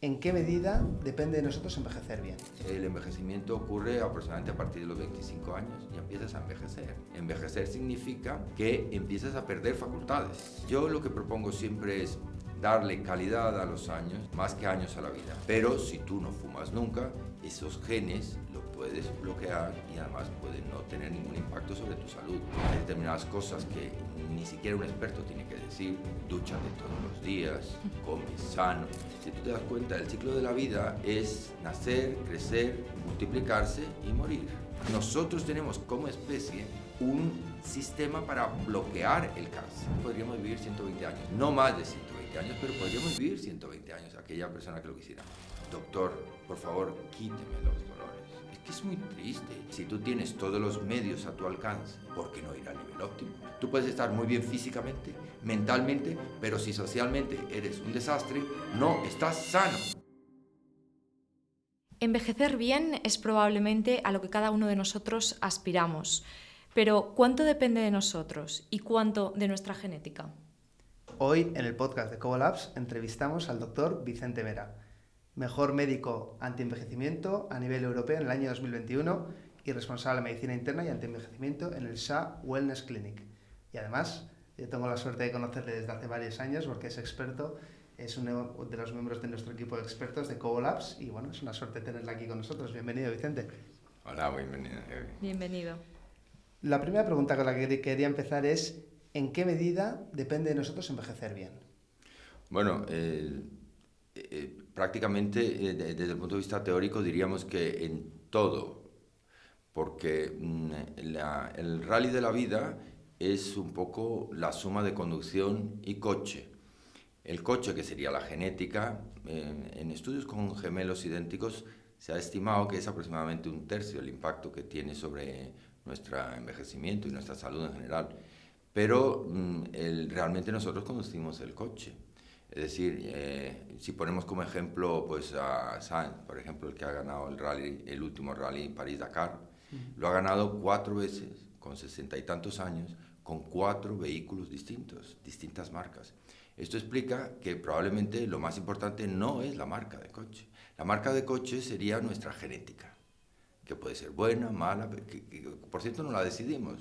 ¿En qué medida depende de nosotros envejecer bien? El envejecimiento ocurre aproximadamente a partir de los 25 años y empiezas a envejecer. Envejecer significa que empiezas a perder facultades. Yo lo que propongo siempre es darle calidad a los años más que años a la vida. Pero si tú no fumas nunca, esos genes los puedes bloquear y además pueden no tener ningún impacto sobre tu salud. Hay determinadas cosas que ni siquiera un experto tiene que decir. Dúchate todos los días, come sano. Si tú te das cuenta, el ciclo de la vida es nacer, crecer, multiplicarse y morir. Nosotros tenemos como especie un sistema para bloquear el cáncer. Podríamos vivir 120 años, no más de 120 años, pero podríamos vivir 120 años, aquella persona que lo quisiera. Doctor, por favor, quíteme los dolores. Es que es muy triste. Si tú tienes todos los medios a tu alcance, ¿por qué no ir al nivel óptimo? Tú puedes estar muy bien físicamente, mentalmente, pero si socialmente eres un desastre, no estás sano. Envejecer bien es probablemente a lo que cada uno de nosotros aspiramos, pero ¿cuánto depende de nosotros y cuánto de nuestra genética? Hoy, en el podcast de Cobo Labs, entrevistamos al doctor Vicente Mera, mejor médico antienvejecimiento a nivel europeo en el año 2021 y responsable de medicina interna y antienvejecimiento en el SHA Wellness Clinic. Y además, yo tengo la suerte de conocerle desde hace varios años porque es experto, es uno de los miembros de nuestro equipo de expertos de Cobo Labs y bueno, es una suerte tenerla aquí con nosotros. Bienvenido, Vicente. Hola, bienvenido. Bienvenido. La primera pregunta con la que quería empezar es ¿en qué medida depende de nosotros envejecer bien? Bueno, prácticamente desde el punto de vista teórico diríamos que en todo, porque el rally de la vida es un poco la suma de conducción y coche. El coche, que sería la genética, en estudios con gemelos idénticos se ha estimado que es aproximadamente un tercio el impacto que tiene sobre nuestro envejecimiento y nuestra salud en general. Pero realmente nosotros conducimos el coche. Es decir, si ponemos como ejemplo pues, a Sainz, por ejemplo, el que ha ganado el último rally París-Dakar, lo ha ganado 4 veces, con 60 y tantos años, con 4 vehículos distintos, distintas marcas. Esto explica que probablemente lo más importante no es la marca de coche. La marca de coche sería nuestra genética, que puede ser buena, mala, que por cierto no la decidimos,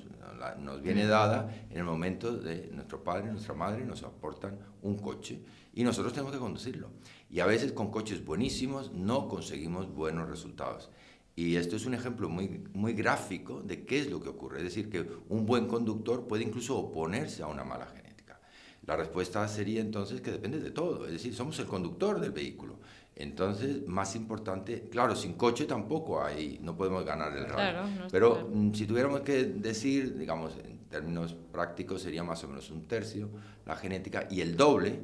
nos viene dada en el momento de nuestro padre, nuestra madre, nos aportan un coche y nosotros tenemos que conducirlo. Y a veces con coches buenísimos no conseguimos buenos resultados. Y esto es un ejemplo muy gráfico de qué es lo que ocurre. Es decir, que un buen conductor puede incluso oponerse a una mala genética. La respuesta sería entonces que depende de todo. Es decir, somos el conductor del vehículo. Entonces, más importante, claro, sin coche tampoco hay, no podemos ganar el rally. Claro, no Pero claro. si tuviéramos que decir, digamos, en términos prácticos, sería más o menos un tercio la genética y el doble,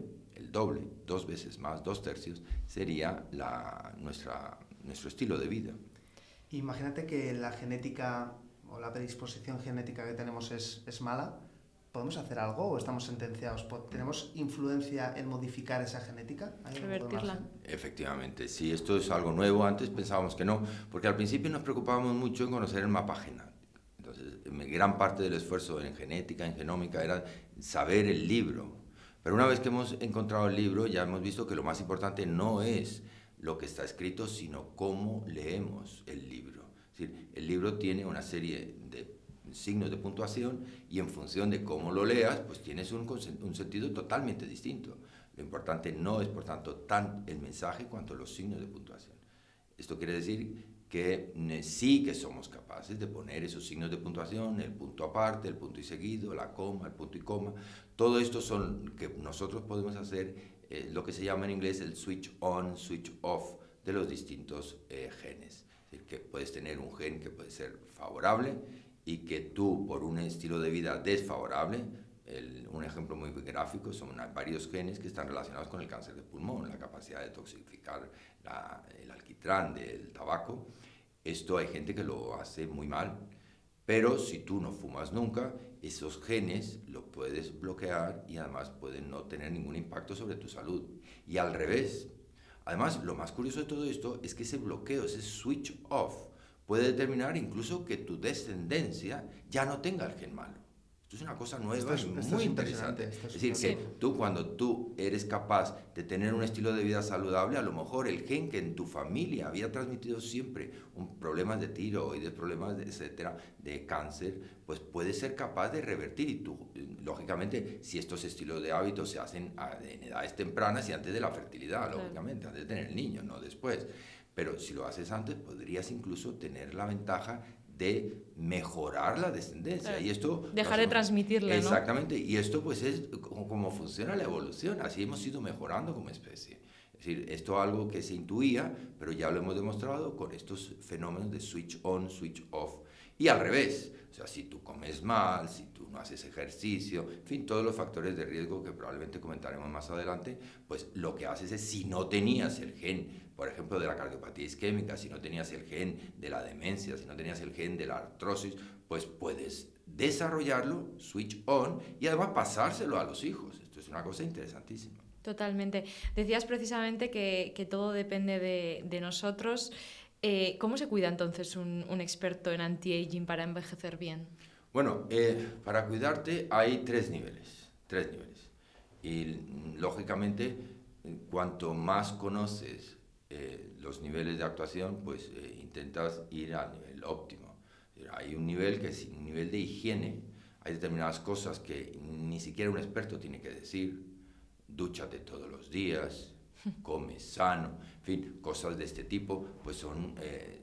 2 veces más, 2 tercios, sería nuestro estilo de vida. Imagínate que la genética o la predisposición genética que tenemos es mala. ¿Podemos hacer algo o estamos sentenciados? ¿Tenemos influencia en modificar esa genética? Revertirla. Efectivamente, si esto es algo nuevo, antes pensábamos que no, porque al principio nos preocupábamos mucho en conocer el mapa genético. Entonces, gran parte del esfuerzo en genética, en genómica, era saber el libro. Pero una vez que hemos encontrado el libro, ya hemos visto que lo más importante no es lo que está escrito, sino cómo leemos el libro. Es decir, el libro tiene una serie de signos de puntuación y en función de cómo lo leas, pues tienes un sentido totalmente distinto. Lo importante no es, por tanto, tan el mensaje cuanto los signos de puntuación. Esto quiere decir que sí que somos capaces de poner esos signos de puntuación, el punto aparte, el punto y seguido, la coma, el punto y coma. Todo esto son que nosotros podemos hacer lo que se llama en inglés el switch on, switch off de los distintos genes. Es decir, que puedes tener un gen que puede ser favorable y que tú, por un estilo de vida desfavorable, un ejemplo muy gráfico son varios genes que están relacionados con el cáncer de pulmón, la capacidad de toxificar el alquitrán del tabaco. Esto hay gente que lo hace muy mal, pero si tú no fumas nunca, esos genes los puedes bloquear y además pueden no tener ningún impacto sobre tu salud. Y al revés. Además, lo más curioso de todo esto es que ese bloqueo, ese switch off, puede determinar incluso que tu descendencia ya no tenga el gen malo. Esto es una cosa nueva y esto muy es interesante. esto Es decir, que cuando tú eres capaz de tener un estilo de vida saludable, a lo mejor el gen que en tu familia había transmitido siempre problemas de tiroides, problemas de, etcétera, de cáncer, pues puedes ser capaz de revertir. Y tú, lógicamente, si estos estilos de hábitos se hacen en edades tempranas y antes de la fertilidad, Claro. lógicamente, antes de tener el niño, no después. Pero si lo haces antes, podrías incluso tener la ventaja de mejorar la descendencia. Claro. Y esto... Dejar de transmitirla, ¿no? Exactamente. Y esto pues es como funciona la evolución. Así hemos ido mejorando como especie. Es decir, esto es algo que se intuía, pero ya lo hemos demostrado con estos fenómenos de switch on, switch off. Y al revés, o sea, si tú comes mal, si tú no haces ejercicio, en fin, todos los factores de riesgo que probablemente comentaremos más adelante, pues lo que haces es, si no tenías el gen, por ejemplo, de la cardiopatía isquémica, si no tenías el gen de la demencia, si no tenías el gen de la artrosis, pues puedes desarrollarlo, switch on, y además pasárselo a los hijos. Esto es una cosa interesantísima. Totalmente. Decías precisamente que todo depende de nosotros. ¿Cómo se cuida entonces un experto en anti-aging para envejecer bien? Bueno, para cuidarte hay tres niveles. Y lógicamente, cuanto más conoces los niveles de actuación, pues intentas ir al nivel óptimo. Hay un nivel que es un nivel de higiene. Hay determinadas cosas que ni siquiera un experto tiene que decir. Dúchate todos los días, come sano, en fin, cosas de este tipo, pues son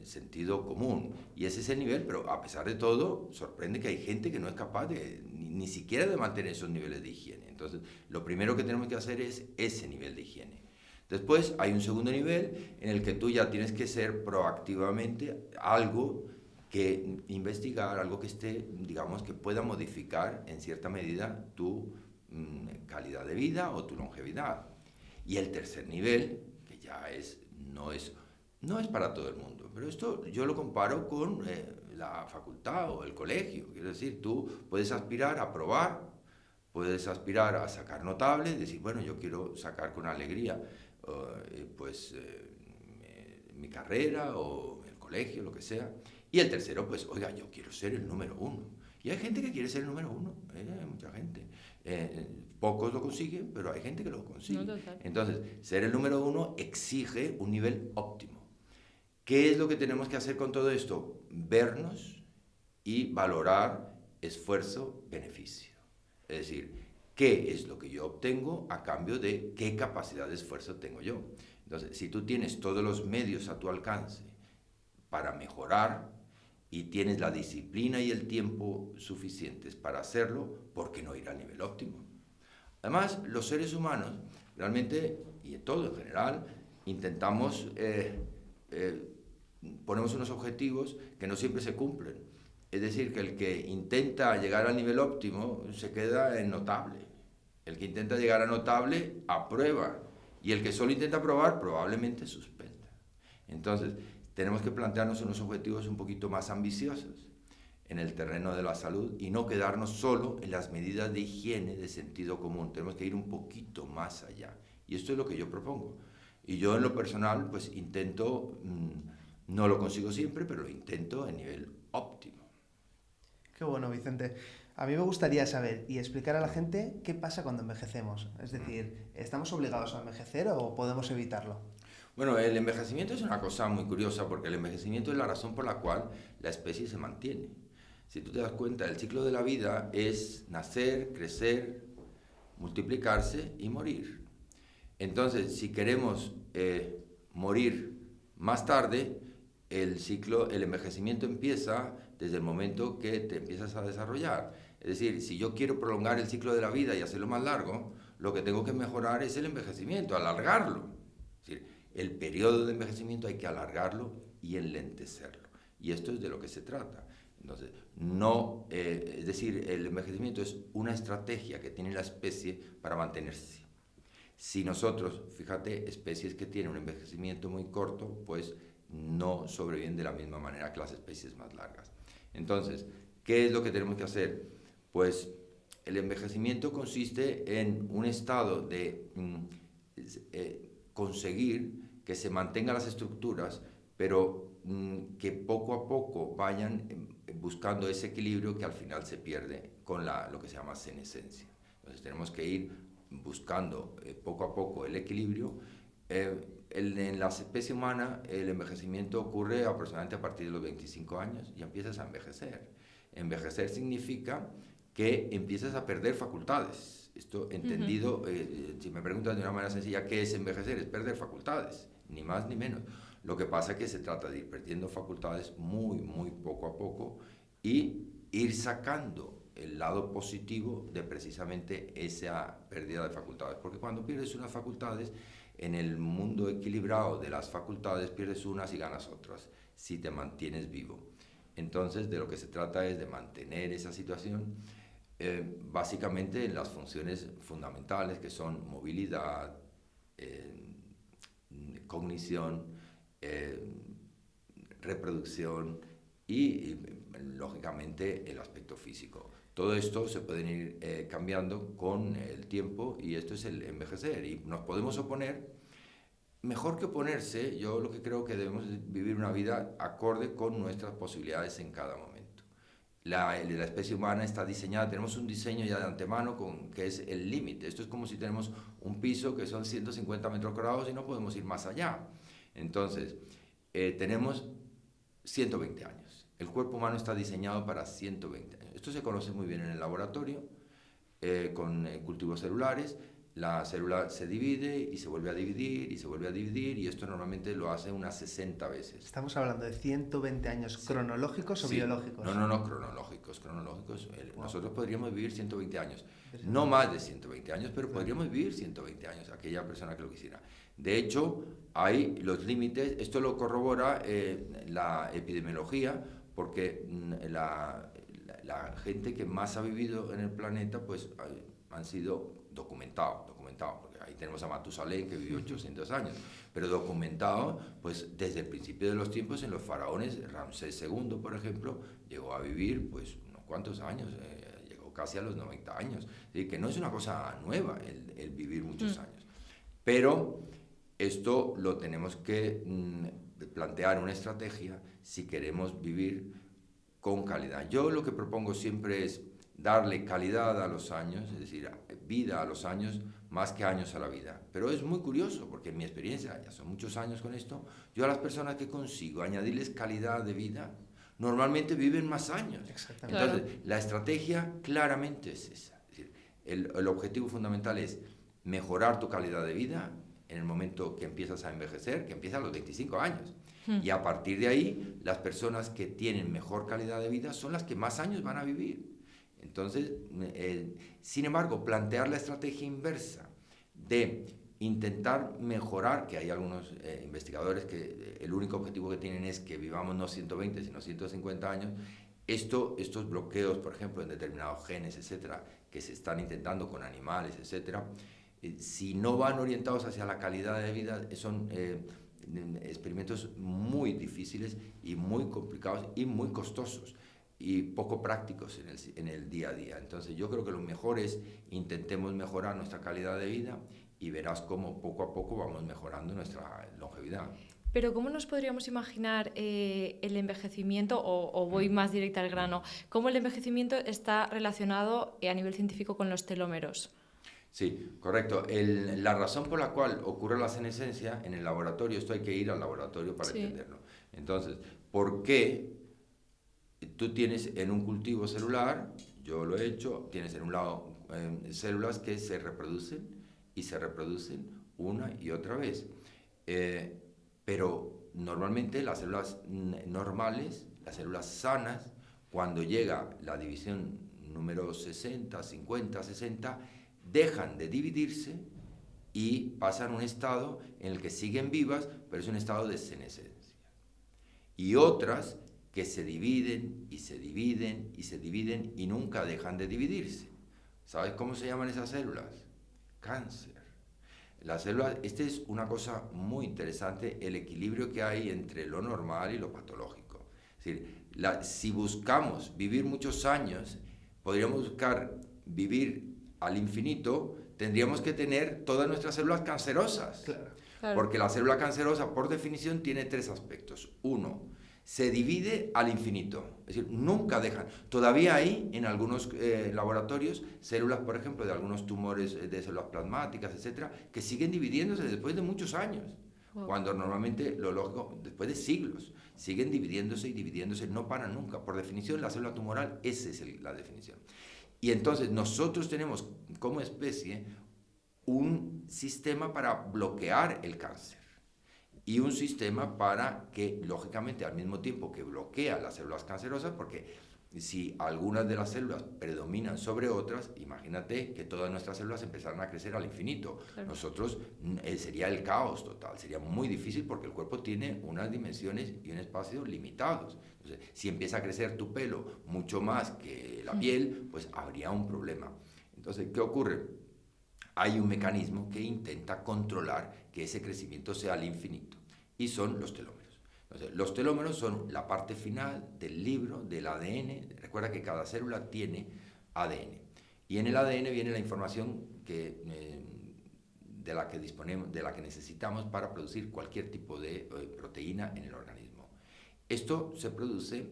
sentido común. Y ese es el nivel, pero a pesar de todo, sorprende que hay gente que no es capaz ni siquiera de mantener esos niveles de higiene. Entonces, lo primero que tenemos que hacer es ese nivel de higiene. Después hay un segundo nivel en el que tú ya tienes que ser proactivamente algo que investigar, algo que esté, digamos, que pueda modificar en cierta medida tu calidad de vida o tu longevidad. Y el tercer nivel, que ya no es para todo el mundo, pero esto yo lo comparo con la facultad o el colegio. Quiero decir, tú puedes aspirar a probar, puedes aspirar a sacar notable, decir, bueno, yo quiero sacar con alegría mi carrera o el colegio, lo que sea. Y el tercero, pues, oiga, yo quiero ser el número uno. Y hay gente que quiere ser el número uno, hay mucha gente. Pocos lo consiguen, pero hay gente que lo consigue. No, entonces, ser el número uno exige un nivel óptimo. ¿Qué es lo que tenemos que hacer con todo esto? Vernos y valorar esfuerzo-beneficio. Es decir, ¿qué es lo que yo obtengo a cambio de qué capacidad de esfuerzo tengo yo? Entonces, si tú tienes todos los medios a tu alcance para mejorar y tienes la disciplina y el tiempo suficientes para hacerlo, ¿por qué no ir al nivel óptimo? Además, los seres humanos, realmente, y en todo en general, intentamos, ponemos unos objetivos que no siempre se cumplen. Es decir, que el que intenta llegar al nivel óptimo se queda en notable. El que intenta llegar a notable aprueba. Y el que solo intenta aprobar probablemente suspenda. Entonces, tenemos que plantearnos unos objetivos un poquito más ambiciosos en el terreno de la salud y no quedarnos solo en las medidas de higiene de sentido común. Tenemos que ir un poquito más allá. Y esto es lo que yo propongo. Y yo en lo personal, pues intento, no lo consigo siempre, pero lo intento a nivel óptimo. Qué bueno, Vicente. A mí me gustaría saber y explicar a la gente qué pasa cuando envejecemos. Es decir, ¿estamos obligados a envejecer o podemos evitarlo? Bueno, el envejecimiento es una cosa muy curiosa porque el envejecimiento es la razón por la cual la especie se mantiene. Si tú te das cuenta, el ciclo de la vida es nacer, crecer, multiplicarse y morir. Entonces, si queremos morir más tarde, el envejecimiento empieza desde el momento que te empiezas a desarrollar. Es decir, si yo quiero prolongar el ciclo de la vida y hacerlo más largo, lo que tengo que mejorar es el envejecimiento, alargarlo. Es decir, el periodo de envejecimiento hay que alargarlo y enlentecerlo. Y esto es de lo que se trata. Entonces, es decir, el envejecimiento es una estrategia que tiene la especie para mantenerse. Si nosotros, fíjate, especies que tienen un envejecimiento muy corto, pues no sobreviven de la misma manera que las especies más largas. Entonces, ¿qué es lo que tenemos que hacer? Pues el envejecimiento consiste en un estado de conseguir que se mantengan las estructuras, pero que poco a poco vayan buscando ese equilibrio que al final se pierde con lo que se llama senescencia. Entonces tenemos que ir buscando poco a poco el equilibrio. En la especie humana el envejecimiento ocurre aproximadamente a partir de los 25 años y empiezas a envejecer. Envejecer significa que empiezas a perder facultades. Esto entendido, si me preguntas de una manera sencilla, ¿qué es envejecer? Es perder facultades, ni más ni menos. Lo que pasa es que se trata de ir perdiendo facultades muy, muy poco a poco y ir sacando el lado positivo de precisamente esa pérdida de facultades. Porque cuando pierdes unas facultades, en el mundo equilibrado de las facultades pierdes unas y ganas otras, si te mantienes vivo. Entonces, de lo que se trata es de mantener esa situación, básicamente en las funciones fundamentales que son movilidad, cognición, reproducción y, lógicamente, el aspecto físico. Todo esto se puede ir cambiando con el tiempo y esto es el envejecer. Y nos podemos oponer, mejor que oponerse, yo lo que creo que debemos vivir una vida acorde con nuestras posibilidades en cada momento. La especie humana está diseñada, tenemos un diseño ya de antemano que es el límite. Esto es como si tenemos un piso que son 150 metros cuadrados y no podemos ir más allá. Entonces, tenemos 120 años. El cuerpo humano está diseñado para 120 años. Esto se conoce muy bien en el laboratorio, con cultivos celulares. La célula se divide y se vuelve a dividir y se vuelve a dividir y esto normalmente lo hace unas 60 veces. ¿Estamos hablando de 120 años cronológicos o biológicos? No, cronológicos. Wow. Nosotros podríamos vivir 120 años. No más de 120 años, pero podríamos vivir 120 años, aquella persona que lo quisiera. De hecho, hay los límites, esto lo corrobora la epidemiología, porque la gente que más ha vivido en el planeta, pues han sido documentados, porque ahí tenemos a Matusalén que vivió 800 años, pero documentado, pues desde el principio de los tiempos en los faraones. Ramsés II, por ejemplo, llegó a vivir pues unos cuantos años, llegó casi a los 90 años, es decir, que no es una cosa nueva el vivir muchos años, pero esto lo tenemos que plantear una estrategia si queremos vivir con calidad. Yo lo que propongo siempre es darle calidad a los años, es decir, vida a los años, más que años a la vida. Pero es muy curioso, porque en mi experiencia, ya son muchos años con esto, yo a las personas que consigo añadirles calidad de vida, normalmente viven más años. Exactamente. Entonces, claro, la estrategia claramente es esa. Es decir, el objetivo fundamental es mejorar tu calidad de vida en el momento que empiezas a envejecer, que empieza a los 25 años. Y a partir de ahí, las personas que tienen mejor calidad de vida son las que más años van a vivir. Entonces, sin embargo, plantear la estrategia inversa de intentar mejorar, que hay algunos investigadores que el único objetivo que tienen es que vivamos no 120, sino 150 años, estos bloqueos, por ejemplo, en determinados genes, etcétera, que se están intentando con animales, etcétera, si no van orientados hacia la calidad de vida, son experimentos muy difíciles y muy complicados y muy costosos y poco prácticos en el día a día. Entonces yo creo que lo mejor es intentemos mejorar nuestra calidad de vida y verás cómo poco a poco vamos mejorando nuestra longevidad. Pero ¿cómo nos podríamos imaginar el envejecimiento, o voy más directa al grano, cómo el envejecimiento está relacionado a nivel científico con los telómeros? Sí, correcto. La razón por la cual ocurre la senescencia en el laboratorio, esto hay que ir al laboratorio para entenderlo. Entonces, ¿por qué tú tienes en un cultivo celular, yo lo he hecho, tienes en un lado células que se reproducen y se reproducen una y otra vez? Pero normalmente las células normales, las células sanas, cuando llega la división número 60, 50, 60, dejan de dividirse y pasan a un estado en el que siguen vivas, pero es un estado de senescencia. Y otras que se dividen y se dividen y se dividen y nunca dejan de dividirse. ¿Sabes cómo se llaman esas células? Cáncer. Las células, esta es una cosa muy interesante, el equilibrio que hay entre lo normal y lo patológico. Es decir, si buscamos vivir muchos años, podríamos buscar vivir al infinito, tendríamos que tener todas nuestras células cancerosas. Claro. Claro. Porque la célula cancerosa, por definición, tiene 3 aspectos. Uno, se divide al infinito, es decir, nunca dejan. Todavía hay en algunos laboratorios células, por ejemplo, de algunos tumores de células plasmáticas, etcétera, que siguen dividiéndose después de muchos años. Wow. Cuando normalmente, lo lógico, después de siglos, siguen dividiéndose y dividiéndose, no paran nunca. Por definición, la célula tumoral, esa es la definición. Y entonces nosotros tenemos como especie un sistema para bloquear el cáncer y un sistema para que, lógicamente, al mismo tiempo que bloquea las células cancerosas, porque si algunas de las células predominan sobre otras, imagínate que todas nuestras células empezaran a crecer al infinito. Claro. Nosotros, sería el caos total, sería muy difícil porque el cuerpo tiene unas dimensiones y un espacio limitados. Entonces, si empieza a crecer tu pelo mucho más que la piel, pues habría un problema. Entonces, ¿qué ocurre? Hay un mecanismo que intenta controlar que ese crecimiento sea al infinito, y son los telómeros. Entonces, los telómeros son la parte final del libro, del ADN. Recuerda que cada célula tiene ADN. Y en el ADN viene la información de la que disponemos, de la que necesitamos para producir cualquier tipo de proteína en el organismo. Esto se produce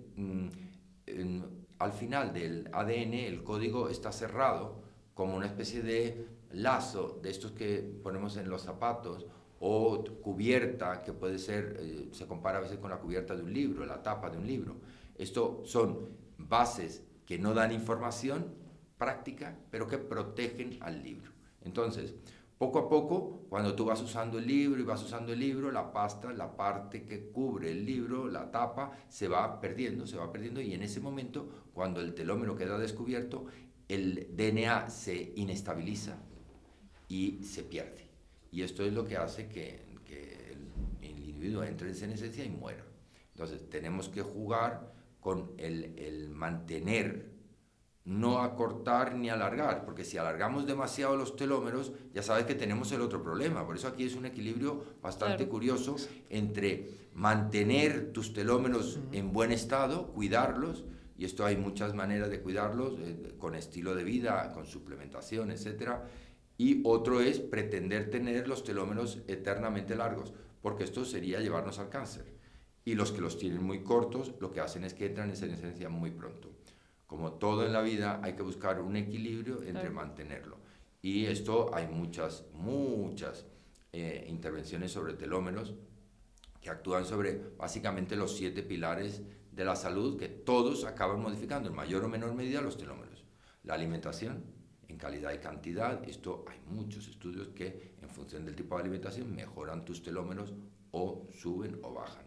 al final del ADN, el código está cerrado como una especie de lazo de estos que ponemos en los zapatos, o cubierta, que puede ser, se compara a veces con la cubierta de un libro, la tapa de un libro. Esto son bases que no dan información práctica, pero que protegen al libro. Entonces, poco a poco, cuando tú vas usando el libro y vas usando el libro, la pasta, la parte que cubre el libro, la tapa, se va perdiendo, y en ese momento, cuando el telómero queda descubierto, el DNA se inestabiliza y se pierde. Y esto es lo que hace que el individuo entre en senescencia y muera. Entonces, tenemos que jugar con el mantener, no acortar ni alargar, porque si alargamos demasiado los telómeros, ya sabes que tenemos el otro problema. Por eso aquí es un equilibrio bastante curioso entre mantener tus telómeros en buen estado, cuidarlos, y esto hay muchas maneras de cuidarlos, con estilo de vida, con suplementación, etcétera. Y otro es pretender tener los telómeros eternamente largos, porque esto sería llevarnos al cáncer. Y los que los tienen muy cortos, lo que hacen es que entran en senescencia muy pronto. Como todo en la vida, hay que buscar un equilibrio entre mantenerlo. Y esto hay muchas intervenciones sobre telómeros que actúan sobre básicamente los 7 pilares de la salud, que todos acaban modificando en mayor o menor medida los telómeros. La alimentación, en calidad y cantidad, esto hay muchos estudios que en función del tipo de alimentación mejoran tus telómeros o suben o bajan.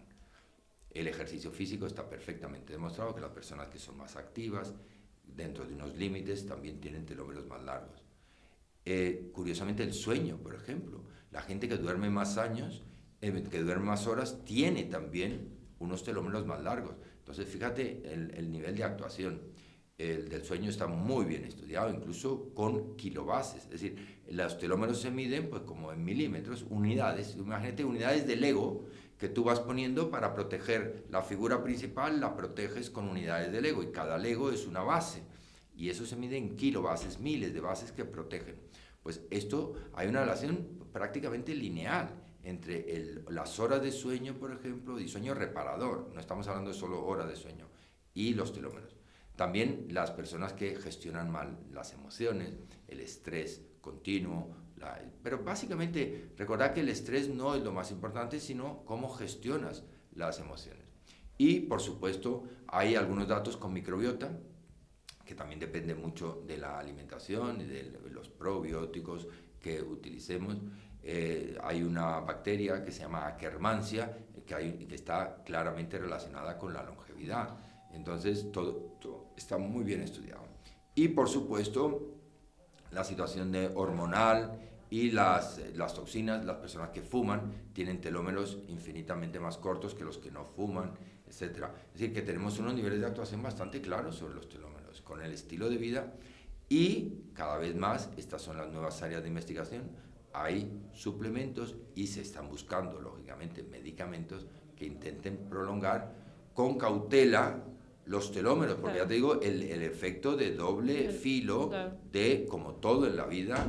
El ejercicio físico está perfectamente demostrado que las personas que son más activas, dentro de unos límites, también tienen telómeros más largos. Curiosamente, el sueño, por ejemplo, la gente que duerme más años, que duerme más horas, tiene también unos telómeros más largos. Entonces, fíjate el nivel de actuación. El del sueño está muy bien estudiado, incluso con kilobases. Es decir, los telómeros se miden pues como en milímetros, unidades. Imagínate unidades de Lego que tú vas poniendo para proteger la figura principal, la proteges con unidades de Lego, y cada Lego es una base. Y eso se mide en kilobases, miles de bases que protegen. Pues esto, hay una relación prácticamente lineal entre las horas de sueño, por ejemplo, y sueño reparador, no estamos hablando de solo horas de sueño, y los telómeros. También las personas que gestionan mal las emociones, el estrés continuo, pero básicamente recordad que el estrés no es lo más importante, sino cómo gestionas las emociones. Y por supuesto hay algunos datos con microbiota, que también depende mucho de la alimentación y de los probióticos que utilicemos. Hay una bacteria que se llama Akkermansia, que está claramente relacionada con la longevidad. Entonces, todo está muy bien estudiado. Y, por supuesto, la situación hormonal y las toxinas. Las personas que fuman tienen telómeros infinitamente más cortos que los que no fuman, etc. Es decir, que tenemos unos niveles de actuación bastante claros sobre los telómeros, con el estilo de vida, y cada vez más, estas son las nuevas áreas de investigación, hay suplementos y se están buscando, lógicamente, medicamentos que intenten prolongar con cautela los telómeros, porque ya te digo, el efecto de doble filo de, como todo en la vida,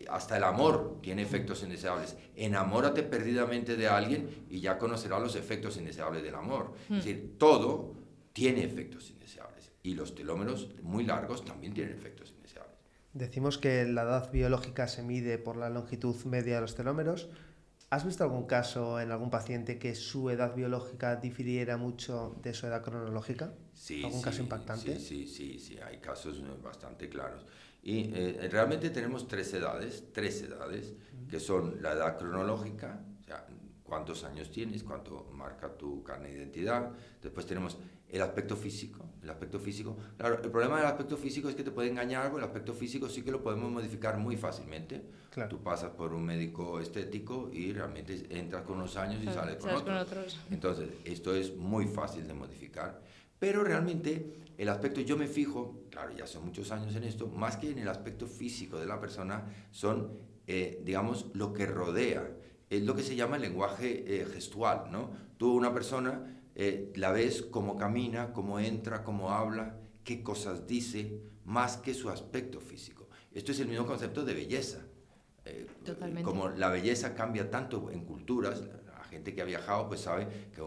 Hasta el amor tiene efectos indeseables. Enamórate perdidamente de alguien y ya conocerás los efectos indeseables del amor. Es decir, todo tiene efectos indeseables. Y los telómeros muy largos también tienen efectos indeseables. Decimos que la edad biológica se mide por la longitud media de los telómeros. ¿Has visto algún caso en algún paciente que su edad biológica difiriera mucho de su edad cronológica? Sí, ¿Algún caso impactante? Sí, hay casos bastante claros. Y realmente tenemos tres edades, que son la edad cronológica, o sea, cuántos años tienes, cuánto marca tu carne de identidad. Después tenemos el aspecto físico. Claro, el problema del aspecto físico es que te puede engañar, porque el aspecto físico sí que lo podemos modificar muy fácilmente. Claro. Tú pasas por un médico estético y realmente entras con unos años y sales con otros. Entonces, esto es muy fácil de modificar. Pero realmente el aspecto, yo me fijo, claro, ya son muchos años en esto, más que en el aspecto físico de la persona, son, digamos, lo que rodea. Es lo que se llama el lenguaje gestual, ¿no? Tú, una persona, la ves cómo camina, cómo entra, cómo habla, qué cosas dice, más que su aspecto físico. Esto es el mismo concepto de belleza. Totalmente. Como la belleza cambia tanto en culturas, la gente que ha viajado pues sabe que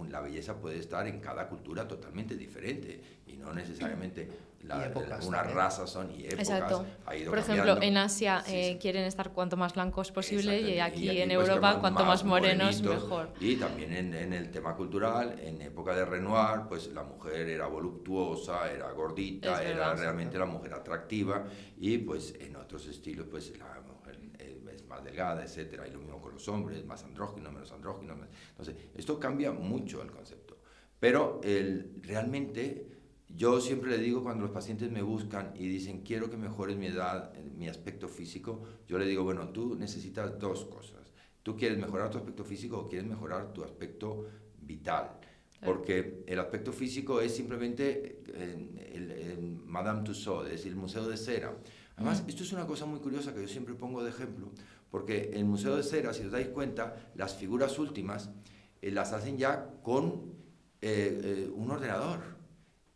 la belleza puede estar en cada cultura totalmente diferente y no necesariamente unas razas son y épocas. Exacto. Ha ido por cambiando. Ejemplo, en Asia quieren estar cuanto más blancos posible y aquí en pues, Europa cuanto más morenos mejor. Y también en el tema cultural, en época de Renoir, pues la mujer era voluptuosa, era gordita, era realmente la mujer atractiva, y pues en otros estilos pues la mujer es más delgada, etcétera, y lo mismo con los hombres, más andróginos, menos andróginos. Entonces, esto cambia mucho el concepto. Pero realmente yo siempre le digo, cuando los pacientes me buscan y dicen quiero que mejores mi edad, mi aspecto físico, yo le digo, bueno, tú necesitas dos cosas. Tú quieres mejorar tu aspecto físico o quieres mejorar tu aspecto vital. Porque el aspecto físico es simplemente el Madame Tussauds, es decir, el Museo de Cera. Además, esto es una cosa muy curiosa que yo siempre pongo de ejemplo, porque el Museo de Cera, si os dais cuenta, las figuras últimas las hacen ya con un ordenador.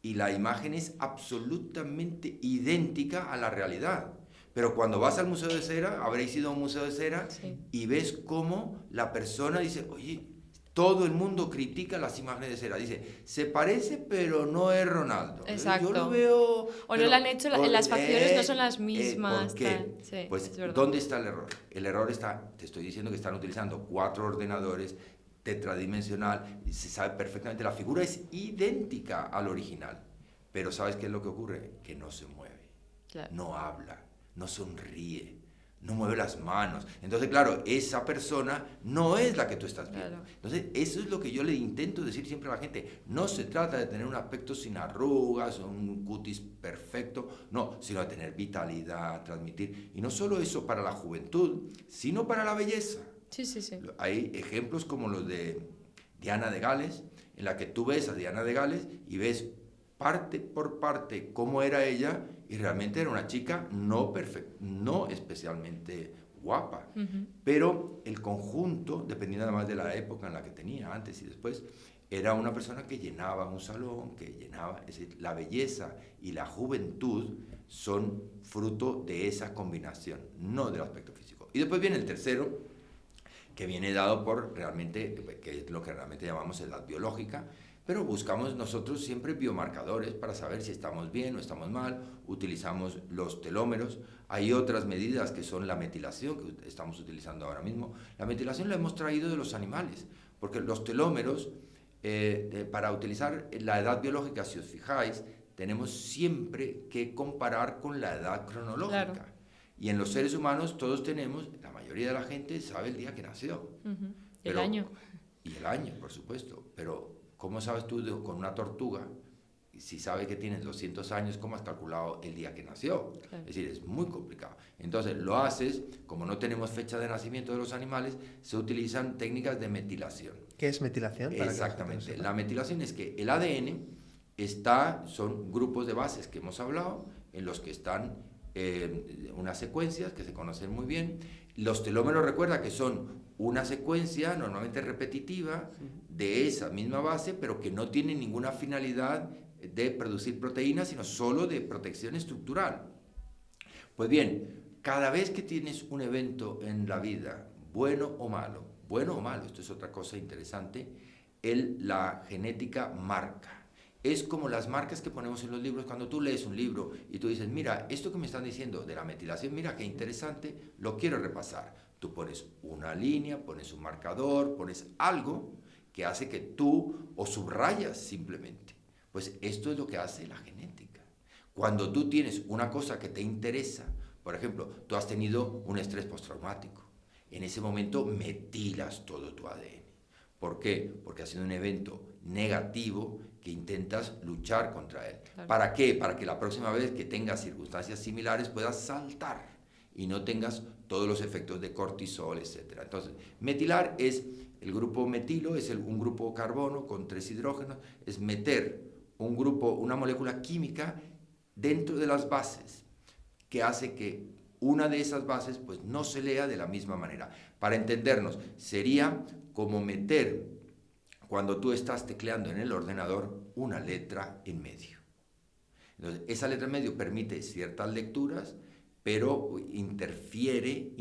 Y la imagen es absolutamente idéntica a la realidad. Pero cuando vas al Museo de Cera, habréis ido a un museo de cera, y ves cómo la persona dice, oye, todo el mundo critica las imágenes de Cera. Dice, se parece, pero no es Ronaldo. Exacto. Yo lo veo... O no lo han hecho, las facciones no son las mismas. ¿Por qué? Sí, pues, ¿dónde está el error? El error está, te estoy diciendo que están utilizando 4 ordenadores tetradimensional, y se sabe perfectamente, la figura es idéntica al original, pero ¿sabes qué es lo que ocurre? Que no se mueve, no habla, no sonríe, no mueve las manos. Entonces, claro, esa persona no es la que tú estás viendo. Entonces, eso es lo que yo le intento decir siempre a la gente. No se trata de tener un aspecto sin arrugas, un cutis perfecto, no, sino de tener vitalidad, transmitir. Y no solo eso para la juventud, sino para la belleza. Sí. Hay ejemplos como los de Diana de Gales, en la que tú ves a Diana de Gales y ves parte por parte cómo era ella, y realmente era una chica no especialmente guapa, pero el conjunto, dependiendo además de la época en la que tenía, antes y después, era una persona que llenaba un salón, es decir, la belleza y la juventud son fruto de esa combinación, no del aspecto físico. Y después viene el tercero, que viene dado por realmente, que es lo que realmente llamamos edad biológica, pero buscamos nosotros siempre biomarcadores para saber si estamos bien o estamos mal, utilizamos los telómeros, hay otras medidas que son la metilación, que estamos utilizando ahora mismo. La metilación la hemos traído de los animales, porque los telómeros, para utilizar la edad biológica, si os fijáis, tenemos siempre que comparar con la edad cronológica. Claro. Y en los seres humanos todos tenemos, la mayoría de la gente sabe el día que nació. Y el año. Y el año, por supuesto. Pero, ¿cómo sabes tú con una tortuga? Si sabes que tienes 200 años, ¿cómo has calculado el día que nació? Claro. Es decir, es muy complicado. Entonces, lo haces, como no tenemos fecha de nacimiento de los animales, se utilizan técnicas de metilación. ¿Qué es metilación? Exactamente. La metilación es que el ADN son grupos de bases que hemos hablado, en los que están unas secuencias que se conocen muy bien. Los telómeros, recuerda que son una secuencia normalmente repetitiva de esa misma base, pero que no tiene ninguna finalidad de producir proteínas, sino solo de protección estructural. Pues bien, cada vez que tienes un evento en la vida, bueno o malo, esto es otra cosa interesante, la genética marca. Es como las marcas que ponemos en los libros. Cuando tú lees un libro y tú dices, mira, esto que me están diciendo de la metilación, mira qué interesante, lo quiero repasar. Tú pones una línea, pones un marcador, pones algo que hace que tú, o subrayas simplemente. Pues esto es lo que hace la genética. Cuando tú tienes una cosa que te interesa, por ejemplo, tú has tenido un estrés postraumático, en ese momento metilas todo tu ADN. ¿Por qué? Porque ha sido un evento negativo que intentas luchar contra él. Claro. ¿Para qué? Para que la próxima vez que tengas circunstancias similares puedas saltar y no tengas todos los efectos de cortisol, etc. Entonces, metilar es el grupo metilo, es un grupo carbono con 3 hidrógenos, es meter una molécula química dentro de las bases que hace que una de esas bases pues, no se lea de la misma manera. Para entendernos, sería como meter, cuando tú estás tecleando en el ordenador, una letra en medio. Entonces, esa letra en medio permite ciertas lecturas, pero interfiere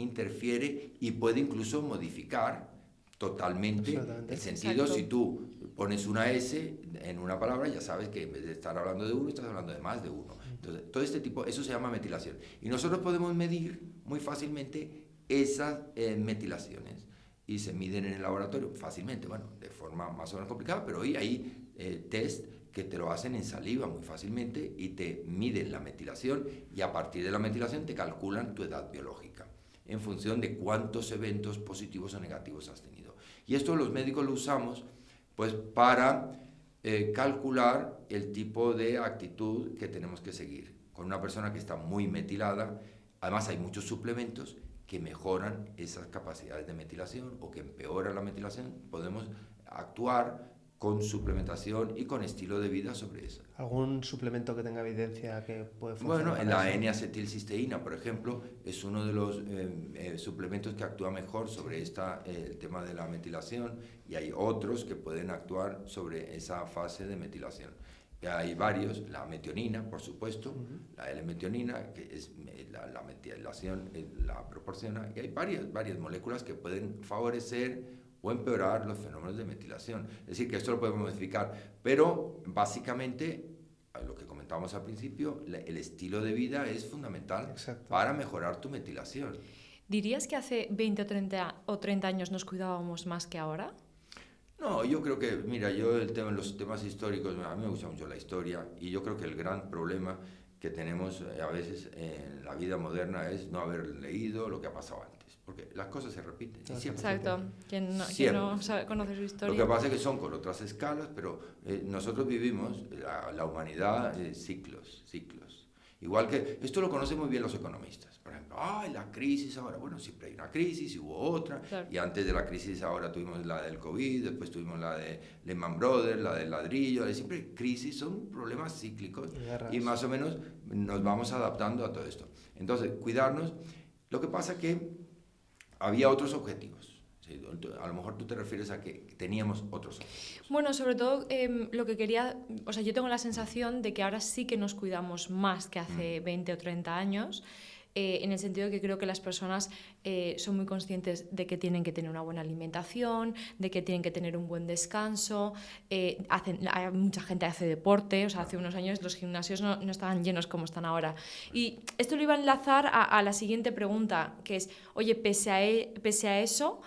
y puede incluso modificar totalmente el sentido. Exacto. Si tú pones una S en una palabra, ya sabes que en vez de estar hablando de uno, estás hablando de más de uno. Entonces, todo este tipo, eso se llama metilación. Y nosotros podemos medir muy fácilmente esas metilaciones. Y se miden en el laboratorio fácilmente, bueno, de forma más o menos complicada, pero hoy hay test que te lo hacen en saliva muy fácilmente y te miden la metilación y a partir de la metilación te calculan tu edad biológica en función de cuántos eventos positivos o negativos has tenido. Y esto los médicos lo usamos pues para calcular el tipo de actitud que tenemos que seguir. Con una persona que está muy metilada, además hay muchos suplementos que mejoran esas capacidades de metilación o que empeoran la metilación, podemos actuar con suplementación y con estilo de vida sobre eso. ¿Algún suplemento que tenga evidencia que puede funcionar? Bueno, la N-acetilcisteína, por ejemplo, es uno de los suplementos que actúa mejor sobre el tema de la metilación y hay otros que pueden actuar sobre esa fase de metilación. Hay varios, la metionina, por supuesto, la L-metionina, que es la metilación, la proporciona, y hay varias moléculas que pueden favorecer o empeorar los fenómenos de metilación. Es decir, que esto lo podemos modificar, pero básicamente, lo que comentábamos al principio, el estilo de vida es fundamental. Exacto. Para mejorar tu metilación. ¿Dirías que hace 20 o 30 años nos cuidábamos más que ahora? No, yo creo que, mira, los temas históricos, a mí me gusta mucho la historia y yo creo que el gran problema que tenemos a veces en la vida moderna es no haber leído lo que ha pasado antes, porque las cosas se repiten. Exacto, quien no conoce su historia. Lo que pasa es que son con otras escalas, pero nosotros vivimos, la humanidad, ciclos. Igual que, esto lo conocen muy bien los economistas. Por ejemplo, la crisis ahora, bueno, siempre hay una crisis y hubo otra. Claro. Y antes de la crisis ahora tuvimos la del COVID, después tuvimos la de Lehman Brothers, la del ladrillo. Siempre crisis, son problemas cíclicos. Y más o menos nos vamos adaptando a todo esto. Entonces, cuidarnos. Lo que pasa es que había otros objetivos. Sí, a lo mejor tú te refieres a que teníamos otros objetivos. Bueno, sobre todo lo que quería, o sea, yo tengo la sensación de que ahora sí que nos cuidamos más que hace 20 o 30 años, en el sentido de que creo que las personas son muy conscientes de que tienen que tener una buena alimentación, de que tienen que tener un buen descanso, mucha gente hace deporte, o sea, hace unos años los gimnasios no estaban llenos como están ahora. Y esto lo iba a enlazar a la siguiente pregunta, que es, oye, pese a eso,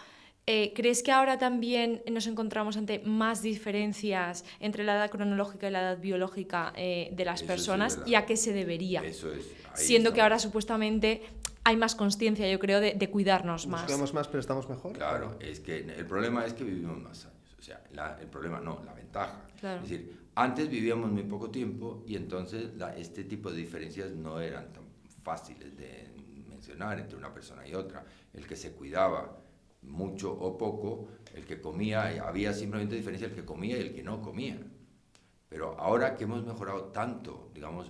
¿crees que ahora también nos encontramos ante más diferencias entre la edad cronológica y la edad biológica de las personas? ¿Y a qué se debería? Eso es. Siendo que ahora supuestamente hay más conciencia, yo creo, de cuidarnos más. Nos cuidamos más, pero estamos mejor. Claro, es que el problema es que vivimos más años. O sea, el problema no, la ventaja. Claro. Es decir, antes vivíamos muy poco tiempo y entonces este tipo de diferencias no eran tan fáciles de mencionar entre una persona y otra. El que se cuidaba mucho o poco, el que comía, había simplemente diferencia el que comía y el que no comía. Pero ahora que hemos mejorado tanto, digamos,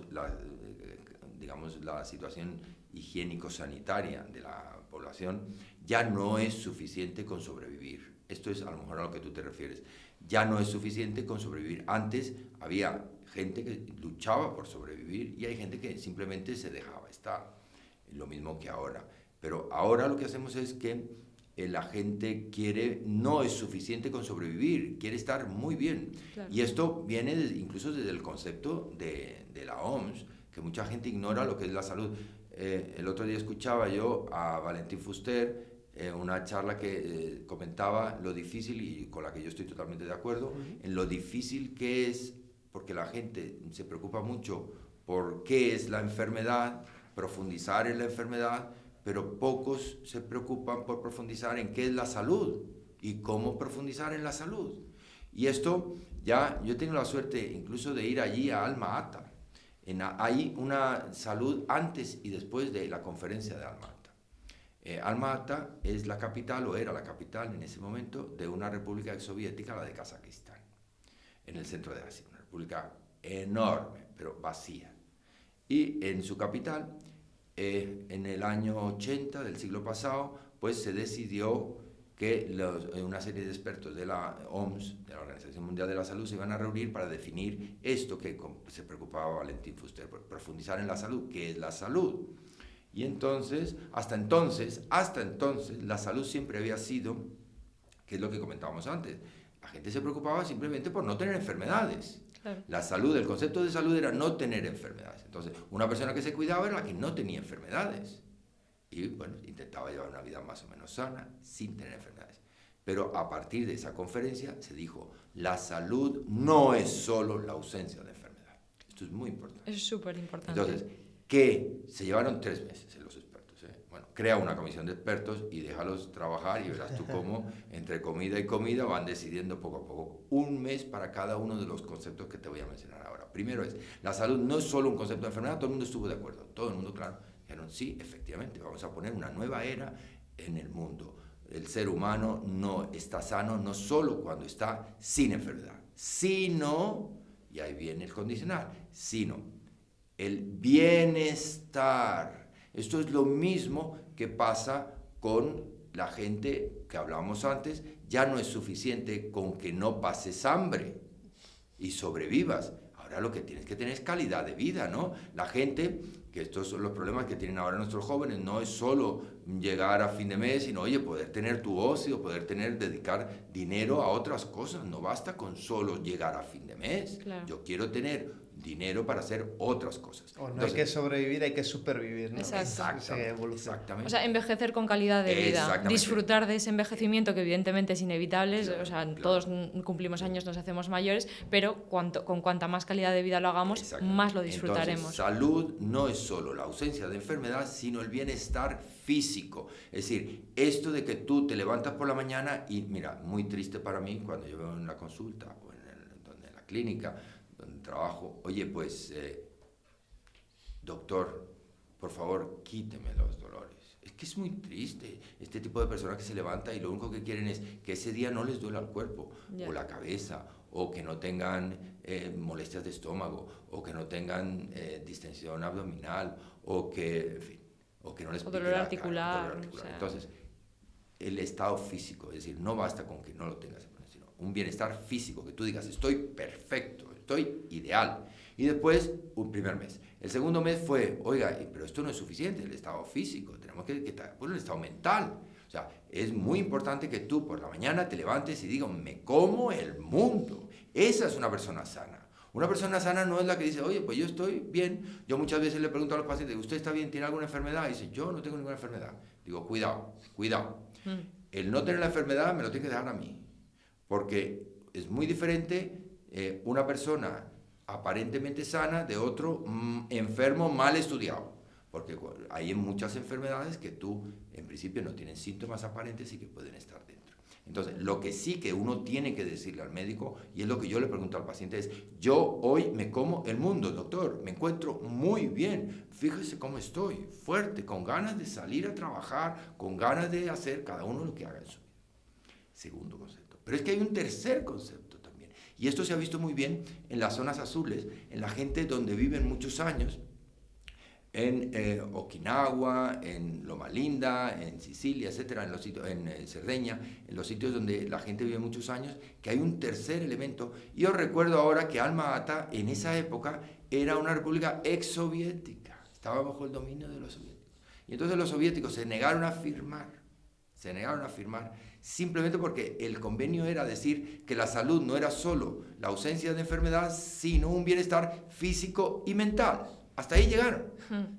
la situación higiénico-sanitaria de la población, ya no es suficiente con sobrevivir. Esto es a lo mejor a lo que tú te refieres. Ya no es suficiente con sobrevivir. Antes había gente que luchaba por sobrevivir y hay gente que simplemente se dejaba estar. lo mismo que ahora. Pero ahora lo que hacemos es que la gente no es suficiente con sobrevivir, quiere estar muy bien. Claro. Y esto viene incluso desde el concepto de la OMS, que mucha gente ignora lo que es la salud. El otro día escuchaba yo a Valentín Fuster, una charla que comentaba lo difícil, y con la que yo estoy totalmente de acuerdo, en lo difícil que es, porque la gente se preocupa mucho por qué es la enfermedad, profundizar en la enfermedad, pero pocos se preocupan por profundizar en qué es la salud y cómo profundizar en la salud. Y esto, ya yo tengo la suerte incluso de ir allí a Alma Ata. Hay una salud antes y después de la conferencia de Alma Ata. Alma Ata es la capital, o era la capital en ese momento, de una república exsoviética, la de Kazajistán, en el centro de Asia. Una república enorme, pero vacía. Y en su capital, en el año 80 del siglo pasado, pues se decidió que una serie de expertos de la OMS, de la Organización Mundial de la Salud, se iban a reunir para definir esto que se preocupaba Valentín Fuster, profundizar en la salud. ¿Qué es la salud? Y entonces, hasta entonces, la salud siempre había sido, que es lo que comentábamos antes, la gente se preocupaba simplemente por no tener enfermedades. Claro. La salud, el concepto de salud era no tener enfermedades. Entonces, una persona que se cuidaba era la que no tenía enfermedades. Y, bueno, intentaba llevar una vida más o menos sana, sin tener enfermedades. Pero a partir de esa conferencia se dijo, la salud no es solo la ausencia de enfermedad. Esto es muy importante. Es súper importante. Entonces, que se llevaron 3 meses en los expertos. Bueno, crea una comisión de expertos y déjalos trabajar y verás tú cómo entre comida y comida van decidiendo poco a poco. 1 mes para cada uno de los conceptos que te voy a mencionar ahora. Primero es, la salud no es solo un concepto de enfermedad, todo el mundo estuvo de acuerdo, todo el mundo, claro, dijeron, sí, efectivamente, vamos a poner una nueva era en el mundo. El ser humano no está sano no solo cuando está sin enfermedad, sino, y ahí viene el condicional, sino el bienestar. Esto es lo mismo que pasa con la gente que hablábamos antes. Ya no es suficiente con que no pases hambre y sobrevivas. Ahora lo que tienes que tener es calidad de vida, ¿no? La gente, que estos son los problemas que tienen ahora nuestros jóvenes, no es solo llegar a fin de mes, sino, oye, poder tener tu ocio, dedicar dinero a otras cosas. No basta con solo llegar a fin de mes. Claro. Yo quiero tener dinero para hacer otras cosas. O no. Entonces, hay que sobrevivir, hay que supervivir, ¿no? Exactamente. O sea, envejecer con calidad de vida, disfrutar de ese envejecimiento que evidentemente es inevitable, claro, o sea, claro, todos cumplimos años, nos hacemos mayores, pero con cuanta más calidad de vida lo hagamos, más lo disfrutaremos. Entonces, salud no es solo la ausencia de enfermedad, sino el bienestar físico. Es decir, esto de que tú te levantas por la mañana y, mira, muy triste para mí cuando yo veo en la consulta o en la clínica donde trabajo, oye, pues, doctor, por favor, quíteme los dolores. Es que es muy triste este tipo de personas que se levanta y lo único que quieren es que ese día no les duela el cuerpo, o la cabeza, o que no tengan molestias de estómago, o que no tengan distensión abdominal, o que, en fin, o que no les pique dolor articular. O sea. Entonces, el estado físico, es decir, no basta con que no lo tengas, sino un bienestar físico, que tú digas, estoy perfecto, estoy ideal. Y después, un primer mes. El segundo mes fue, oiga, pero esto no es suficiente, el estado físico, tenemos que el estado mental. O sea, es muy importante que tú por la mañana te levantes y digas, me como el mundo. Esa es una persona sana. Una persona sana no es la que dice, oye, pues yo estoy bien. Yo muchas veces le pregunto a los pacientes, ¿usted está bien? ¿Tiene alguna enfermedad? Y dice, yo no tengo ninguna enfermedad. Digo, cuidado. El no tener la enfermedad me lo tiene que dejar a mí. Porque es muy diferente una persona aparentemente sana de otro enfermo mal estudiado. Porque hay muchas enfermedades que tú, en principio, no tienen síntomas aparentes y que pueden estar dentro. Entonces, lo que sí que uno tiene que decirle al médico, y es lo que yo le pregunto al paciente, es, yo hoy me como el mundo, doctor, me encuentro muy bien, fíjese cómo estoy, fuerte, con ganas de salir a trabajar, con ganas de hacer cada uno lo que haga en su vida. Segundo concepto. Pero es que hay un tercer concepto también, y esto se ha visto muy bien en las zonas azules, en la gente donde viven muchos años, en Okinawa, en Loma Linda, en Sicilia, etcétera, en Cerdeña, en los sitios donde la gente vive muchos años, que hay un tercer elemento. Y os recuerdo ahora que Alma Ata en esa época era una república exsoviética, estaba bajo el dominio de los soviéticos. Y entonces los soviéticos se negaron a firmar simplemente porque el convenio era decir que la salud no era solo la ausencia de enfermedad, sino un bienestar físico y mental. Hasta ahí llegaron.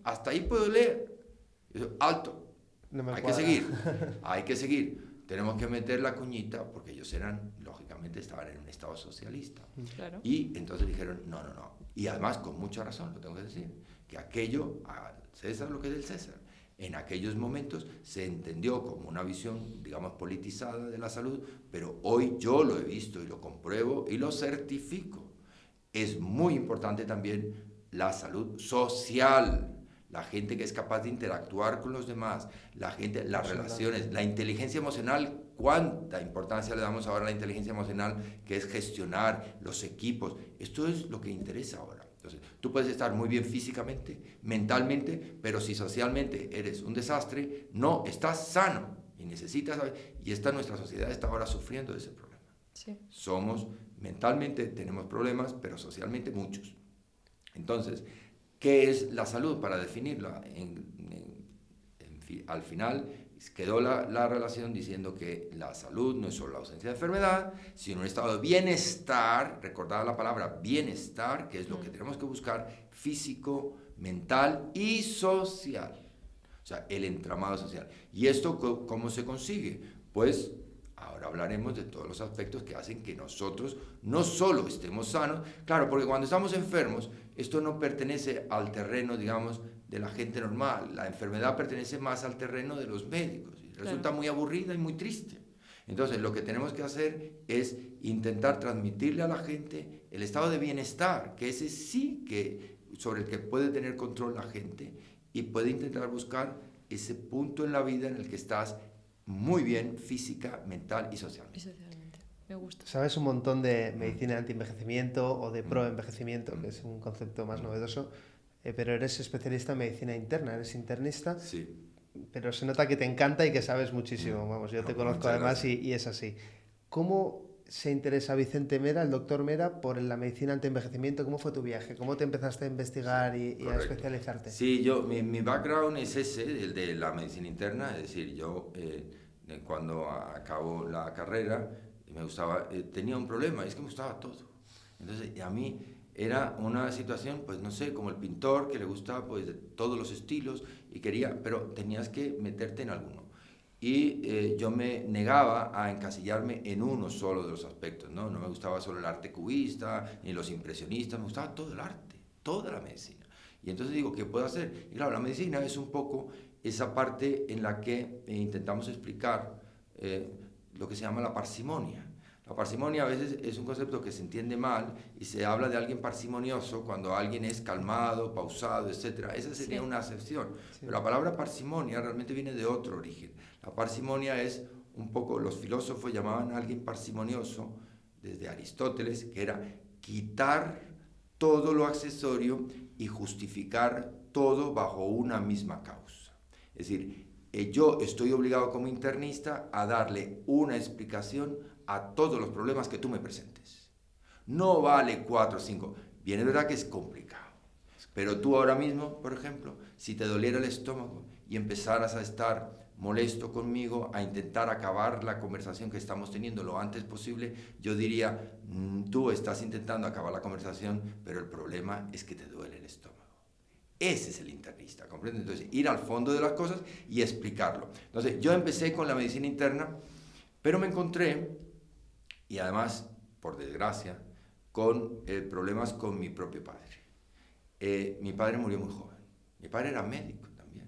Hasta ahí puedo leer. Alto. No me hay cuadra. que seguir. Hay que seguir. Tenemos que meter la cuñita porque ellos eran, lógicamente, estaban en un estado socialista. Claro. Y entonces dijeron, no. Y además, con mucha razón, lo tengo que decir, que aquello, a César lo que es del César. En aquellos momentos se entendió como una visión, digamos, politizada de la salud, pero hoy yo lo he visto y lo compruebo y lo certifico. Es muy importante también la salud social, la gente que es capaz de interactuar con los demás, la gente, las relaciones, la inteligencia emocional. ¿Cuánta importancia le damos ahora a la inteligencia emocional, que es gestionar los equipos? Esto es lo que interesa ahora. Entonces, tú puedes estar muy bien físicamente, mentalmente, pero si socialmente eres un desastre, no estás sano y necesitas... Y nuestra sociedad está ahora sufriendo de ese problema. Sí. Mentalmente tenemos problemas, pero socialmente muchos. Entonces, ¿qué es la salud? Para definirla, al final quedó la relación diciendo que la salud no es solo la ausencia de enfermedad, sino un estado de bienestar, recordad la palabra bienestar, que es lo que tenemos que buscar, físico, mental y social. O sea, el entramado social. ¿Y esto cómo se consigue? Pues ahora hablaremos de todos los aspectos que hacen que nosotros no solo estemos sanos, claro, porque cuando estamos enfermos, esto no pertenece al terreno, digamos, de la gente normal. La enfermedad pertenece más al terreno de los médicos. Y resulta muy aburrida y muy triste. Entonces, lo que tenemos que hacer es intentar transmitirle a la gente el estado de bienestar, que ese sí que sobre el que puede tener control la gente y puede intentar buscar ese punto en la vida en el que estás muy bien física, mental y socialmente. Me gusta. Sabes un montón de medicina de antienvejecimiento o de proenvejecimiento, que es un concepto más novedoso, pero eres especialista en medicina interna, eres internista. Sí. Pero se nota que te encanta y que sabes muchísimo. Vamos, yo te conozco además y es así. ¿Cómo se interesa Vicente Mera, el doctor Mera, por la medicina antienvejecimiento? ¿Cómo fue tu viaje? ¿Cómo te empezaste a investigar y a especializarte? Sí, mi background es ese, el de la medicina interna. Es decir, yo cuando acabo la carrera me gustaba, tenía un problema, es que me gustaba todo. Entonces, a mí era una situación, pues no sé, como el pintor que le gustaba pues de todos los estilos y quería, pero tenías que meterte en alguno. Y yo me negaba a encasillarme en uno solo de los aspectos, ¿no? No me gustaba solo el arte cubista, ni los impresionistas, me gustaba todo el arte, toda la medicina. Y entonces digo, ¿qué puedo hacer? Y claro, la medicina es un poco esa parte en la que intentamos explicar lo que se llama la parsimonia. La parsimonia a veces es un concepto que se entiende mal y se habla de alguien parsimonioso cuando alguien es calmado, pausado, etc. Esa sería una acepción. Sí. Pero la palabra parsimonia realmente viene de otro origen. La parsimonia es un poco, los filósofos llamaban a alguien parsimonioso, desde Aristóteles, que era quitar todo lo accesorio y justificar todo bajo una misma causa. Es decir, yo estoy obligado como internista a darle una explicación a todos los problemas que tú me presentes. No vale 4 o 5. Bien, es verdad que es complicado. Pero tú ahora mismo, por ejemplo, si te doliera el estómago y empezaras a estar molesto conmigo, a intentar acabar la conversación que estamos teniendo lo antes posible, yo diría, tú estás intentando acabar la conversación, pero el problema es que te duele el estómago. Ese es el internista, ¿comprende? Entonces, ir al fondo de las cosas y explicarlo. Entonces, yo empecé con la medicina interna, pero me encontré, y además, por desgracia, con problemas con mi propio padre. Mi padre murió muy joven. Mi padre era médico también,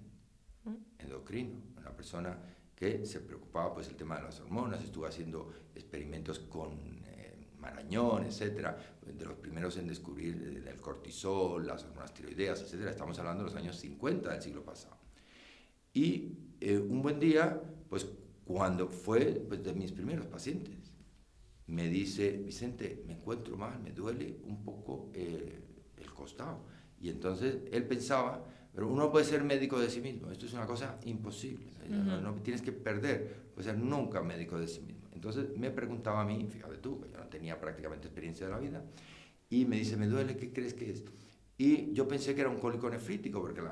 endocrino, una persona que se preocupaba pues el tema de las hormonas, estuvo haciendo experimentos con Marañón, etcétera, de los primeros en descubrir el cortisol, las hormonas tiroideas, etcétera. Estamos hablando de los años 50 del siglo pasado. Y un buen día, pues cuando fue pues, de mis primeros pacientes, me dice, Vicente, me encuentro mal, me duele un poco el costado. Y entonces él pensaba, pero uno puede ser médico de sí mismo, esto es una cosa imposible, no tienes que perder, puedes ser nunca médico de sí mismo. Entonces me preguntaba a mí, fíjate tú, que yo no tenía prácticamente experiencia de la vida, y me dice, me duele, ¿qué crees que es? Y yo pensé que era un cólico nefrítico, porque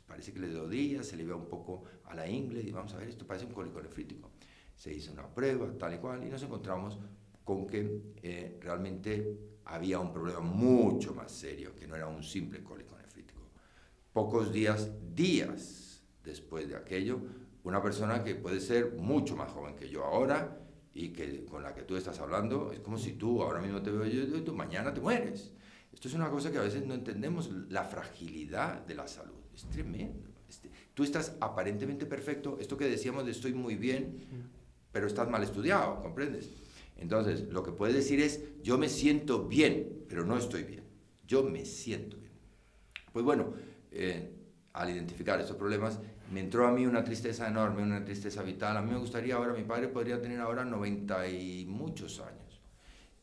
parece que le dolía, se le iba un poco a la ingle, y vamos a ver, esto parece un cólico nefrítico. Se hizo una prueba, tal y cual, y nos encontramos con que realmente había un problema mucho más serio, que no era un simple cólico nefrítico. Pocos días después de aquello, una persona que puede ser mucho más joven que yo ahora, y que con la que tú estás hablando, es como si tú ahora mismo te veo yo y tú mañana te mueres. Esto es una cosa que a veces no entendemos, la fragilidad de la salud. Es tremendo. Tú estás aparentemente perfecto, esto que decíamos de estoy muy bien, pero estás mal estudiado, ¿comprendes? Entonces, lo que puedes decir es, yo me siento bien, pero no estoy bien. Yo me siento bien. Pues bueno, al identificar estos problemas, me entró a mí una tristeza enorme, una tristeza vital. A mí me gustaría ahora, mi padre podría tener ahora 90 y muchos años.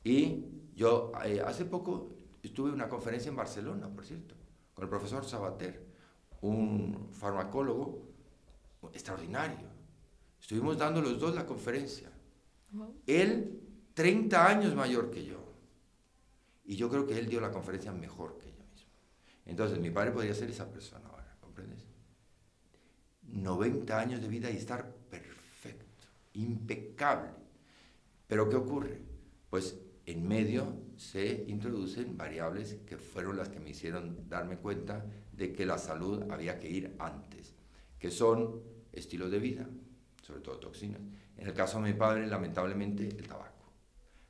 Y yo hace poco estuve en una conferencia en Barcelona, por cierto, con el profesor Sabater, un farmacólogo extraordinario. Estuvimos dando los dos la conferencia. Wow. Él, 30 años mayor que yo. Y yo creo que él dio la conferencia mejor que yo mismo. Entonces, mi padre podría ser esa persona ahora, ¿comprendes? 90 años de vida y estar perfecto, impecable. Pero ¿qué ocurre? Pues en medio se introducen variables que fueron las que me hicieron darme cuenta de que la salud había que ir antes, que son estilos de vida, sobre todo toxinas. En el caso de mi padre, lamentablemente, el tabaco.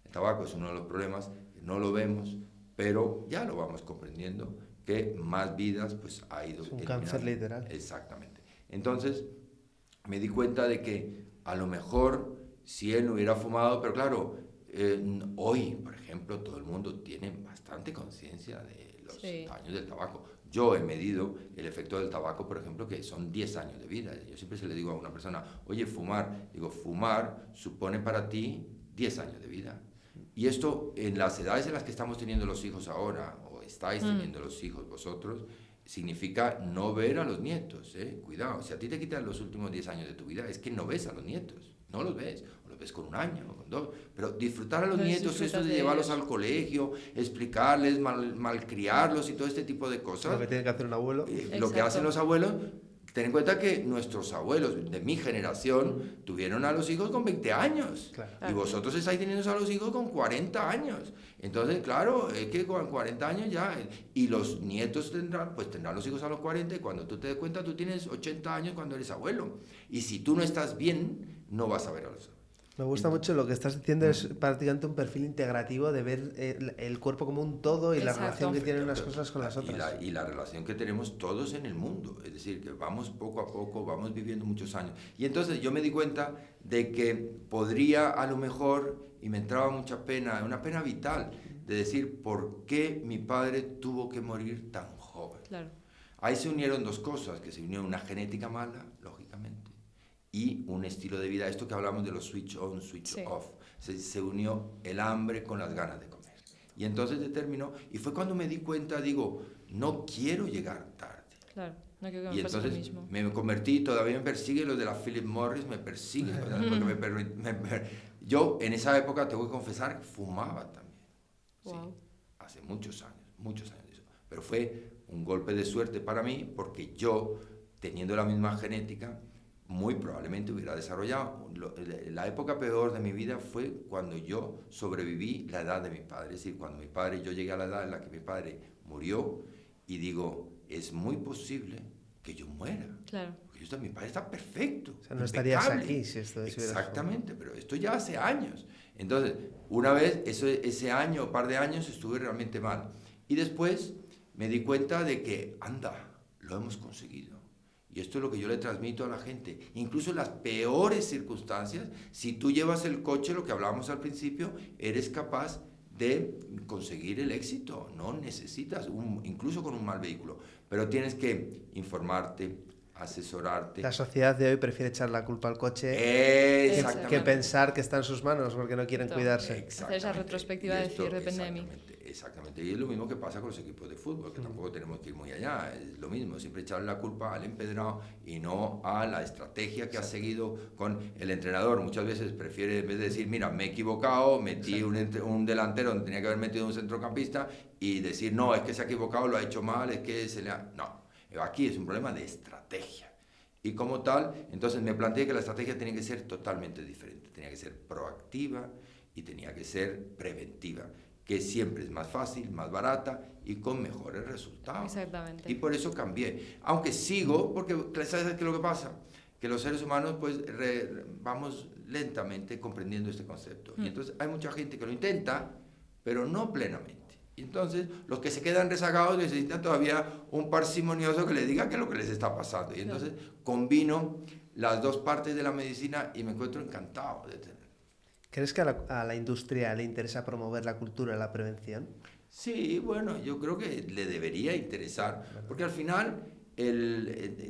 El tabaco es uno de los problemas, no lo vemos, pero ya lo vamos comprendiendo, que más vidas pues ha ido... Es un cáncer literal. Exactamente. Entonces, me di cuenta de que a lo mejor si él no hubiera fumado, pero claro, hoy, por ejemplo, todo el mundo tiene bastante conciencia de los daños del tabaco. Yo he medido el efecto del tabaco, por ejemplo, que son 10 años de vida. Yo siempre se le digo a una persona, oye, fumar. Digo, fumar supone para ti 10 años de vida. Y esto, en las edades en las que estamos teniendo los hijos ahora, o estáis teniendo los hijos vosotros, significa no ver a los nietos, cuidado, si a ti te quitan los últimos 10 años de tu vida, es que no ves a los nietos, no los ves, o los ves con 1 año, o con 2, pero disfrutar a los nietos, esto de llevarlos al colegio, explicarles, malcriarlos y todo este tipo de cosas. Lo que tiene que hacer un abuelo. Lo que hacen los abuelos. Ten en cuenta que nuestros abuelos de mi generación tuvieron a los hijos con 20 años. Claro. Y vosotros estáis teniendo a los hijos con 40 años. Entonces, claro, es que con 40 años ya... Y los nietos tendrán los hijos a los 40 y cuando tú te des cuenta tú tienes 80 años cuando eres abuelo. Y si tú no estás bien, no vas a ver a los abuelos. Me gusta mucho lo que estás diciendo, es prácticamente un perfil integrativo de ver el cuerpo como un todo y la relación que tienen unas cosas con las otras. Y la relación que tenemos todos en el mundo, es decir, que vamos poco a poco, vamos viviendo muchos años. Y entonces yo me di cuenta de que podría a lo mejor, y me entraba mucha pena, una pena vital, de decir por qué mi padre tuvo que morir tan joven. Claro. Ahí se unieron dos cosas, que se unió una genética mala, lógicamente, y un estilo de vida, esto que hablamos de los switch on, switch off, se unió el hambre con las ganas de comer. Y entonces determinó, y fue cuando me di cuenta, digo, no quiero llegar tarde. Claro, no quiero que me y pase entonces lo mismo. me convertí, todavía me persiguen los de la Philip Morris, me persiguen, porque yo en esa época, tengo que confesar, fumaba también. Wow. Sí, hace muchos años de eso. Pero fue un golpe de suerte para mí, porque yo, teniendo la misma genética, muy probablemente hubiera desarrollado. La época peor de mi vida fue cuando yo sobreviví la edad de mi padre. Es decir, cuando yo llegué a la edad en la que mi padre murió y digo, es muy posible que yo muera. Claro. Porque mi padre está perfecto. O sea, no estarías aquí si esto hubiera... Exactamente, pero esto ya hace años. Entonces, una vez, ese año, par de años, estuve realmente mal. Y después me di cuenta de que, anda, lo hemos conseguido. Y esto es lo que yo le transmito a la gente. Incluso en las peores circunstancias, si tú llevas el coche, lo que hablábamos al principio, eres capaz de conseguir el éxito. No necesitas, incluso con un mal vehículo. Pero tienes que informarte, asesorarte. La sociedad de hoy prefiere echar la culpa al coche que pensar que está en sus manos porque no quieren cuidarse. Hacer esa retrospectiva de decir, depende de mí. Exactamente, y es lo mismo que pasa con los equipos de fútbol, que tampoco tenemos que ir muy allá, es lo mismo, siempre echarle la culpa al empedrado y no a la estrategia que ha seguido con el entrenador. Muchas veces prefiere, en vez de decir, mira, me he equivocado, metí un delantero donde tenía que haber metido un centrocampista, y decir, no, es que se ha equivocado, lo ha hecho mal, es que se le ha... No, aquí es un problema de estrategia. Y como tal, entonces me planteé que la estrategia tenía que ser totalmente diferente, tenía que ser proactiva y tenía que ser preventiva, que siempre es más fácil, más barata y con mejores resultados. Exactamente. Y por eso cambié. Aunque sigo, porque ¿sabes qué es lo que pasa? Que los seres humanos pues vamos lentamente comprendiendo este concepto. Y entonces hay mucha gente que lo intenta, pero no plenamente. Y entonces los que se quedan rezagados necesitan todavía un parsimonioso que les diga qué es lo que les está pasando. Y entonces combino las dos partes de la medicina y me encuentro encantado de tenerlo. ¿Crees que a la industria le interesa promover la cultura de la prevención? Sí, bueno, yo creo que le debería interesar, porque al final,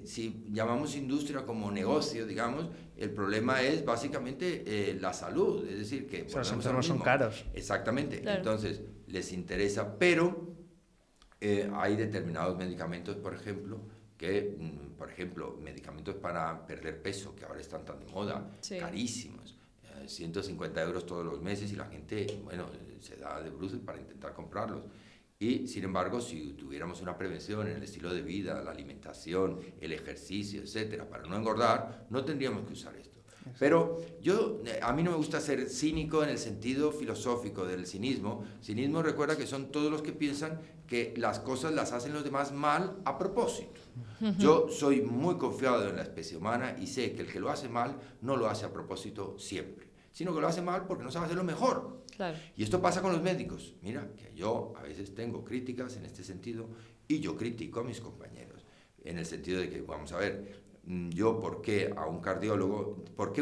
si llamamos industria como negocio, digamos, el problema es básicamente la salud, es decir, que... Los enfermos son caros. Exactamente, claro. Entonces les interesa, pero hay determinados medicamentos, por ejemplo, medicamentos para perder peso, que ahora están tan de moda, sí. Carísimos. 150 euros todos los meses y la gente, bueno, se da de bruces para intentar comprarlos. Y, sin embargo, si tuviéramos una prevención en el estilo de vida, la alimentación, el ejercicio, etcétera, para no engordar, no tendríamos que usar esto. Pero a mí no me gusta ser cínico en el sentido filosófico del cinismo. Cinismo, recuerda que son todos los que piensan que las cosas las hacen los demás mal a propósito. Yo soy muy confiado en la especie humana y sé que el que lo hace mal no lo hace a propósito siempre, sino que lo hace mal porque no sabe hacerlo mejor. Claro. Y esto pasa con los médicos. Mira, que yo a veces tengo críticas en este sentido y yo critico a mis compañeros, en el sentido de que, vamos a ver, ¿por qué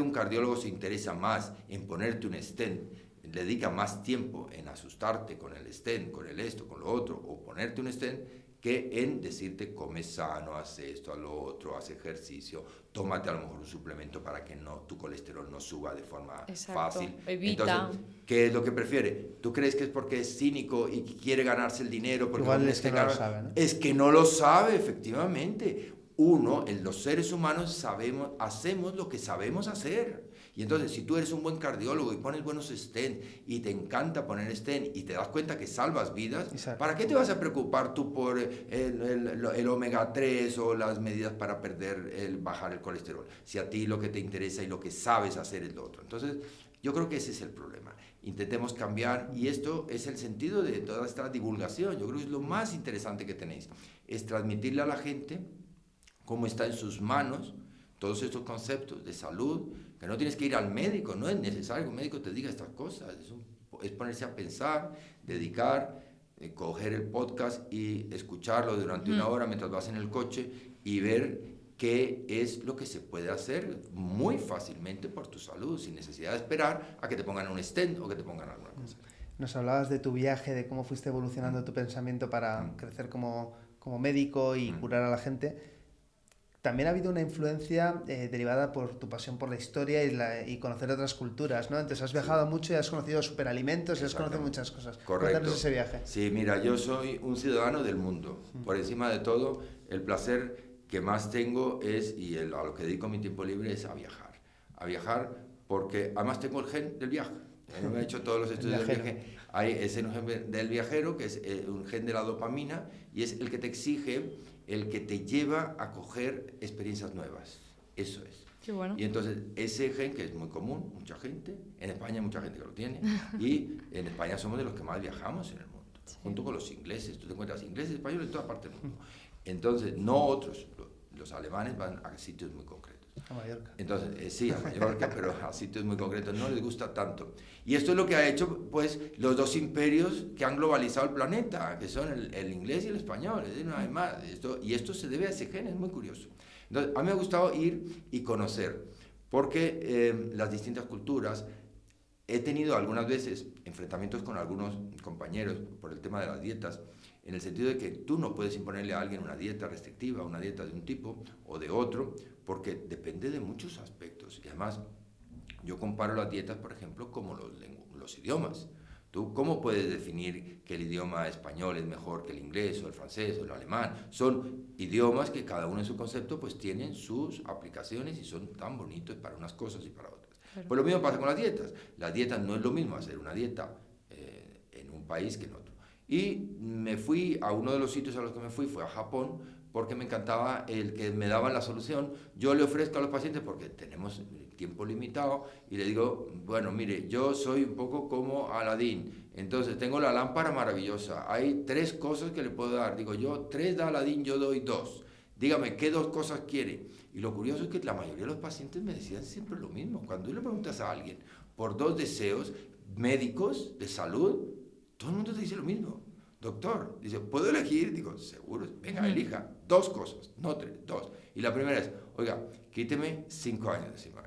un cardiólogo se interesa más en ponerte un stent, dedica más tiempo en asustarte con el stent, con el esto, con lo otro, o ponerte un stent, que en decirte come sano, haz esto, haz lo otro, haz ejercicio, tómate a lo mejor un suplemento para que tu colesterol no suba de forma fácil? Evita. Entonces, ¿qué es lo que prefiere? ¿Tú crees que es porque es cínico y quiere ganarse el dinero? Porque igual es que no lo sabe, ¿no? Es que no lo sabe, efectivamente. Los seres humanos hacemos lo que sabemos hacer. Y entonces, si tú eres un buen cardiólogo y pones buenos stent y te encanta poner stent y te das cuenta que salvas vidas, exacto, ¿para qué te vas a preocupar tú por el omega 3 o las medidas para bajar el colesterol? Si a ti lo que te interesa y lo que sabes hacer es lo otro. Entonces, yo creo que ese es el problema. Intentemos cambiar, y esto es el sentido de toda esta divulgación. Yo creo que es lo más interesante que tenéis, es transmitirle a la gente cómo está en sus manos todos estos conceptos de salud, que no tienes que ir al médico, no es necesario que un médico te diga estas cosas, es ponerse a pensar, dedicar, coger el podcast y escucharlo durante una hora mientras vas en el coche y ver qué es lo que se puede hacer muy fácilmente por tu salud, sin necesidad de esperar a que te pongan un stent o que te pongan alguna cosa. Nos hablabas de tu viaje, de cómo fuiste evolucionando tu pensamiento para crecer como médico y curar a la gente. También ha habido una influencia derivada por tu pasión por la historia y conocer otras culturas, ¿no? Entonces has viajado mucho y has conocido superalimentos y has conocido muchas cosas. Correcto. Cuéntanos ese viaje. Sí, mira, yo soy un ciudadano del mundo. Por encima de todo, el placer que más tengo a lo que dedico mi tiempo libre es a viajar. A viajar porque además tengo el gen del viaje. Me he hecho todos los estudios del viaje. Hay ese gen del viajero, que es un gen de la dopamina, y es el que te exige, el que te lleva a coger experiencias nuevas. Eso es. Qué bueno. Y entonces ese gen, que es muy común, mucha gente, en España hay mucha gente que lo tiene, y en España somos de los que más viajamos en el mundo, sí, junto con los ingleses. Tú te encuentras ingleses y españoles en toda parte del mundo. Entonces, no otros, los alemanes van a sitios muy concretos. A Mallorca. Entonces, sí, a Mallorca, pero a sitios muy concretos no les gusta tanto. Y esto es lo que ha hecho, pues, los dos imperios que han globalizado el planeta, que son el inglés y el español. Es decir, no hay más. Y esto se debe a ese gen, es muy curioso. Entonces, a mí me ha gustado ir y conocer, porque las distintas culturas, he tenido algunas veces enfrentamientos con algunos compañeros por el tema de las dietas, en el sentido de que tú no puedes imponerle a alguien una dieta restrictiva, una dieta de un tipo o de otro, porque depende de muchos aspectos. Y además, yo comparo las dietas, por ejemplo, como los idiomas. ¿Tú cómo puedes definir que el idioma español es mejor que el inglés o el francés o el alemán? Son idiomas que cada uno en su concepto pues tienen sus aplicaciones y son tan bonitos para unas cosas y para otras. Claro. Pues lo mismo pasa con las dietas. Las dietas no es lo mismo hacer una dieta en un país que en otro. Y me fui a uno de los sitios a los que me fui, fue a Japón, porque me encantaba el que me daban la solución. Yo le ofrezco a los pacientes, porque tenemos tiempo limitado, y le digo, bueno, mire, yo soy un poco como Aladín, entonces tengo la lámpara maravillosa, hay 3 cosas que le puedo dar, digo, yo 3 da Aladín, yo doy 2, dígame, ¿qué 2 cosas quiere? Y lo curioso es que la mayoría de los pacientes me decían siempre lo mismo. Cuando tú le preguntas a alguien por 2 deseos médicos de salud, todo el mundo te dice lo mismo. Doctor, dice, ¿puedo elegir? Digo, seguro, venga, elija 2 cosas, no 3, 2. Y la primera es, oiga, quíteme 5 años de encima.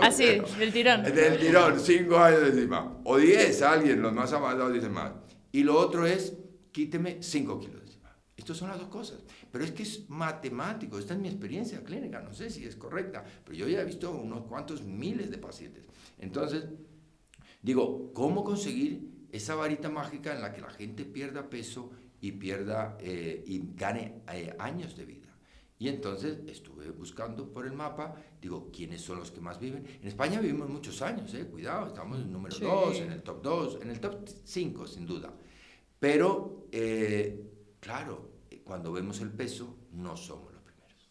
Así, del tirón. Del tirón, 5 años de encima. O 10, alguien, los más avanzados dicen más. Y lo otro es, quíteme 5 kilos de encima. Estas son las 2 cosas. Pero es que es matemático, esta es mi experiencia clínica, no sé si es correcta, pero yo ya he visto unos cuantos miles de pacientes. Entonces, digo, ¿cómo conseguir esa varita mágica en la que la gente pierda peso y gane años de vida? Y entonces estuve buscando por el mapa, digo, ¿quiénes son los que más viven? En España vivimos muchos años, cuidado, estamos en el número 2, en el top 2, en el top 5 sin duda. Pero, claro, cuando vemos el peso, no somos los primeros.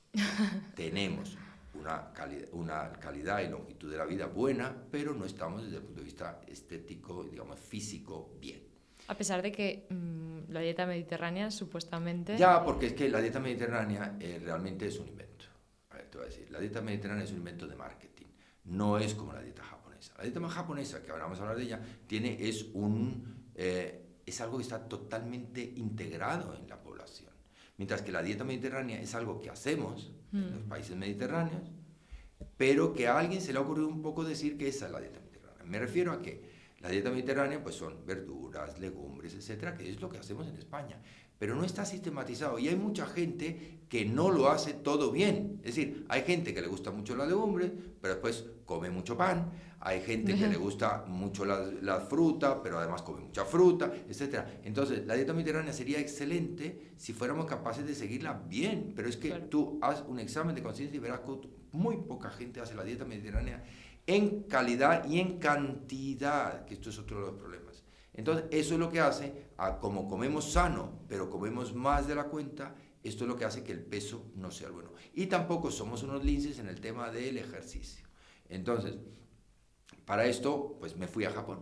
Tenemos una calidad y longitud de la vida buena, pero no estamos desde el punto de vista estético, digamos, físico, bien. A pesar de que la dieta mediterránea supuestamente... Ya, porque es que la dieta mediterránea realmente es un invento. A ver, te voy a decir, la dieta mediterránea es un invento de marketing, no es como la dieta japonesa. La dieta japonesa, que ahora vamos a hablar de ella, es algo que está totalmente integrado en la población. Mientras que la dieta mediterránea es algo que hacemos en los países mediterráneos, pero que a alguien se le ha ocurrido un poco decir que esa es la dieta mediterránea. Me refiero a que la dieta mediterránea pues son verduras, legumbres, etcétera, que es lo que hacemos en España, pero no está sistematizado y hay mucha gente que no lo hace todo bien. Es decir, hay gente que le gusta mucho las legumbres, pero después come mucho pan, hay gente que le gusta mucho la fruta, pero además come mucha fruta, etcétera. Entonces, la dieta mediterránea sería excelente si fuéramos capaces de seguirla bien, pero es que claro, tú haz un examen de conciencia y verás que muy poca gente hace la dieta mediterránea en calidad y en cantidad, que esto es otro de los problemas. Entonces, eso es lo que hace, como comemos sano, pero comemos más de la cuenta, esto es lo que hace que el peso no sea bueno. Y tampoco somos unos linces en el tema del ejercicio. Entonces, para esto, pues me fui a Japón,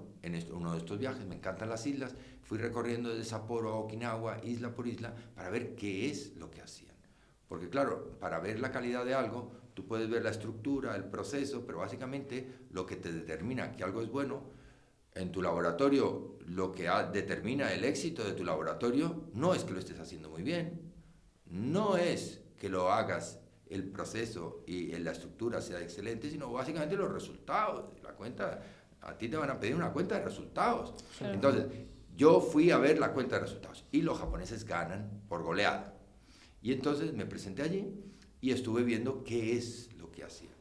uno de estos viajes, me encantan las islas, fui recorriendo desde Sapporo a Okinawa, isla por isla, para ver qué es lo que hacían. Porque claro, para ver la calidad de algo, tú puedes ver la estructura, el proceso, pero básicamente lo que te determina que algo es bueno, en tu laboratorio, lo que determina el éxito de tu laboratorio no es que lo estés haciendo muy bien, no es que lo hagas, el proceso y la estructura sea excelente, sino básicamente los resultados. La cuenta, a ti te van a pedir una cuenta de resultados. Claro. Entonces, yo fui a ver la cuenta de resultados y los japoneses ganan por goleada. Y entonces me presenté allí y estuve viendo qué es lo que hacían.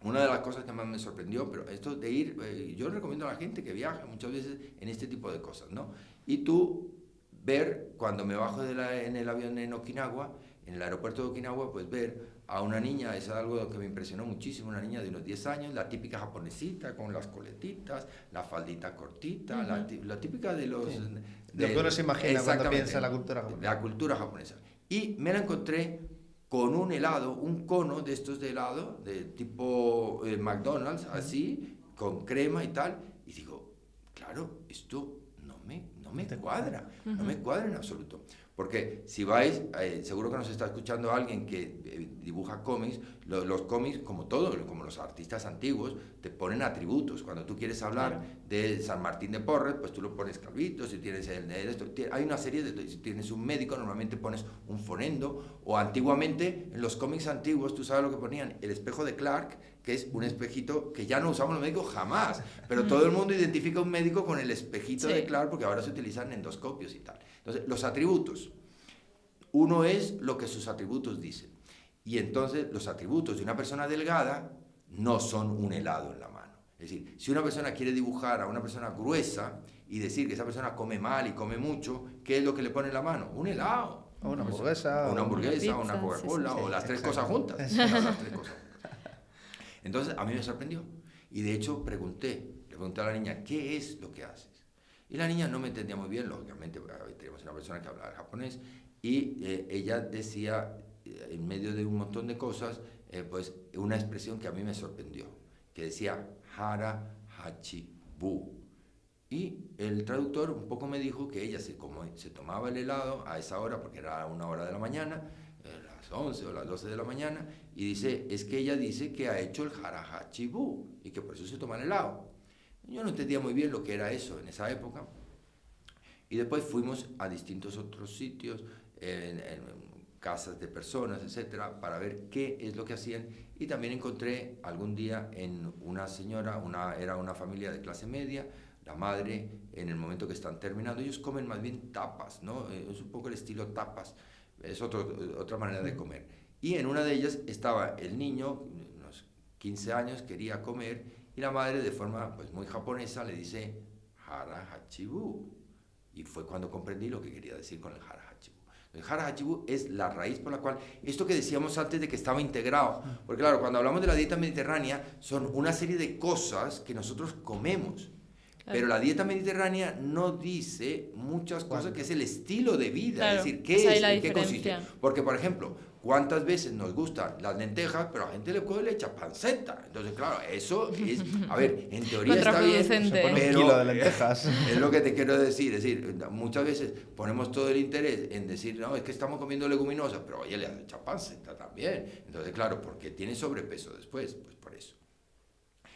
Una de las cosas que más me sorprendió, pero esto de ir, yo recomiendo a la gente que viaja muchas veces en este tipo de cosas, ¿no? Y tú ver, cuando me bajo en el avión en Okinawa, en el aeropuerto de Okinawa, pues ver a una niña, es algo que me impresionó muchísimo, una niña de unos 10 años, la típica japonesita, con las coletitas, la faldita cortita, la típica de los... Sí. Lo que uno se imagina cuando piensa en la cultura japonesa. La cultura japonesa. Y me la encontré con un helado, un cono de estos de helado, de tipo McDonald's, así, con crema y tal, y digo, claro, esto no me cuadra, no me cuadra en absoluto. Porque si vais, seguro que nos está escuchando alguien que dibuja cómics, los cómics, como todo, como los artistas antiguos, te ponen atributos. Cuando tú quieres hablar de San Martín de Porres, pues tú lo pones calvito, si tienes hay una serie de, si tienes un médico, normalmente pones un fonendo, o antiguamente, en los cómics antiguos, tú sabes lo que ponían, el espejo de Clark, que es un espejito que ya no usamos los médicos jamás, pero todo el mundo identifica a un médico con el espejito de Clark, porque ahora se utilizan endoscopios y tal. Entonces, los atributos. Uno es lo que sus atributos dicen. Y entonces, los atributos de una persona delgada no son un helado en la mano. Es decir, si una persona quiere dibujar a una persona gruesa y decir que esa persona come mal y come mucho, ¿qué es lo que le pone en la mano? Un helado. O una hamburguesa. O una hamburguesa, o una una pizza, Coca-Cola, sí, o las tres exacto. cosas juntas. Las tres cosas juntas. Entonces, a mí me sorprendió. Y de hecho, le pregunté a la niña, ¿qué es lo que haces? Y la niña no me entendía muy bien, lógicamente, tenemos una persona que hablaba japonés, y ella decía, en medio de un montón de cosas, pues una expresión que a mí me sorprendió, que decía hara hachi bu. Y el traductor un poco me dijo que ella se tomaba el helado a esa hora, porque era una hora de la mañana, las 11 o las 12 de la mañana, y dice, es que ella dice que ha hecho el hara hachi bu, y que por eso se toma el helado. Yo no entendía muy bien lo que era eso en esa época. Y después fuimos a distintos otros sitios, en casas de personas, etcétera, para ver qué es lo que hacían. Y también encontré algún día en una señora, era una familia de clase media, la madre, en el momento que están terminando, ellos comen más bien tapas, ¿no? Es un poco el estilo tapas, es otra manera de comer. Y en una de ellas estaba el niño, unos 15 años, quería comer, y la madre, de forma pues muy japonesa, le dice hara hachibu. Y fue cuando comprendí lo que quería decir con el hara hachibu. El hara hachibu es la raíz por la cual, esto que decíamos antes de que estaba integrado, porque claro, cuando hablamos de la dieta mediterránea, son una serie de cosas que nosotros comemos. Pero la dieta mediterránea no dice muchas cosas, que es el estilo de vida, claro, es decir, ¿en qué consiste? diferencia. Porque, por ejemplo, ¿cuántas veces nos gustan las lentejas, pero a la gente le echa panceta? Entonces, claro, eso es, a ver, en teoría está bien, Contraproducente. Se pone un pero kilo de lentejas. es lo que te quiero decir, es decir, muchas veces ponemos todo el interés en decir, no, es que estamos comiendo leguminosas, pero oye, le has echado panceta también. Entonces, claro, porque tiene sobrepeso después, pues por eso.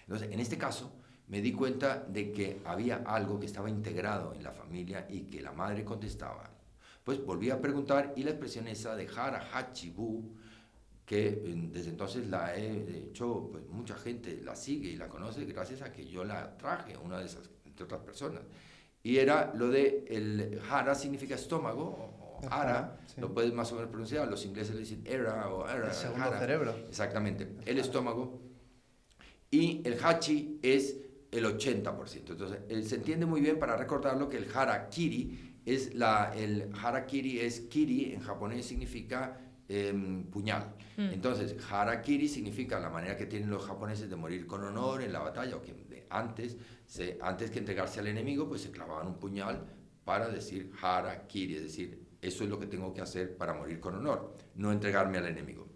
Entonces, en este caso, me di cuenta de que había algo que estaba integrado en la familia y que la madre contestaba. Pues volví a preguntar y la expresión esa de hara hachibu, que desde entonces la he hecho, pues mucha gente la sigue y la conoce gracias a que yo la traje, una de esas, entre otras personas. Y era lo de, el hara significa estómago, o hara, sí. lo puedes más o menos pronunciar, los ingleses le dicen era o era. El segundo hara. cerebro. Exactamente, el estómago. Y el hachi es el 80%. Entonces, se entiende muy bien para recordarlo que el harakiri el harakiri es kiri, en japonés significa puñal. Entonces, harakiri significa la manera que tienen los japoneses de morir con honor en la batalla, o que antes que entregarse al enemigo, pues se clavaban un puñal para decir harakiri, es decir, eso es lo que tengo que hacer para morir con honor, no entregarme al enemigo.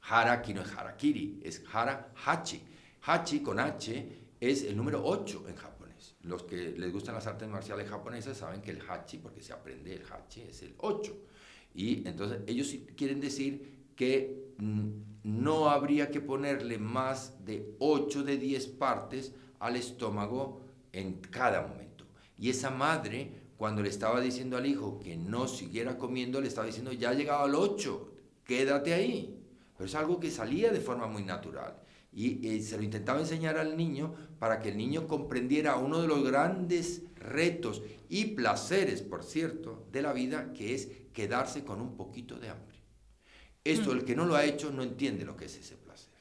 Hara, que no es harakiri, es hara hachi. Hachi con H es el número 8 en japonés. Los que les gustan las artes marciales japonesas saben que el hachi, porque se aprende el hachi, es el 8. Y entonces ellos quieren decir que no habría que ponerle más de 8 de 10 partes al estómago en cada momento. Y esa madre, cuando le estaba diciendo al hijo que no siguiera comiendo, le estaba diciendo, ya ha llegado al 8, quédate ahí. Pero es algo que salía de forma muy natural. Y se lo intentaba enseñar al niño para que el niño comprendiera uno de los grandes retos y placeres, por cierto, de la vida, que es quedarse con un poquito de hambre. Esto, el que no lo ha hecho, no entiende lo que es ese placer.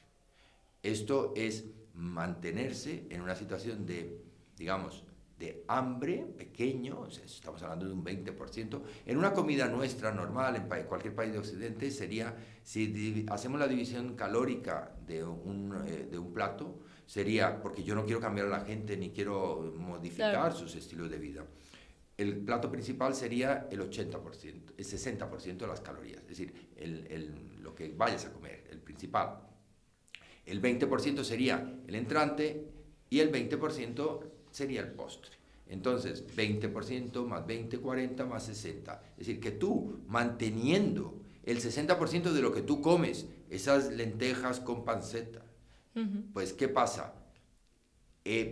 Esto es mantenerse en una situación de, digamos, de hambre pequeño, o sea, estamos hablando de un 20%, en una comida nuestra normal, en cualquier país de Occidente, sería, si hacemos la división calórica de un plato, sería, porque yo no quiero cambiar a la gente ni quiero modificar sus estilos de vida, el plato principal sería el 80%, el 60% de las calorías, es decir, lo que vayas a comer, el principal. El 20% sería el entrante y el 20% sería el postre. Entonces, 20% más 20, 40 más 60. Es decir, que tú, manteniendo el 60% de lo que tú comes, esas lentejas con panceta, pues, ¿qué pasa?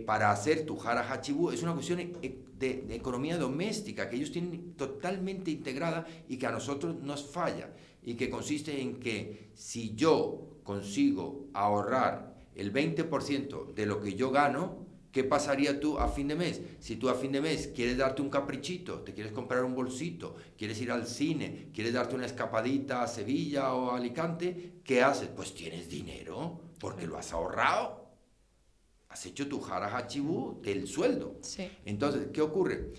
Para hacer tu hara hachibu es una cuestión de economía doméstica que ellos tienen totalmente integrada y que a nosotros nos falla, y que consiste en que si yo consigo ahorrar el 20% de lo que yo gano, ¿Qué pasaría tú a fin de mes? Si tú a fin de mes quieres darte un caprichito, te quieres comprar un bolsito, quieres ir al cine, quieres darte una escapadita a Sevilla o a Alicante, ¿qué haces? Pues tienes dinero porque lo has ahorrado. Has hecho tu jara hachibú del sueldo. Sí. Entonces, ¿qué ocurre?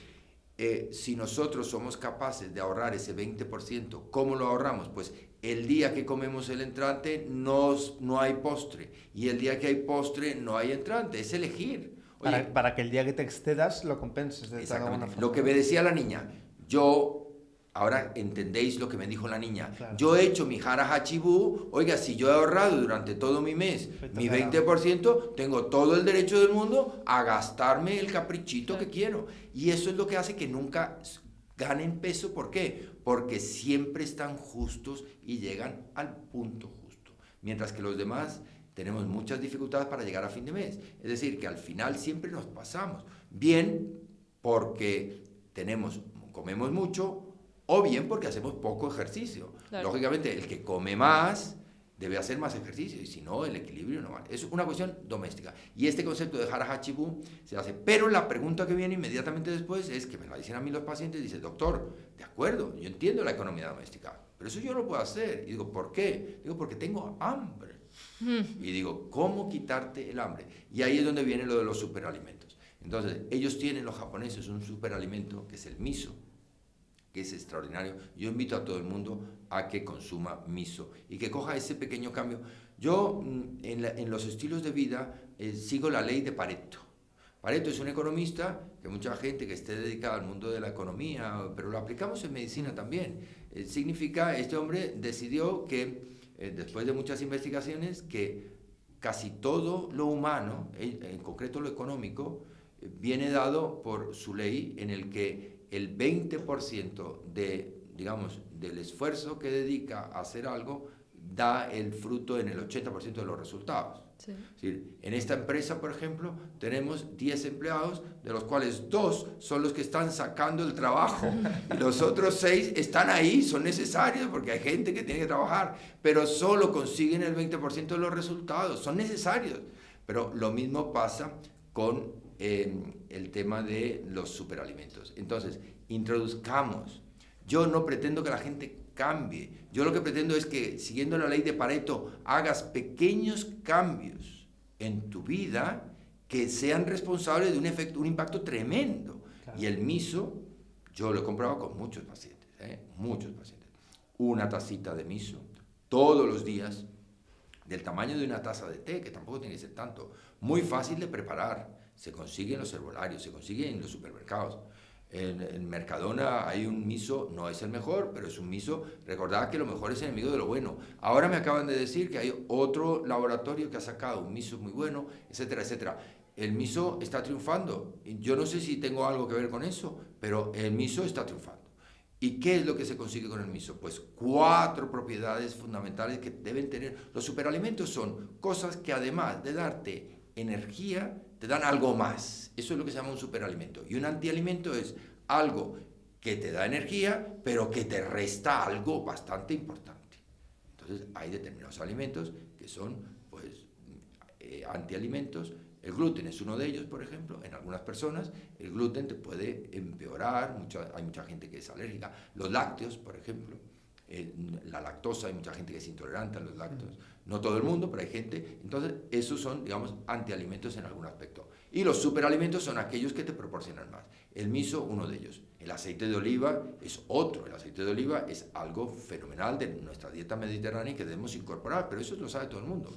Si nosotros somos capaces de ahorrar ese 20%, ¿cómo lo ahorramos? Pues el día que comemos el entrante no hay postre, y el día que hay postre no hay entrante, es elegir. Oye, Para que el día que te excedas lo compenses de alguna forma. lo que me decía la niña, ahora entendéis lo que me dijo la niña, Claro. yo he hecho mi jara hachibú, oiga, si yo he ahorrado durante todo mi mes mi 20%, tengo todo el derecho del mundo a gastarme el caprichito que quiero. Y eso es lo que hace que nunca ganen peso. ¿Por qué? Porque siempre están justos y llegan al punto justo. Mientras que los demás tenemos muchas dificultades para llegar a fin de mes. Es decir, que al final siempre nos pasamos. Bien porque comemos mucho, o bien porque hacemos poco ejercicio. Claro. Lógicamente, el que come más debe hacer más ejercicio, y si no, el equilibrio no vale. Es una cuestión doméstica. Y este concepto de jara hachibú se hace. Pero la pregunta que viene inmediatamente después es, que me la dicen a mí los pacientes, dice, doctor, de acuerdo, yo entiendo la economía doméstica, pero eso yo no lo puedo hacer. Y digo, ¿por qué? Digo, porque tengo hambre. Y digo, ¿cómo quitarte el hambre? Y ahí es donde viene lo de los superalimentos. Entonces, ellos tienen, los japoneses, un superalimento que es el miso, que es extraordinario. Yo invito a todo el mundo a que consuma miso y que coja ese pequeño cambio. Yo, en los estilos de vida, sigo la ley de Pareto. Pareto es un economista que mucha gente que esté dedicada al mundo de la economía, pero lo aplicamos en medicina también. Significa, este hombre decidió que, después de muchas investigaciones, que casi todo lo humano, en concreto lo económico, viene dado por su ley, en el que el 20% del esfuerzo que dedica a hacer algo da el fruto en el 80% de los resultados. Sí. Es decir, en esta empresa, por ejemplo, tenemos 10 empleados, de los cuales 2 son los que están sacando el trabajo, y los otros 6 están ahí, son necesarios porque hay gente que tiene que trabajar, pero solo consiguen el 20% de los resultados, son necesarios. Pero lo mismo pasa con el tema de los superalimentos. Entonces, introduzcamos. Yo no pretendo que la gente cambie. Yo lo que pretendo es que, siguiendo la ley de Pareto, hagas pequeños cambios en tu vida que sean responsables de un impacto tremendo. Claro. Y el miso, yo lo he comprobado con muchos pacientes, muchos pacientes. Una tacita de miso todos los días, del tamaño de una taza de té, que tampoco tiene que ser tanto, muy fácil de preparar. Se consigue en los herbolarios, se consigue en los supermercados. En Mercadona hay un miso, no es el mejor, pero es un miso. Recordad que lo mejor es enemigo de lo bueno. Ahora me acaban de decir que hay otro laboratorio que ha sacado un miso muy bueno, etcétera, etcétera. El miso está triunfando. Yo no sé si tengo algo que ver con eso, pero el miso está triunfando. ¿Y qué es lo que se consigue con el miso? Pues 4 propiedades fundamentales que deben tener. Los superalimentos son cosas que, además de darte energía, te dan algo más. Eso es lo que se llama un superalimento. Y un antialimento es algo que te da energía, pero que te resta algo bastante importante. Entonces, hay determinados alimentos que son, pues, antialimentos. El gluten es uno de ellos, por ejemplo. En algunas personas el gluten te puede empeorar. Hay mucha gente que es alérgica. Los lácteos, por ejemplo. La lactosa, hay mucha gente que es intolerante a los lácteos. No todo el mundo, pero hay gente. Entonces, esos son, digamos, antialimentos en algún aspecto. Y los superalimentos son aquellos que te proporcionan más. El miso, uno de ellos. El aceite de oliva es otro. El aceite de oliva es algo fenomenal de nuestra dieta mediterránea que debemos incorporar, pero eso lo sabe todo el mundo.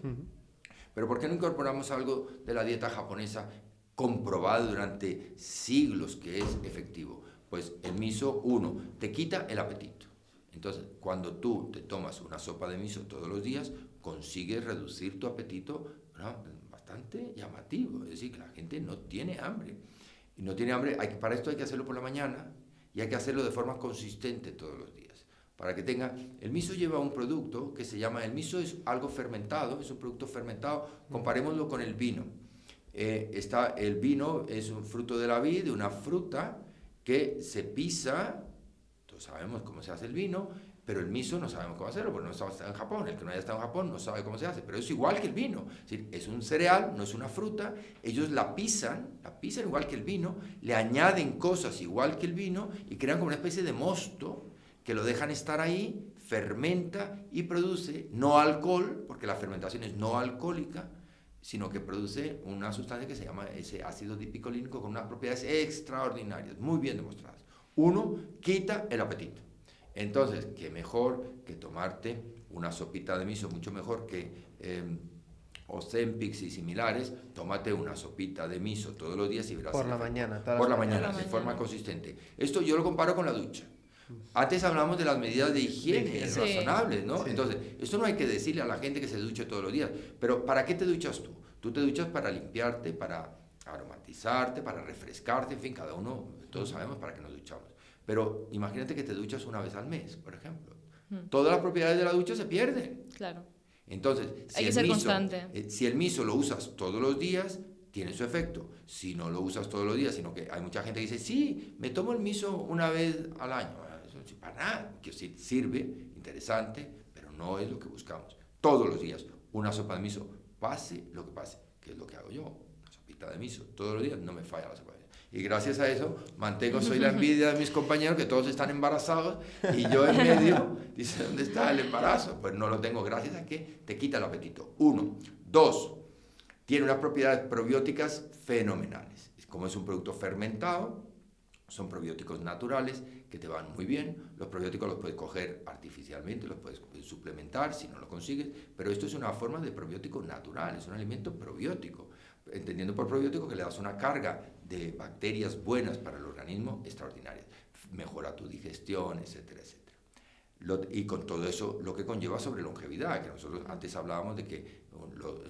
Pero ¿por qué no incorporamos algo de la dieta japonesa comprobado durante siglos que es efectivo? Pues el miso, uno, te quita el apetito. Entonces, cuando tú te tomas una sopa de miso todos los días, consigues reducir tu apetito, ¿no?, bastante llamativo. Es decir, que la gente no tiene hambre. Y no tiene hambre, para esto hay que hacerlo por la mañana y hay que hacerlo de forma consistente todos los días. Para que tenga, el miso lleva un producto que se llama, el miso es algo fermentado, es un producto fermentado, comparémoslo con el vino. El vino es un fruto de la vid, de una fruta que se pisa. Sabemos cómo se hace el vino, pero el miso no sabemos cómo hacerlo, porque no estamos en Japón. El que no haya estado en Japón no sabe cómo se hace, pero es igual que el vino. Es decir, es un cereal, no es una fruta. Ellos la pisan igual que el vino, le añaden cosas igual que el vino y crean como una especie de mosto que lo dejan estar ahí, fermenta y produce no alcohol, porque la fermentación es no alcohólica, sino que produce una sustancia que se llama ese ácido dipicolínico con unas propiedades extraordinarias, muy bien demostradas. Uno, quita el apetito. Entonces, qué mejor que tomarte una sopita de miso, mucho mejor que Ozempic y similares. Tómate una sopita de miso todos los días y verás. Por la mañana, por la mañana, de forma consistente. Esto yo lo comparo con la ducha. Antes hablamos de las medidas de higiene Sí. razonables, ¿no? Sí. Entonces, esto no hay que decirle a la gente que se duche todos los días. Pero ¿para qué te duchas tú? Tú te duchas para limpiarte, para aromatizarte, para refrescarte, en fin, cada uno, todos sabemos para qué nos duchamos. Pero imagínate que te duchas una vez al mes, por ejemplo. Todas las propiedades de la ducha se pierden. Claro. Entonces, Hay que ser constante. Si el miso lo usas todos los días, tiene su efecto. Si no lo usas todos los días, sino que hay mucha gente que dice, sí, me tomo el miso una vez al año. Eso no para nada. Que sí, sirve, interesante, pero no es lo que buscamos. Todos los días, una sopa de miso, pase lo que pase, que es lo que hago yo. Una sopita de miso, todos los días no me falla la sopa de miso. Y gracias a eso soy la envidia de mis compañeros, que todos están embarazados, y yo en medio, dice, ¿dónde está el embarazo? Pues no lo tengo, gracias a que te quita el apetito. 1. 2. Tiene unas propiedades probióticas fenomenales. Como es un producto fermentado, son probióticos naturales que te van muy bien. Los probióticos los puedes coger artificialmente, los puedes suplementar si no lo consigues, pero esto es una forma de probiótico natural, es un alimento probiótico. Entendiendo por probiótico que le das una carga de bacterias buenas para el organismo extraordinarias. Mejora tu digestión, etcétera, etcétera. Y con todo eso lo que conlleva sobre longevidad, que nosotros antes hablábamos de que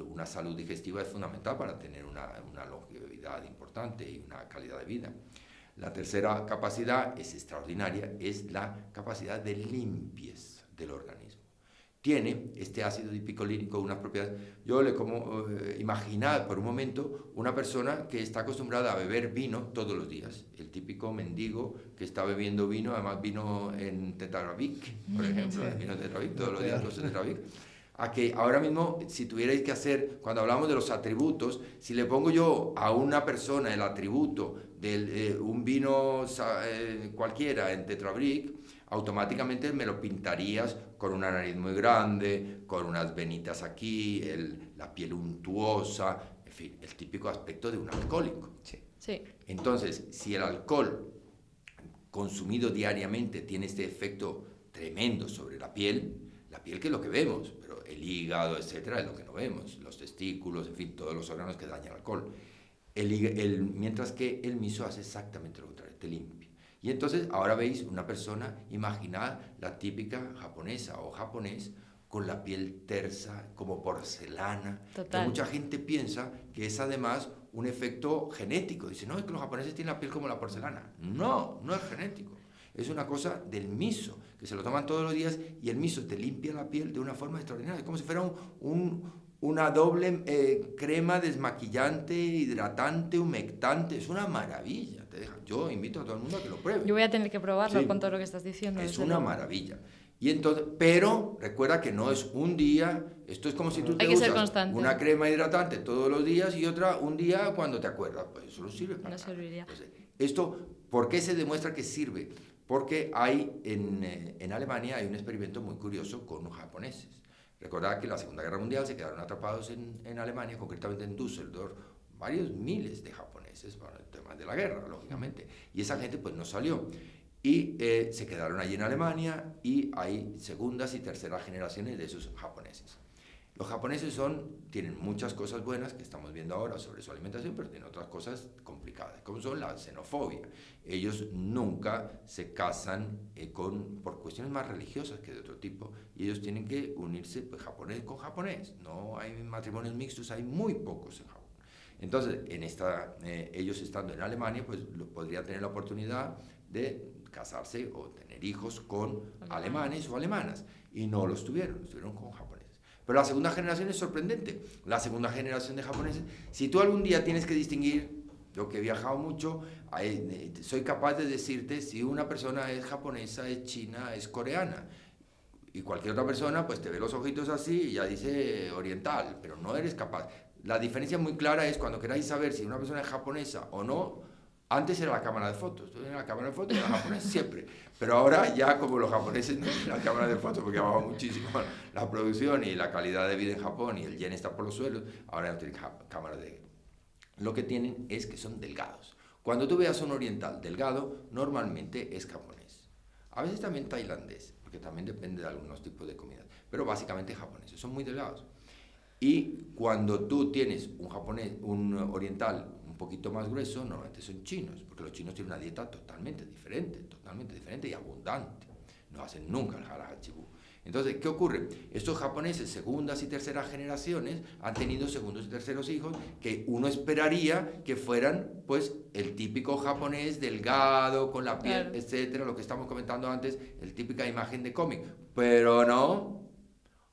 una salud digestiva es fundamental para tener una longevidad importante y una calidad de vida. La tercera capacidad es extraordinaria, es la capacidad de limpieza del organismo. Tiene este ácido dipicolínico unas propiedades. Yo imaginad por un momento una persona que está acostumbrada a beber vino todos los días, el típico mendigo que está bebiendo vino, además vino en Tetrabric, por ejemplo, el vino Tetrabric, todos los días los Tetrabric. A que ahora mismo, si tuvierais que hacer, cuando hablamos de los atributos, si le pongo yo a una persona el atributo de un vino cualquiera en Tetrabric, automáticamente me lo pintarías con una nariz muy grande, con unas venitas aquí, la piel untuosa, en fin, el típico aspecto de un alcohólico. Sí. Entonces, si el alcohol consumido diariamente tiene este efecto tremendo sobre la piel que es lo que vemos, pero el hígado, etcétera, es lo que no vemos, los testículos, en fin, todos los órganos que daña el alcohol. Mientras que el miso hace exactamente lo contrario, te limpia. Y entonces ahora veis una persona, imaginad la típica japonesa o japonés con la piel tersa, como porcelana. Total. Que mucha gente piensa que es además un efecto genético. Dice, no, es que los japoneses tienen la piel como la porcelana. No, no es genético. Es una cosa del miso, que se lo toman todos los días y el miso te limpia la piel de una forma extraordinaria. Es como si fuera una doble crema desmaquillante, hidratante, humectante. Es una maravilla. Yo invito a todo el mundo a que lo pruebe. Yo voy a tener que probarlo Sí. con todo lo que estás diciendo. Es desde una luego. maravilla. Y entonces, pero recuerda que no es un día, esto es como si tú te Hay que ser usas constante. una crema hidratante todos los días y otra un día cuando te acuerdas. Pues eso no sirve para No nada. serviría. Entonces, esto, ¿por qué se demuestra que sirve? Porque hay en Alemania hay un experimento muy curioso con los japoneses. Recordad que en la Segunda Guerra Mundial se quedaron atrapados en Alemania, concretamente en Düsseldorf, varios miles de japoneses por el tema de la guerra, lógicamente. Y esa gente pues no salió. Y se quedaron allí en Alemania y hay segundas y terceras generaciones de esos japoneses. Los japoneses tienen muchas cosas buenas que estamos viendo ahora sobre su alimentación, pero tienen otras cosas complicadas, como son la xenofobia. Ellos nunca se casan por cuestiones más religiosas que de otro tipo, y ellos tienen que unirse pues, japonés con japonés. No hay matrimonios mixtos, hay muy pocos en Japón. Entonces, ellos estando en Alemania, pues podrían tener la oportunidad de casarse o tener hijos con alemanes o alemanas, y no los tuvieron con japoneses. Pero la segunda generación es sorprendente. La segunda generación de japoneses, si tú algún día tienes que distinguir, yo que he viajado mucho, soy capaz de decirte si una persona es japonesa, es china, es coreana. Y cualquier otra persona pues te ve los ojitos así y ya dice oriental, pero no eres capaz. La diferencia muy clara es cuando queráis saber si una persona es japonesa o no. Antes era la cámara de fotos, tú la cámara de fotos era japonés siempre, pero ahora ya como los japoneses no tienen la cámara de fotos porque ha bajado muchísimo la producción y la calidad de vida en Japón y el yen está por los suelos, ahora no tienen cámara de... Lo que tienen es que son delgados. Cuando tú veas un oriental delgado, normalmente es japonés. A veces también tailandés, porque también depende de algunos tipos de comidas, pero básicamente japoneses, son muy delgados. Y cuando tú tienes un japonés, un oriental un poquito más grueso, normalmente son chinos, porque los chinos tienen una dieta totalmente diferente y abundante. No hacen nunca el hara hachibu. Entonces, ¿qué ocurre? Estos japoneses, segundas y terceras generaciones, han tenido segundos y terceros hijos que uno esperaría que fueran, pues, el típico japonés delgado, con la piel, etcétera, lo que estamos comentando antes, el típica imagen de cómic. Pero no.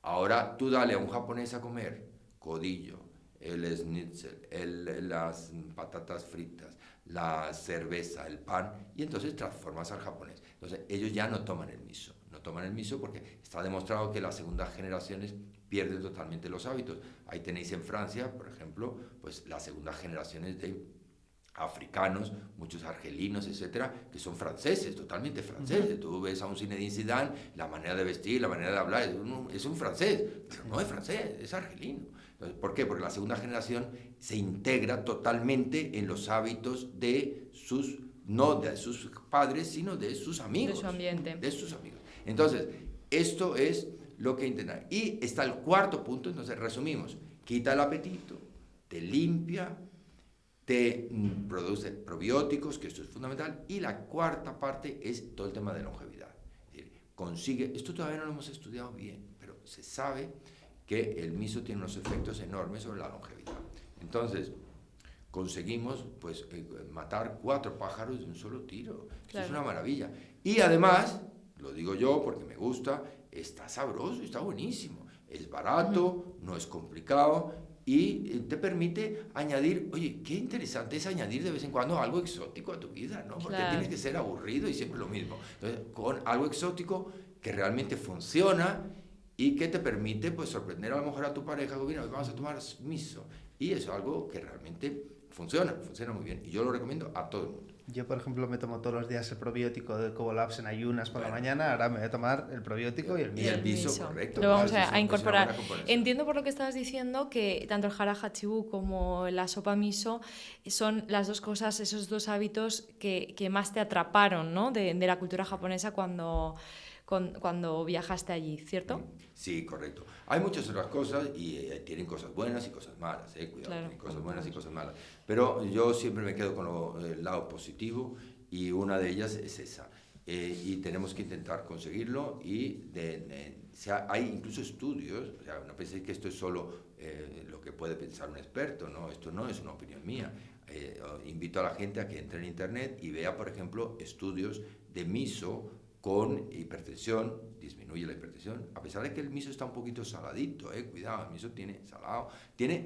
Ahora tú dale a un japonés a comer codillo, el schnitzel, las patatas fritas, la cerveza, el pan, y entonces transformas al japonés. Entonces ellos ya no toman el miso. No toman el miso porque está demostrado que las segundas generaciones pierden totalmente los hábitos. Ahí tenéis en Francia, por ejemplo, pues las segundas generaciones de africanos, muchos argelinos, etcétera, que son franceses, totalmente franceses. Tú ves a un Zinedine Zidane, la manera de vestir, la manera de hablar, es un francés, pero no es francés, es argelino. Entonces, ¿por qué? Porque la segunda generación se integra totalmente en los hábitos de sus, no de sus padres, sino de sus amigos. De su ambiente. De sus amigos. Entonces, esto es lo que intentan. Y está el cuarto punto, entonces resumimos, quita el apetito, te limpia, te produce probióticos, que esto es fundamental, y la cuarta parte es todo el tema de longevidad. Es decir, consigue, esto todavía no lo hemos estudiado bien, pero se sabe que el miso tiene unos efectos enormes sobre la longevidad. Entonces, conseguimos pues matar 4 pájaros de un solo tiro. Claro. Esto es una maravilla. Y además, lo digo yo porque me gusta, está sabroso, está buenísimo. Es barato, no es complicado y te permite añadir, oye, qué interesante es añadir de vez en cuando algo exótico a tu vida, ¿no? Porque claro, tienes que ser aburrido y siempre lo mismo. Entonces, con algo exótico que realmente funciona y que te permite pues sorprender a lo mejor a tu pareja, mira, vamos a tomar miso. Y eso es algo que realmente funciona muy bien. Y yo lo recomiendo a todo el mundo. Yo, por ejemplo, me tomo todos los días el probiótico de Cobolabs en ayunas por la mañana. Ahora me voy a tomar el probiótico y el miso. Y el miso, correcto. Lo vamos a incorporar. Entiendo por lo que estabas diciendo que tanto el hara hachibu como la sopa miso son las dos cosas, esos dos hábitos que más te atraparon, ¿no? de la cultura japonesa cuando viajaste allí, ¿cierto? Sí, correcto. Hay muchas otras cosas y tienen cosas buenas y cosas malas, cuidado, claro, tienen cosas buenas y cosas malas. Pero yo siempre me quedo con el lado positivo y una de ellas es esa. Y tenemos que intentar conseguirlo y hay incluso estudios, o sea, no penséis que esto es solo lo que puede pensar un experto, ¿no? Esto no es una opinión mía. Invito a la gente a que entre en internet y vea, por ejemplo, estudios de miso con hipertensión, disminuye la hipertensión, a pesar de que el miso está un poquito saladito, cuidado, el miso tiene salado,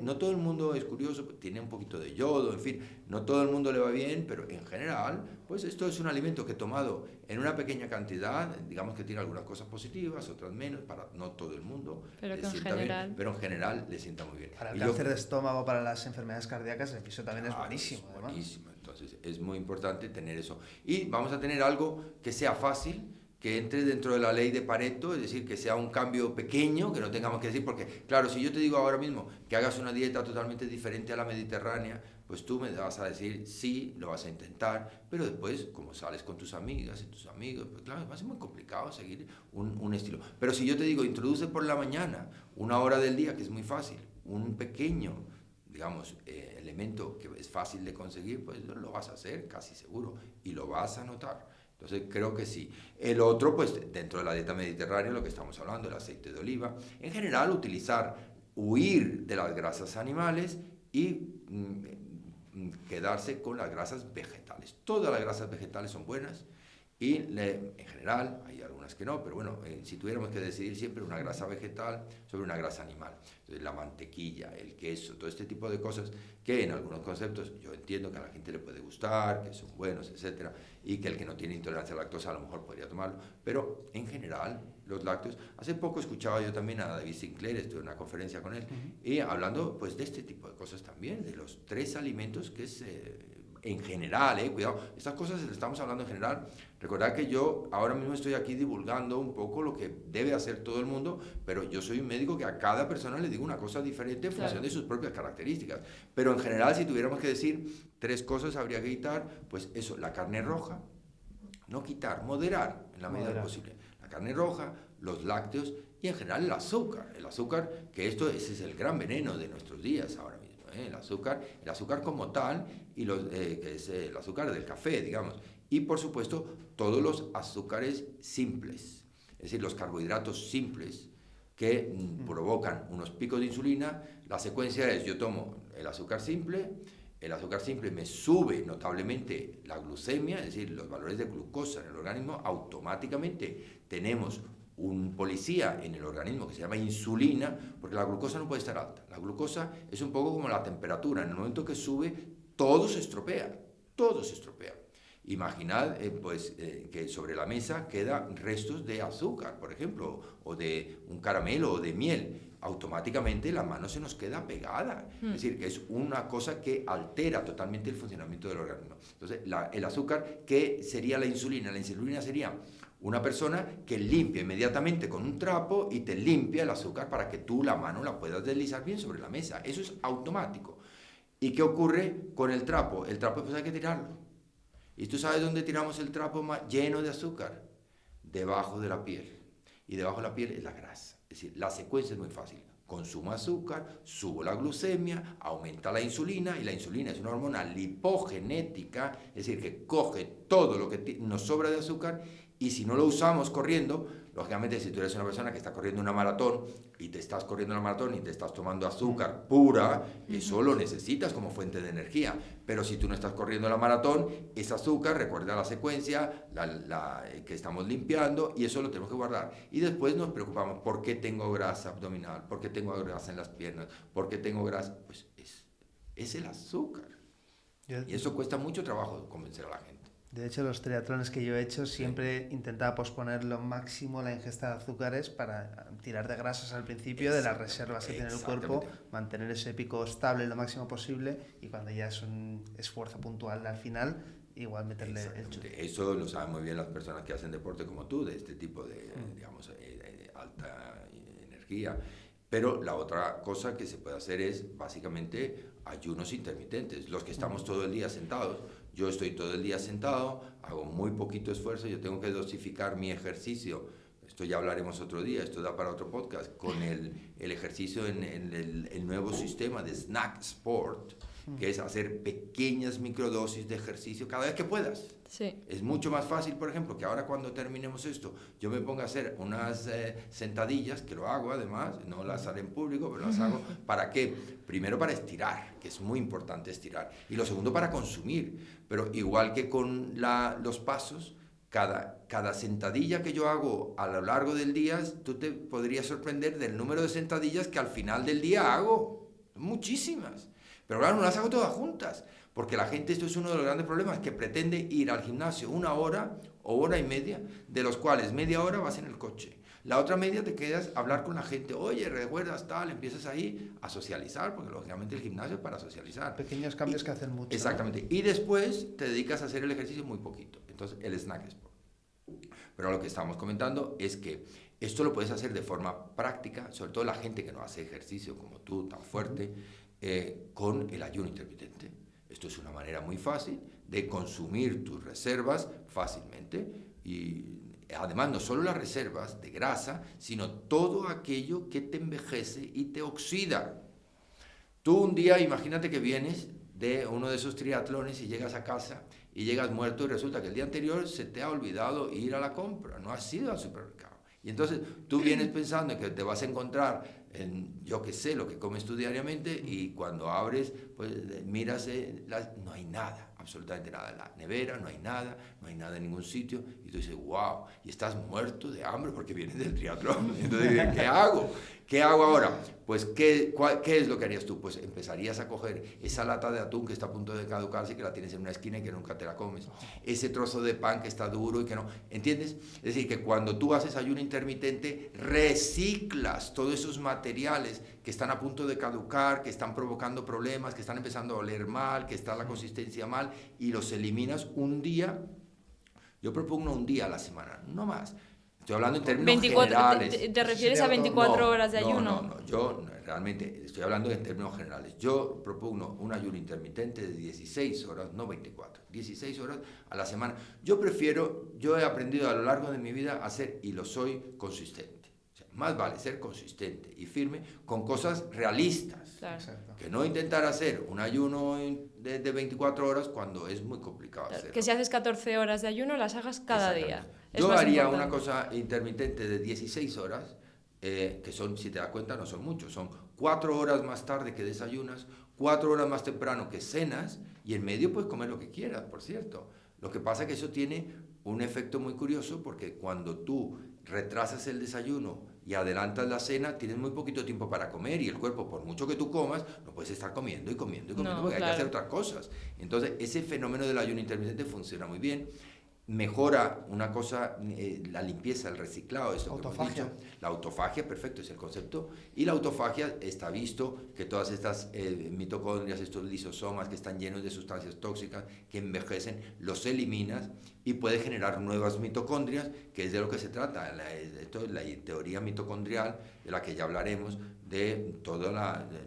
no todo el mundo es curioso, tiene un poquito de yodo, en fin, no todo el mundo le va bien, pero en general, pues esto es un alimento que tomado en una pequeña cantidad, digamos que tiene algunas cosas positivas, otras menos, para no todo el mundo, pero en general le sienta muy bien. Para el cáncer de estómago, para las enfermedades cardíacas, el miso también es buenísimo. Es buenísimo. Entonces es muy importante tener eso. Y vamos a tener algo que sea fácil, que entre dentro de la ley de Pareto, es decir, que sea un cambio pequeño, que no tengamos que decir, porque claro, si yo te digo ahora mismo que hagas una dieta totalmente diferente a la mediterránea, pues tú me vas a decir, sí, lo vas a intentar, pero después, como sales con tus amigas y tus amigos, pues claro, va a ser muy complicado seguir un estilo. Pero si yo te digo, introduce por la mañana, 1 hora del día, que es muy fácil, un pequeño, digamos, elemento que es fácil de conseguir, pues lo vas a hacer casi seguro y lo vas a notar. Entonces creo que sí. El otro, pues dentro de la dieta mediterránea, lo que estamos hablando, el aceite de oliva, en general huir de las grasas animales y quedarse con las grasas vegetales. Todas las grasas vegetales son buenas en general, hay algunas que no, pero bueno, si tuviéramos que decidir siempre una grasa vegetal sobre una grasa animal. Entonces, la mantequilla, el queso, todo este tipo de cosas que en algunos conceptos yo entiendo que a la gente le puede gustar, que son buenos, etcétera, y que el que no tiene intolerancia a la lactosa a lo mejor podría tomarlo, pero en general los lácteos. Hace poco escuchaba yo también a David Sinclair, estuve en una conferencia con él, y hablando pues de este tipo de cosas también, de los 3 alimentos que es... en general, cuidado, estas cosas le estamos hablando en general. Recordad que yo ahora mismo estoy aquí divulgando un poco lo que debe hacer todo el mundo, pero yo soy un médico que a cada persona le digo una cosa diferente en función de sus propias características. Pero en general, si tuviéramos que decir 3 cosas, habría que quitar, pues eso, la carne roja, no quitar, moderar en la medida posible. La carne roja, los lácteos y en general el azúcar. El azúcar, que ese es el gran veneno de nuestros días ahora mismo. El azúcar como tal, y que es el azúcar del café, digamos, y por supuesto todos los azúcares simples, es decir, los carbohidratos simples que provocan unos picos de insulina. La secuencia es: yo tomo el azúcar simple me sube notablemente la glucemia, es decir, los valores de glucosa en el organismo. Automáticamente tenemos un policía en el organismo que se llama insulina, porque la glucosa no puede estar alta. La glucosa es un poco como la temperatura, en el momento que sube, todo se estropea, todo se estropea. Imaginad que sobre la mesa quedan restos de azúcar, por ejemplo, o de un caramelo o de miel. Automáticamente la mano se nos queda pegada. Es decir, que es una cosa que altera totalmente el funcionamiento del organismo. Entonces, el azúcar, ¿qué sería la insulina? La insulina sería una persona que limpia inmediatamente con un trapo y te limpia el azúcar para que tú la mano la puedas deslizar bien sobre la mesa. Eso es automático. ¿Y qué ocurre con el trapo? El trapo pues hay que tirarlo. ¿Y tú sabes dónde tiramos el trapo lleno de azúcar? Debajo de la piel. Y debajo de la piel es la grasa. Es decir, la secuencia es muy fácil. Consumo azúcar, subo la glucemia, aumenta la insulina, y la insulina es una hormona lipogenética, es decir, que coge todo lo que nos sobra de azúcar, y si no lo usamos corriendo, lógicamente si tú eres una persona que está corriendo una maratón y te estás corriendo una maratón y te estás tomando azúcar pura, eso lo necesitas como fuente de energía. Pero si tú no estás corriendo la maratón, ese azúcar, recuerda la secuencia que estamos limpiando, y eso lo tenemos que guardar. Y después nos preocupamos: ¿por qué tengo grasa abdominal? ¿Por qué tengo grasa en las piernas? ¿Por qué tengo grasa? Pues es el azúcar. Y eso cuesta mucho trabajo convencer a la gente. De hecho, los triatlones que yo he hecho siempre intentaba posponer lo máximo la ingesta de azúcares para tirar de grasas al principio, de las reservas que tiene el cuerpo, mantener ese pico estable lo máximo posible, y cuando ya es un esfuerzo puntual al final, igual meterle el chute. Eso lo saben muy bien las personas que hacen deporte como tú, de este tipo de, digamos, alta energía. Pero la otra cosa que se puede hacer es básicamente ayunos intermitentes. Los que estamos todo el día sentados, yo estoy todo el día sentado, hago muy poquito esfuerzo, yo tengo que dosificar mi ejercicio. Esto ya hablaremos otro día, esto da para otro podcast, con el ejercicio en el nuevo sistema de Snack Sport, que es hacer pequeñas microdosis de ejercicio cada vez que puedas. Sí. Es mucho más fácil, por ejemplo, que ahora cuando terminemos esto, yo me ponga a hacer unas sentadillas, que lo hago además, no las haré en público, pero las hago. ¿Para qué? Primero para estirar, que es muy importante estirar. Y lo segundo para consumir. Pero igual que con los pasos, cada sentadilla que yo hago a lo largo del día, tú te podrías sorprender del número de sentadillas que al final del día hago. Muchísimas. Pero claro, no las hago todas juntas, porque la gente, esto es uno de los grandes problemas, que pretende ir al gimnasio 1 hora o hora y media, de los cuales media hora vas en el coche. La otra media te quedas a hablar con la gente: oye, ¿recuerdas tal? Empiezas ahí a socializar, porque lógicamente el gimnasio es para socializar. Pequeños cambios que hacen mucho. Exactamente. ¿No? Y después te dedicas a hacer el ejercicio muy poquito. Entonces, el snack sport. Pero lo que estamos comentando es que esto lo puedes hacer de forma práctica, sobre todo la gente que no hace ejercicio como tú, tan fuerte, con el ayuno intermitente. Esto es una manera muy fácil de consumir tus reservas fácilmente, y además no solo las reservas de grasa, sino todo aquello que te envejece y te oxida. Tú un día, imagínate que vienes de uno de esos triatlones y llegas a casa y llegas muerto, y resulta que el día anterior se te ha olvidado ir a la compra, no has ido al supermercado. Y entonces tú vienes pensando que te vas a encontrar en, yo qué sé, lo que comes tú diariamente, y cuando abres, pues miras, no hay nada. absolutamente nada. En la nevera no hay nada en ningún sitio. Y tú dices, wow, y estás muerto de hambre porque vienes del triatlón. Entonces, ¿qué hago? ¿Qué hago ahora? Pues, ¿qué es lo que harías tú? Pues empezarías a coger esa lata de atún que está a punto de caducarse, que la tienes en una esquina y que nunca te la comes. Ese trozo de pan que está duro y que no... ¿Entiendes? Es decir, que cuando tú haces ayuno intermitente, reciclas todos esos materiales que están a punto de caducar, que están provocando problemas, que están empezando a oler mal, que está la consistencia mal, y los eliminas un día. Yo propongo un día a la semana, no más. Estoy hablando en términos generales. ¿Te refieres a 24 horas de ayuno? No, yo realmente estoy hablando en términos generales. Yo propongo un ayuno intermitente de 16 horas, no 24, 16 horas a la semana. Yo he aprendido a lo largo de mi vida a ser, y lo soy, consistente. O sea, más vale ser consistente y firme con cosas realistas. Claro. Que no intentar hacer un ayuno de 24 horas cuando es muy complicado hacerlo. Que si haces 14 horas de ayuno, las hagas cada día. Yo haría una cosa intermitente de 16 horas, que son, si te das cuenta, no son muchos, son 4 horas más tarde que desayunas, 4 horas más temprano que cenas, y en medio puedes comer lo que quieras, por cierto. Lo que pasa es que eso tiene un efecto muy curioso, porque cuando tú retrasas el desayuno y adelantas la cena, tienes muy poquito tiempo para comer, y el cuerpo, por mucho que tú comas, no puedes estar comiendo y comiendo y comiendo, porque hay que hacer otras cosas. Entonces, ese fenómeno del ayuno intermitente funciona muy bien. Mejora una cosa, la limpieza, el reciclado, esto que hemos dicho. La autofagia, perfecto, es el concepto. Y la autofagia está visto que todas estas mitocondrias, estos lisosomas que están llenos de sustancias tóxicas, que envejecen, los eliminas y puede generar nuevas mitocondrias, que es de lo que se trata. Esto es la teoría mitocondrial, de la que ya hablaremos, de todos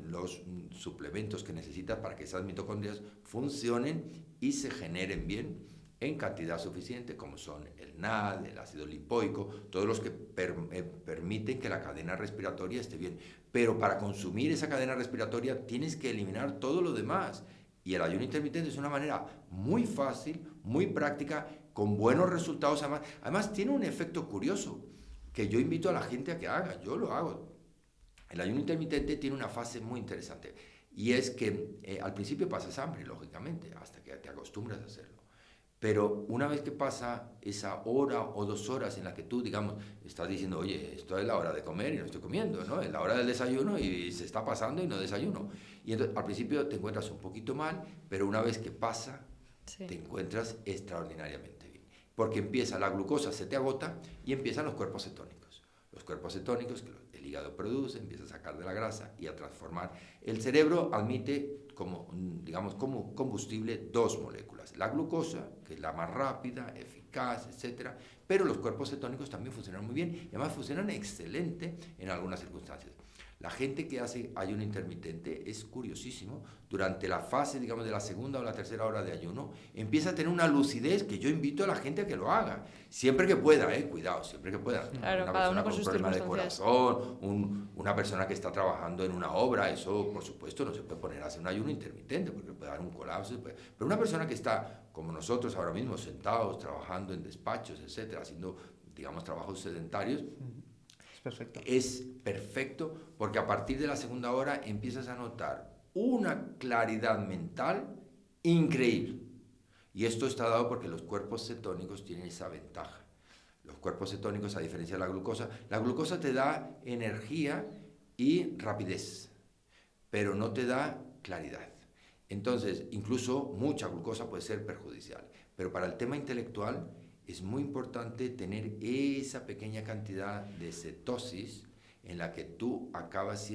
los suplementos que necesitas para que esas mitocondrias funcionen y se generen bien, en cantidad suficiente, como son el NAD, el ácido lipoico, todos los que permiten que la cadena respiratoria esté bien. Pero para consumir esa cadena respiratoria tienes que eliminar todo lo demás. Y el ayuno intermitente es una manera muy fácil, muy práctica, con buenos resultados. Además tiene un efecto curioso que yo invito a la gente a que haga. Yo lo hago. El ayuno intermitente tiene una fase muy interesante. Y es que al principio pasas hambre, lógicamente, hasta que te acostumbras a hacerlo. Pero una vez que pasa esa hora o 2 horas en la que tú, digamos, estás diciendo, oye, esto es la hora de comer y no estoy comiendo, ¿no? Es la hora del desayuno y se está pasando y no desayuno. Y entonces al principio te encuentras un poquito mal, pero una vez que pasa, te encuentras extraordinariamente bien. Porque empieza la glucosa, se te agota y empiezan los cuerpos cetónicos. Los cuerpos cetónicos que el hígado produce, empieza a sacar de la grasa y a transformar. El cerebro admite como combustible 2 moléculas. La glucosa, que es la más rápida, eficaz, etc. Pero los cuerpos cetónicos también funcionan muy bien y además funcionan excelente en algunas circunstancias. La gente que hace ayuno intermitente es curiosísimo. Durante la fase, digamos, de la segunda o la tercera hora de ayuno, empieza a tener una lucidez que yo invito a la gente a que lo haga. Siempre que pueda, cuidado, siempre que pueda. Claro, una cada uno persona con con un sus problema de circunstancias. corazón, una persona que está trabajando en una obra, eso, por supuesto, no se puede poner a hacer un ayuno intermitente porque puede dar un colapso. Pero una persona que está, como nosotros ahora mismo, sentados, trabajando en despachos, etcétera, haciendo, digamos, trabajos sedentarios, perfecto. Es perfecto porque a partir de la segunda hora empiezas a notar una claridad mental increíble. Y esto está dado porque los cuerpos cetónicos tienen esa ventaja. Los cuerpos cetónicos, a diferencia de la glucosa te da energía y rapidez, pero no te da claridad. Entonces, incluso mucha glucosa puede ser perjudicial. Pero para el tema intelectual, es muy importante tener esa pequeña cantidad de cetosis en la que tú acabas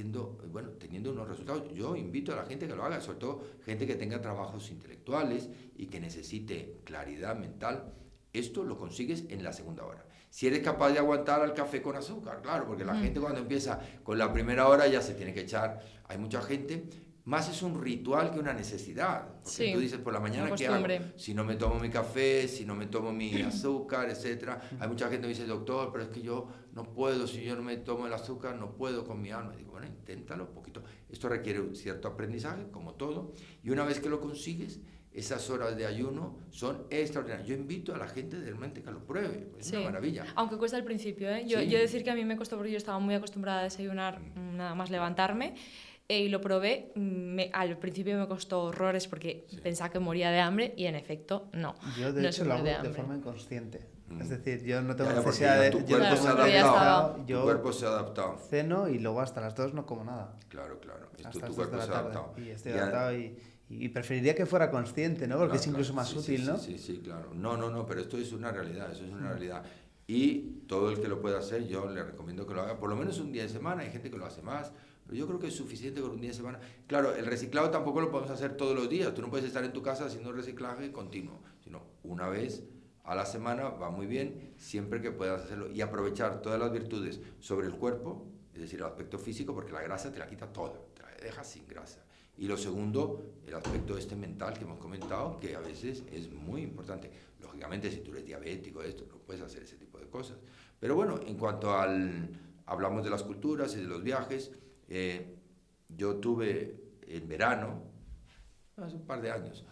teniendo unos resultados. Yo invito a la gente que lo haga, sobre todo gente que tenga trabajos intelectuales y que necesite claridad mental. Esto lo consigues en la segunda hora. Si eres capaz de aguantar al café con azúcar, claro, porque la gente cuando empieza con la primera hora ya se tiene que echar. Hay mucha gente... Más es un ritual que una necesidad. Porque tú dices, por la mañana, ¿qué hago? Si no me tomo mi café, si no me tomo mi azúcar, etc. Hay mucha gente que me dice, doctor, pero es que yo no puedo, si yo no me tomo el azúcar, no puedo con mi alma. Y digo, bueno, inténtalo un poquito. Esto requiere un cierto aprendizaje, como todo. Y una vez que lo consigues, esas horas de ayuno son extraordinarias. Yo invito a la gente realmente que lo pruebe. Es una maravilla. Aunque cuesta al principio, ¿eh? Yo decir que a mí me costó porque yo estaba muy acostumbrada a desayunar nada más levantarme. y lo probé. Al principio me costó horrores porque pensaba que moría de hambre y en efecto no. Yo de no hecho se lo muere hago de de hambre. forma inconsciente. Es decir, yo no tengo Ya, porque necesidad ya de... tu Yo cuerpo no se ha tengo adaptado. necesidad, Tu cuerpo se ha adaptado. ceno y luego hasta las 2 no como nada. Claro. Hasta Tu las 2 cuerpo de la se ha tarde. adaptado. Y estoy adaptado y preferiría que fuera consciente, ¿no? Porque Claro, es incluso más sí, útil, ¿no? Sí, claro. No, pero esto es una realidad, eso es una realidad. Y todo el que lo pueda hacer, yo le recomiendo que lo haga por lo menos un día de semana. Hay gente que lo hace más, pero yo creo que es suficiente con un día de semana. Claro, el reciclado tampoco lo podemos hacer todos los días. Tú no puedes estar en tu casa haciendo reciclaje continuo, sino una vez a la semana va muy bien, siempre que puedas hacerlo y aprovechar todas las virtudes sobre el cuerpo, es decir, el aspecto físico, porque la grasa te la quita toda, te la deja sin grasa. Y lo segundo, el aspecto mental que hemos comentado, que a veces es muy importante. Lógicamente, si tú eres diabético, no puedes hacer ese tipo de cosas. Pero bueno, en cuanto hablamos de las culturas y de los viajes, yo tuve en verano, hace un par de años,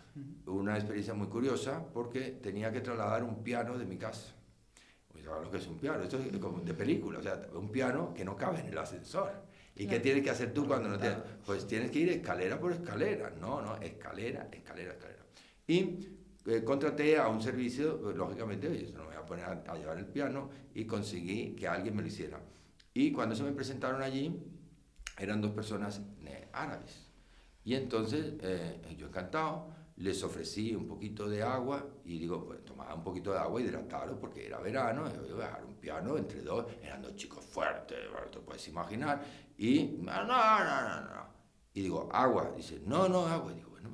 una experiencia muy curiosa porque tenía que trasladar un piano de mi casa. ¿Sabes lo que es un piano? Esto es como de película, o sea, un piano que no cabe en el ascensor. ¿Y qué tienes que hacer tú cuando no tienes? Pues tienes que ir escalera por escalera. No, escalera. Y contraté a un servicio, pues, lógicamente, oye, no me voy a poner a llevar el piano, y conseguí que alguien me lo hiciera. Y cuando se me presentaron allí, eran 2 personas árabes. Y entonces, yo encantado, les ofrecí un poquito de agua y digo, pues tomaba un poquito de agua, hidratarlo porque era verano, y yo voy a dejar un piano entre 2, eran 2 chicos fuertes, bueno, te puedes imaginar, y no. Y digo, agua, dice, no, agua, y digo, bueno,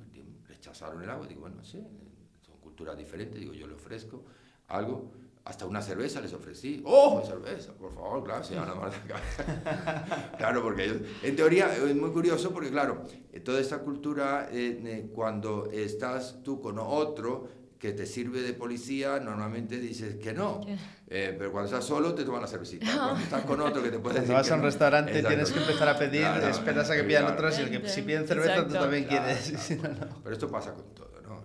rechazaron el agua, digo, bueno, sí, son culturas diferentes, digo, yo le ofrezco algo. Hasta una cerveza les ofrecí. ¡Oh, cerveza! Por favor, claro, se llaman más de cabeza. Claro, porque ellos... En teoría es muy curioso porque, claro, toda esta cultura, cuando estás tú con otro que te sirve de policía, normalmente dices que no. Pero cuando estás solo, te toman la cervecita. Cuando estás con otro que te puede decir Cuando vas que a un no. restaurante, Exacto. tienes que empezar a pedir, Claro, esperas a que pidan claro. otros, y el que si piden cerveza, Exacto. tú también Claro, quieres. claro. Pero esto pasa con todo, ¿no?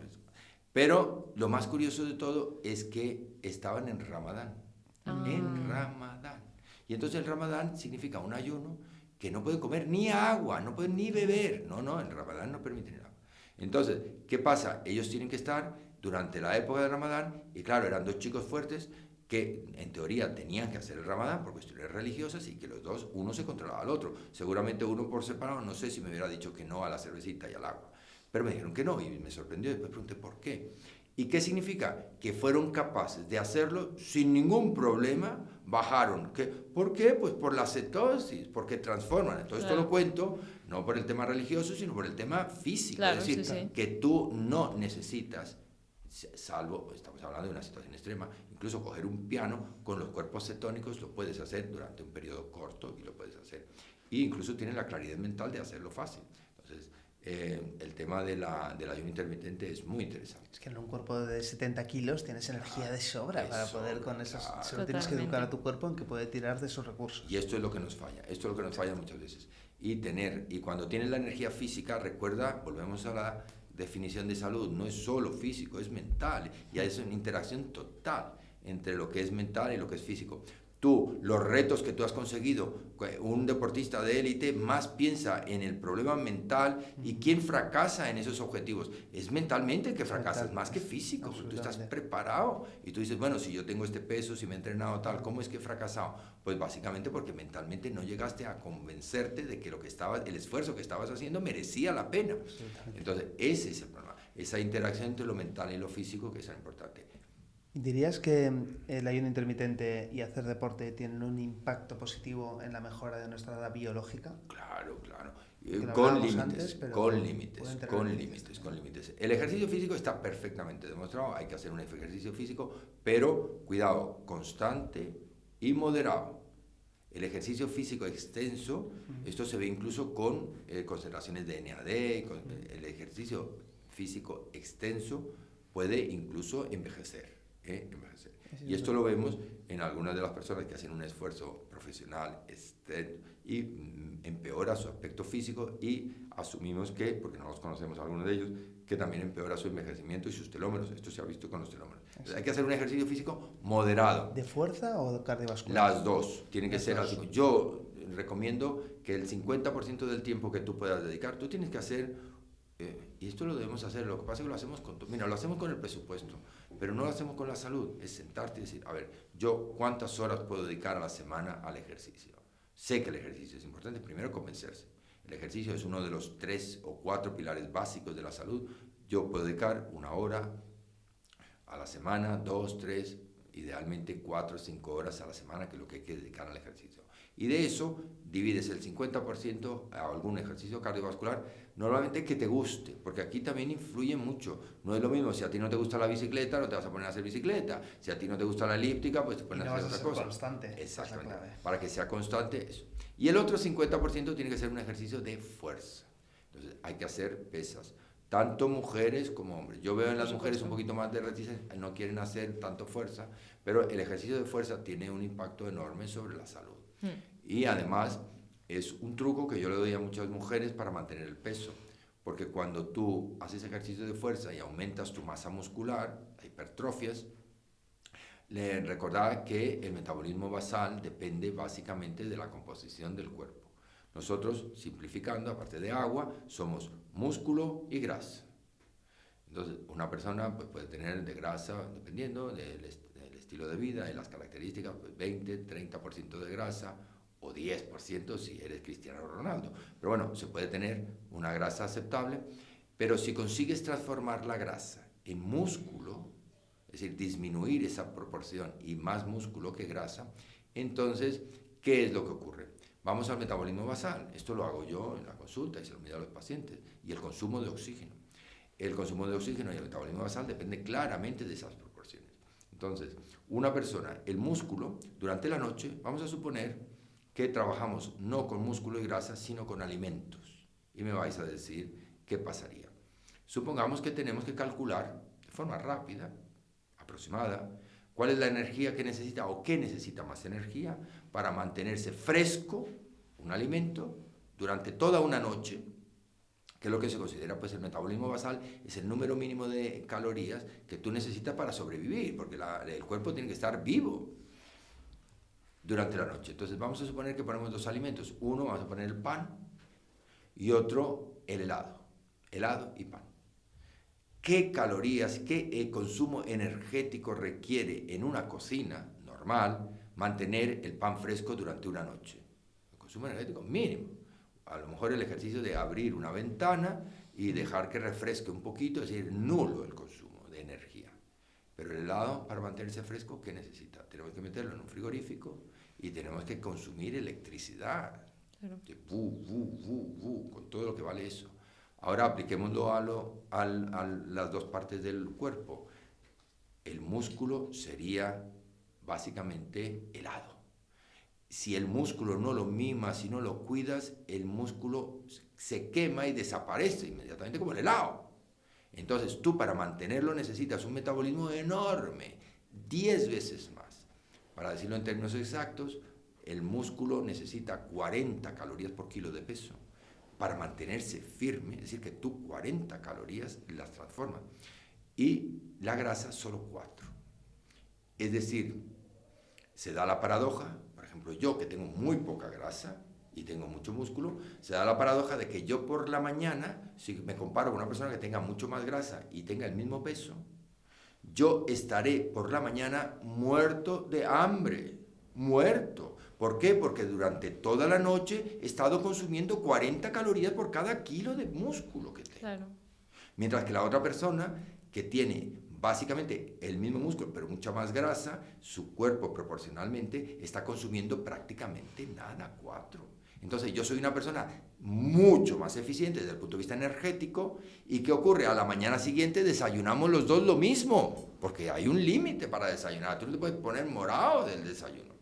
Pero lo más curioso de todo es que estaban en Ramadán. En Ramadán. Y entonces el Ramadán significa un ayuno que no pueden comer ni agua, no pueden ni beber. No, en Ramadán no permiten el agua. Entonces, ¿qué pasa? Ellos tienen que estar durante la época de Ramadán, y claro, eran 2 chicos fuertes que en teoría tenían que hacer el Ramadán por cuestiones religiosas, y que los 2, uno se controlaba al otro. Seguramente uno por separado, no sé si me hubiera dicho que no a la cervecita y al agua. Pero me dijeron que no, y me sorprendió. Después pregunté por qué. ¿Y qué significa? Que fueron capaces de hacerlo sin ningún problema, bajaron. ¿Por qué? Pues por la cetosis, porque transforman. Entonces, esto lo cuento no por el tema religioso, sino por el tema físico. Claro, es decir, sí. que tú no necesitas, salvo, estamos hablando de una situación extrema, incluso coger un piano con los cuerpos cetónicos, lo puedes hacer durante un periodo corto y lo puedes hacer. E incluso tienes la claridad mental de hacerlo fácil. Entonces, el tema del ayuno intermitente es muy interesante. Es que en un cuerpo de 70 kilos tienes energía de sobra para poder con esos... Claro. Solo tienes que educar a tu cuerpo en que puede tirar de esos recursos. Y esto es lo que nos falla, muchas veces. Y cuando tienes la energía física, recuerda, volvemos a la definición de salud, no es solo físico, es mental, y es una interacción total entre lo que es mental y lo que es físico. Los retos que tú has conseguido, un deportista de élite más piensa en el problema mental, y quién fracasa en esos objetivos. Es mentalmente que fracasas, más que físico, porque tú estás preparado y tú dices, bueno, si yo tengo este peso, si me he entrenado tal, ¿cómo es que he fracasado? Pues básicamente porque mentalmente no llegaste a convencerte de que el esfuerzo que estabas haciendo merecía la pena. Entonces, ese es el problema, esa interacción entre lo mental y lo físico, que es tan importante. ¿Dirías que el ayuno intermitente y hacer deporte tienen un impacto positivo en la mejora de nuestra edad biológica? Claro. Con límites. El ejercicio físico está perfectamente demostrado, hay que hacer un ejercicio físico, pero cuidado, constante y moderado. El ejercicio físico extenso, esto se ve incluso con concentraciones de NAD, el ejercicio físico extenso puede incluso envejecer. Y esto lo vemos en algunas de las personas que hacen un esfuerzo profesional y empeora su aspecto físico, y asumimos que, porque no los conocemos algunos de ellos, que también empeora su envejecimiento y sus telómeros. Esto se ha visto con los telómeros. Entonces, hay que hacer un ejercicio físico moderado. ¿De fuerza o de cardiovascular? Las dos, tienen que ser así. Yo recomiendo que el 50% del tiempo que tú puedas dedicar, tú tienes que hacer, y esto lo debemos hacer, lo que pasa es que lo hacemos lo hacemos con el presupuesto, pero no lo hacemos con la salud, es sentarte y decir, a ver, yo cuántas horas puedo dedicar a la semana al ejercicio. Sé que el ejercicio es importante, primero convencerse. El ejercicio es uno de los 3 o 4 pilares básicos de la salud. Yo puedo dedicar 1 hora a la semana, 2, 3, idealmente 4 o 5 horas a la semana, que es lo que hay que dedicar al ejercicio. Y de eso divides el 50% a algún ejercicio cardiovascular, normalmente que te guste, porque aquí también influye mucho. No es lo mismo, si a ti no te gusta la bicicleta, no te vas a poner a hacer bicicleta. Si a ti no te gusta la elíptica, pues te pones a hacer otra cosa. Constante. Exactamente, para que sea constante eso. Y el otro 50% tiene que ser un ejercicio de fuerza. Entonces hay que hacer pesas, tanto mujeres como hombres. Yo veo en las mujeres un poquito más de reticencia, no quieren hacer tanto fuerza, pero el ejercicio de fuerza tiene un impacto enorme sobre la salud. Y además es un truco que yo le doy a muchas mujeres para mantener el peso, porque cuando tú haces ejercicio de fuerza y aumentas tu masa muscular, la hipertrofias, le recordaba que el metabolismo basal depende básicamente de la composición del cuerpo. Nosotros, simplificando, aparte de agua, somos músculo y grasa. Entonces, una persona pues, puede tener de grasa, dependiendo del estilo de vida y las características, pues 20, 30% de grasa o 10% si eres Cristiano Ronaldo. Pero bueno, se puede tener una grasa aceptable, pero si consigues transformar la grasa en músculo, es decir, disminuir esa proporción y más músculo que grasa, entonces, ¿qué es lo que ocurre? Vamos al metabolismo basal. Esto lo hago yo en la consulta y se lo mido a los pacientes. Y el consumo de oxígeno. El consumo de oxígeno y el metabolismo basal depende claramente de esas proporciones. Entonces, una persona, el músculo, durante la noche, vamos a suponer que trabajamos no con músculo y grasa, sino con alimentos. Y me vais a decir qué pasaría. Supongamos que tenemos que calcular de forma rápida, aproximada, cuál es la energía que necesita o qué necesita más energía para mantenerse fresco un alimento durante toda una noche, que es lo que se considera pues el metabolismo basal, es el número mínimo de calorías que tú necesitas para sobrevivir, porque el cuerpo tiene que estar vivo durante la noche. Entonces vamos a suponer que ponemos 2 alimentos, uno vamos a poner el pan y otro el helado y pan. ¿Qué calorías, qué consumo energético requiere en una cocina normal mantener el pan fresco durante una noche? El consumo energético mínimo. A lo mejor el ejercicio de abrir una ventana y dejar que refresque un poquito, es decir, nulo el consumo de energía. Pero el helado, para mantenerse fresco, ¿qué necesita? Tenemos que meterlo en un frigorífico y tenemos que consumir electricidad. Claro. Con todo lo que vale eso. Ahora apliquémoslo a las 2 partes del cuerpo. El músculo sería básicamente helado. Si el músculo no lo mimas, si no lo cuidas, el músculo se quema y desaparece inmediatamente como el helado. Entonces tú para mantenerlo necesitas un metabolismo enorme, 10 veces más. Para decirlo en términos exactos, el músculo necesita 40 calorías por kilo de peso para mantenerse firme, es decir, que tú 40 calorías las transformas. Y la grasa solo 4. Es decir, se da la paradoja, por ejemplo, yo que tengo muy poca grasa y tengo mucho músculo, se da la paradoja de que yo por la mañana, si me comparo con una persona que tenga mucho más grasa y tenga el mismo peso, yo estaré por la mañana muerto de hambre, muerto. ¿Por qué? Porque durante toda la noche he estado consumiendo 40 calorías por cada kilo de músculo que tengo. Claro. Mientras que la otra persona que tiene básicamente el mismo músculo, pero mucha más grasa, su cuerpo proporcionalmente está consumiendo prácticamente nada, 4. Entonces yo soy una persona mucho más eficiente desde el punto de vista energético. ¿Y qué ocurre? A la mañana siguiente desayunamos los 2 lo mismo, porque hay un límite para desayunar. Tú no te puedes poner morado del desayuno.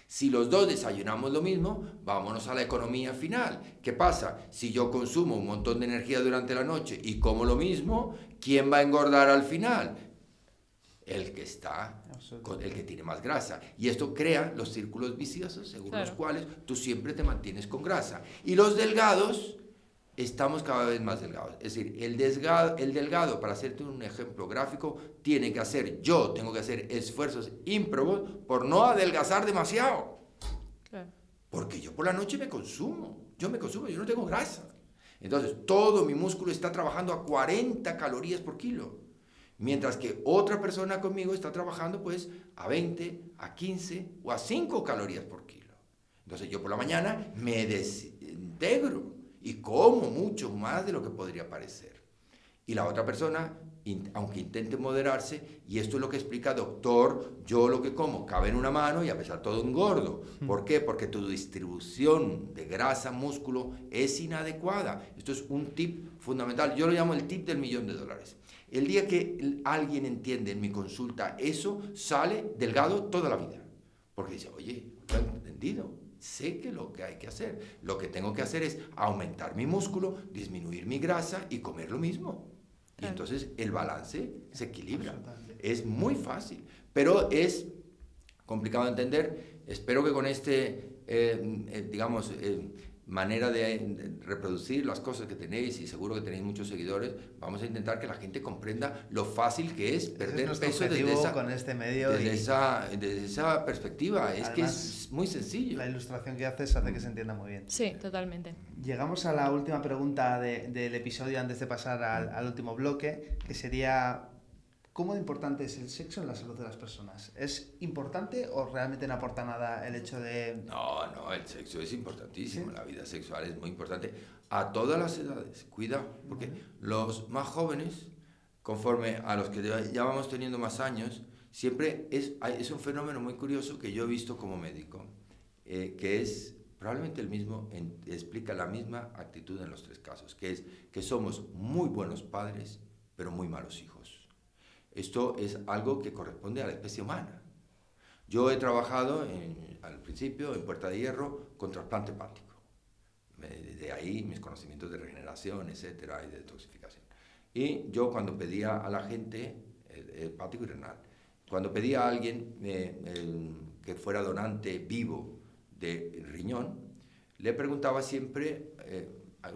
Si los 2 desayunamos lo mismo, vámonos a la economía final. ¿Qué pasa? Si yo consumo un montón de energía durante la noche y como lo mismo, ¿quién va a engordar al final? El que el que tiene más grasa. Y esto crea los círculos viciosos, según los cuales tú siempre te mantienes con grasa. Y los delgados, estamos cada vez más delgados. Es decir, el delgado, para hacerte un ejemplo gráfico, tengo que hacer esfuerzos ímprobos por no adelgazar demasiado. Claro. Porque yo por la noche me consumo, yo no tengo grasa. Entonces, todo mi músculo está trabajando a 40 calorías por kilo. Mientras que otra persona conmigo está trabajando pues a 20, a 15 o a 5 calorías por kilo. Entonces yo por la mañana me desintegro y como mucho más de lo que podría parecer. Y la otra persona, aunque intente moderarse, y esto es lo que explica doctor, yo lo que como cabe en una mano y a pesar todo engordo. ¿Por qué? Porque tu distribución de grasa, músculo es inadecuada. Esto es un tip fundamental. Yo lo llamo el tip del $1.000.000. El día que alguien entiende en mi consulta eso, sale delgado toda la vida. Porque dice, oye, lo he entendido, sé que lo que hay que hacer. Lo que tengo que hacer es aumentar mi músculo, disminuir mi grasa y comer lo mismo. Y entonces el balance se equilibra. Es muy fácil, pero es complicado de entender. Espero que con manera de reproducir las cosas que tenéis, y seguro que tenéis muchos seguidores, vamos a intentar que la gente comprenda lo fácil que es perder peso con este medio desde esa perspectiva. Es que es muy sencillo. La ilustración que haces hace que se entienda muy bien. Sí, totalmente. Llegamos a la última pregunta del episodio antes de pasar al último bloque, que sería: ¿cómo de importante es el sexo en la salud de las personas? ¿Es importante o realmente no aporta nada el hecho de...? No, el sexo es importantísimo. ¿Sí? La vida sexual es muy importante a todas las edades. Cuidado, porque los más jóvenes, conforme a los que ya vamos teniendo más años, siempre es un fenómeno muy curioso que yo he visto como médico, que es probablemente el mismo, explica la misma actitud en los tres casos, que es que somos muy buenos padres, pero muy malos hijos. Esto es algo que corresponde a la especie humana. Yo he trabajado al principio en Puerta de Hierro con trasplante hepático. De ahí mis conocimientos de regeneración, etcétera, y de detoxificación. Y yo cuando pedía a la gente, hepático y renal, cuando pedía a alguien que fuera donante vivo de riñón, le preguntaba siempre,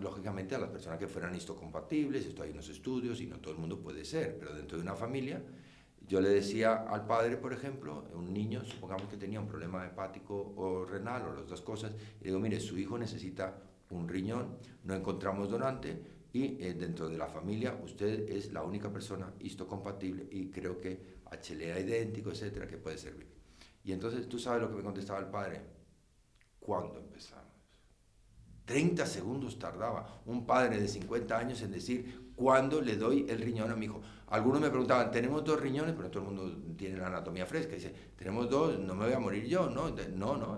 lógicamente, a las personas que fueran histocompatibles. Esto hay unos estudios y no todo el mundo puede ser, pero dentro de una familia, yo le decía al padre, por ejemplo, un niño, supongamos que tenía un problema hepático o renal o las dos cosas, y digo, mire, su hijo necesita un riñón, no encontramos donante, y dentro de la familia usted es la única persona histocompatible y creo que HLA idéntico, etcétera, que puede servir. Y entonces, ¿tú sabes lo que me contestaba el padre? ¿Cuándo empezamos? 30 segundos tardaba un padre de 50 años en decir cuándo le doy el riñón a mi hijo. Algunos me preguntaban, ¿tenemos 2 riñones? Pero todo el mundo tiene la anatomía fresca. Dice, tenemos 2, no me voy a morir yo. No,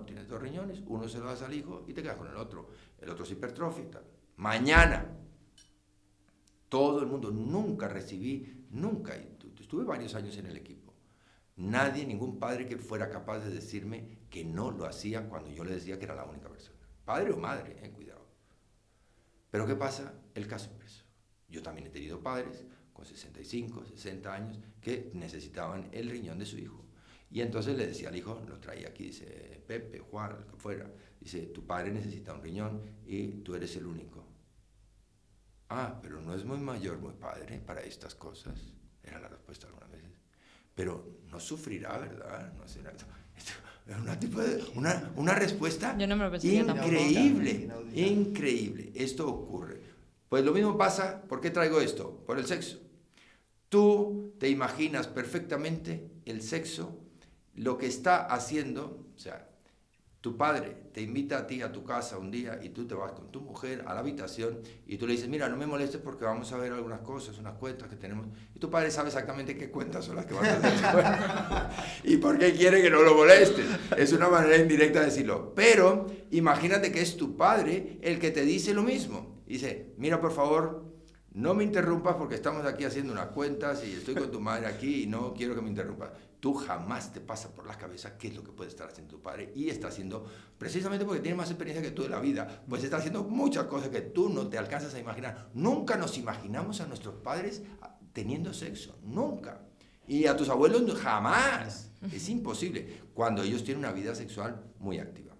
tienes 2 riñones, uno se lo das al hijo y te quedas con el otro. El otro es hipertrofia y tal. Mañana. Todo el mundo, nunca, y estuve varios años en el equipo. Nadie, ningún padre que fuera capaz de decirme que no lo hacía cuando yo le decía que era la única persona. Padre o madre, cuidado. Pero ¿qué pasa? El caso inverso. Yo también he tenido padres con 65, 60 años que necesitaban el riñón de su hijo. Y entonces le decía al hijo, lo traía aquí, dice, Pepe, Juan, lo que fuera, dice, tu padre necesita un riñón y tú eres el único. Ah, pero no es muy mayor, muy padre para estas cosas, era la respuesta algunas veces. Pero no sufrirá, ¿verdad? No será... Una respuesta increíble, increíble. Esto ocurre. Pues lo mismo pasa, ¿por qué traigo esto? Por el sexo. Tú te imaginas perfectamente el sexo, lo que está haciendo, o sea, tu padre te invita a ti a tu casa un día y tú te vas con tu mujer a la habitación y tú le dices, mira, no me molestes porque vamos a ver algunas cosas, unas cuentas que tenemos. Y tu padre sabe exactamente qué cuentas son las que van a hacer. ¿Y por qué quiere que no lo molestes? Es una manera indirecta de decirlo. Pero imagínate que es tu padre el que te dice lo mismo. Dice, mira, por favor, no me interrumpas porque estamos aquí haciendo unas cuentas y estoy con tu madre aquí y no quiero que me interrumpas. Tú jamás te pasa por la cabeza qué es lo que puede estar haciendo tu padre y está haciendo, precisamente porque tiene más experiencia que tú de la vida, pues está haciendo muchas cosas que tú no te alcanzas a imaginar. Nunca nos imaginamos a nuestros padres teniendo sexo, nunca. Y a tus abuelos jamás. Es imposible, cuando ellos tienen una vida sexual muy activa.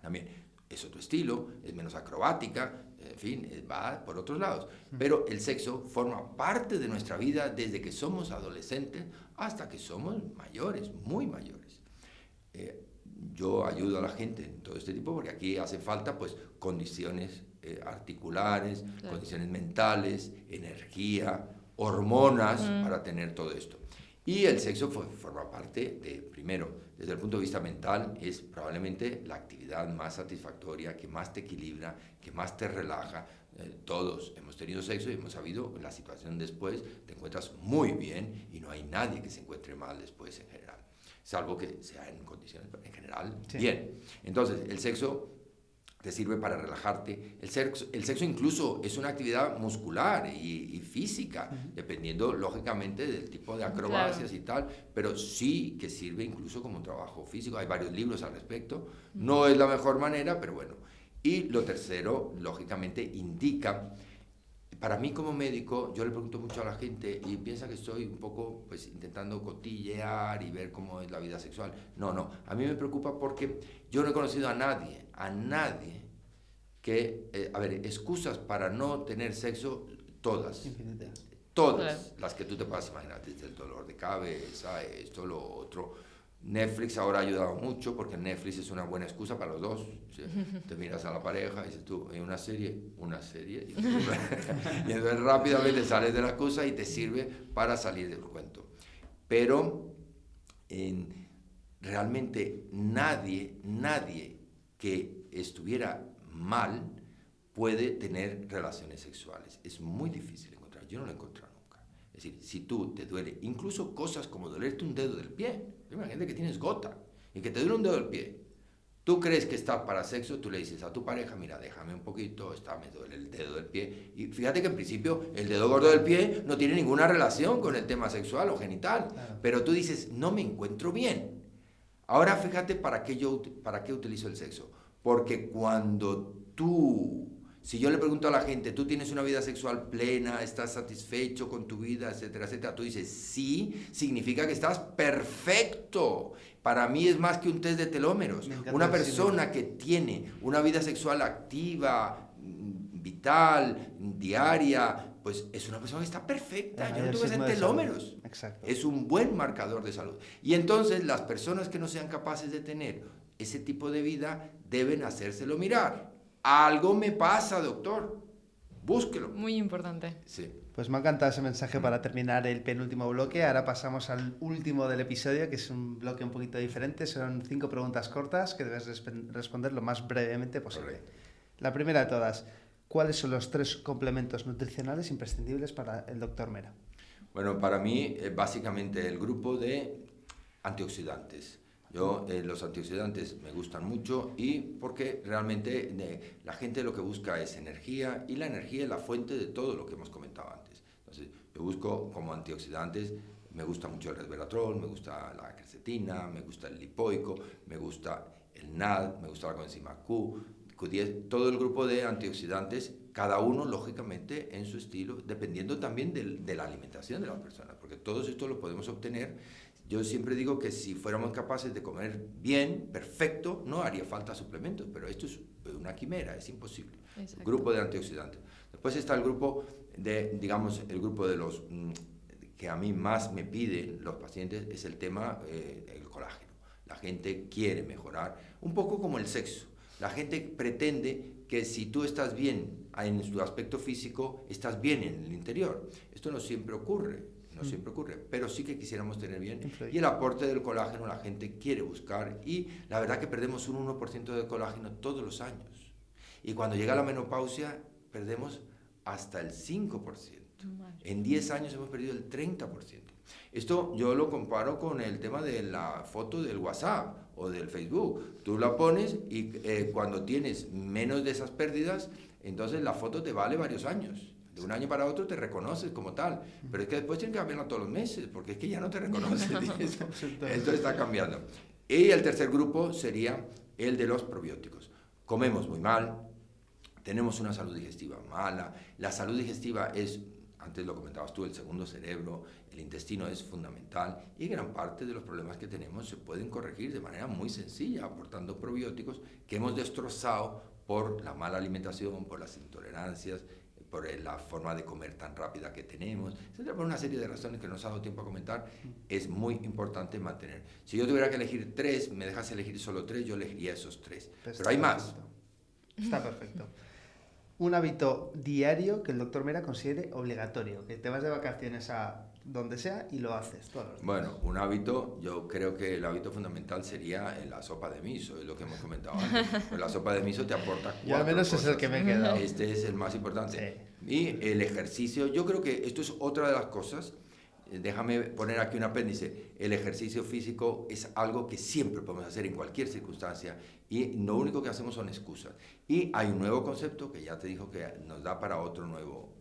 También es otro estilo, es menos acrobática, en fin, va por otros lados. Pero el sexo forma parte de nuestra vida desde que somos adolescentes hasta que somos mayores, muy mayores. yo ayudo a la gente en todo este tipo, porque aquí hace falta pues condiciones articulares, claro, condiciones mentales, energía, hormonas para tener todo esto. Y el sexo forma parte de, primero, desde el punto de vista mental, es probablemente la actividad más satisfactoria, que más te equilibra, que más te relaja. Todos hemos tenido sexo y hemos sabido la situación después, te encuentras muy bien y no hay nadie que se encuentre mal después en general, salvo que sea en condiciones en general bien. Entonces, el sexo te sirve para relajarte. El sexo incluso es una actividad muscular y física, dependiendo lógicamente del tipo de acrobacias y tal, pero sí que sirve incluso como un trabajo físico. Hay varios libros al respecto. No es la mejor manera, pero bueno. Y lo tercero, lógicamente, indica. Para mí como médico, yo le pregunto mucho a la gente y piensa que estoy un poco pues, intentando cotillear y ver cómo es la vida sexual. No, no, a mí me preocupa porque yo no he conocido a nadie que, a ver, excusas para no tener sexo, todas. Infinitas. Todas claro. las que tú te puedas imaginar, desde el dolor de cabeza, esto, lo otro. Netflix ahora ha ayudado mucho porque Netflix es una buena excusa para los dos. ¿Sí? Te miras a la pareja y dices tú, ¿hay una serie? Y entonces rápidamente sales de la excusa y te sirve para salir del cuento. Pero realmente nadie que estuviera mal puede tener relaciones sexuales. Es muy difícil encontrar, yo no lo he encontrado nunca. Es decir, si tú te duele, incluso cosas como dolerte un dedo del pie, imagínate que tienes gota y que te duele un dedo del pie, tú crees que está para sexo, tú le dices a tu pareja, mira, déjame un poquito, me duele el dedo del pie, y fíjate que en principio el dedo gordo del pie no tiene ninguna relación con el tema sexual o genital, pero tú dices, no me encuentro bien. Ahora fíjate para qué utilizo el sexo, porque cuando si yo le pregunto a la gente, ¿tú tienes una vida sexual plena? ¿Estás satisfecho con tu vida? Etcétera, etcétera. Tú dices, sí, significa que estás perfecto. Para mí es más que un test de telómeros. Una persona que tiene una vida sexual activa, vital, diaria, pues es una persona que está perfecta. Yo no tengo que ser telómeros. Exacto. Es un buen marcador de salud. Y entonces las personas que no sean capaces de tener ese tipo de vida deben hacérselo mirar. Algo me pasa, doctor. Búsquelo. Muy importante. Sí. Pues me ha encantado ese mensaje para terminar el penúltimo bloque. Ahora pasamos al último del episodio, que es un bloque un poquito diferente. Son 5 preguntas cortas que debes responder lo más brevemente posible. Correcto. La primera de todas, ¿cuáles son los 3 complementos nutricionales imprescindibles para el doctor Mera? Bueno, para mí, básicamente el grupo de antioxidantes. Los antioxidantes me gustan mucho y porque realmente la gente lo que busca es energía y la energía es la fuente de todo lo que hemos comentado antes. Entonces, yo busco como antioxidantes, me gusta mucho el resveratrol, me gusta la quercetina, me gusta el lipoico, me gusta el NAD, me gusta la coenzima Q, Q10, todo el grupo de antioxidantes, cada uno lógicamente en su estilo, dependiendo también de la alimentación de la persona, porque todo esto lo podemos obtener. Yo siempre digo que si fuéramos capaces de comer bien, perfecto, no haría falta suplementos, pero esto es una quimera, es imposible. Exacto. Grupo de antioxidantes. Después está el grupo el grupo de los que a mí más me piden los pacientes, es el tema el colágeno. La gente quiere mejorar, un poco como el sexo. La gente pretende que si tú estás bien en tu aspecto físico, estás bien en el interior. Esto no siempre ocurre. No siempre ocurre, pero sí que quisiéramos tener bien. Y el aporte del colágeno la gente quiere buscar y la verdad que perdemos un 1% de colágeno todos los años. Y cuando llega la menopausia perdemos hasta el 5%. En 10 años hemos perdido el 30%. Esto yo lo comparo con el tema de la foto del WhatsApp o del Facebook. Tú la pones y cuando tienes menos de esas pérdidas, entonces la foto te vale varios años. De un año para otro te reconoces como tal, pero es que después tienes que cambiarlo todos los meses, porque es que ya no te reconoces. Esto está cambiando. Y el tercer grupo sería el de los probióticos. Comemos muy mal, tenemos una salud digestiva mala, la salud digestiva es, antes lo comentabas tú, el segundo cerebro, el intestino es fundamental y gran parte de los problemas que tenemos se pueden corregir de manera muy sencilla, aportando probióticos que hemos destrozado por la mala alimentación, por las intolerancias, por la forma de comer tan rápida que tenemos, etcétera, por una serie de razones que no nos ha dado tiempo a comentar, es muy importante mantener. Si yo tuviera que elegir 3, me dejas elegir solo 3, yo elegiría esos 3. Pero hay más. Está perfecto. Un hábito diario que el doctor Mera considere obligatorio, que te vas de vacaciones a donde sea y lo haces todos los días. Bueno, un hábito, yo creo que el hábito fundamental sería la sopa de miso, es lo que hemos comentado antes. Pues la sopa de miso te aporta 4 Yo al menos cosas. es el que me he quedado. Este es el más importante. Sí. Y el ejercicio, yo creo que esto es otra de las cosas. Déjame poner aquí un apéndice. El ejercicio físico es algo que siempre podemos hacer en cualquier circunstancia y lo único que hacemos son excusas. Y hay un nuevo concepto que ya te dijo que nos da para otro nuevo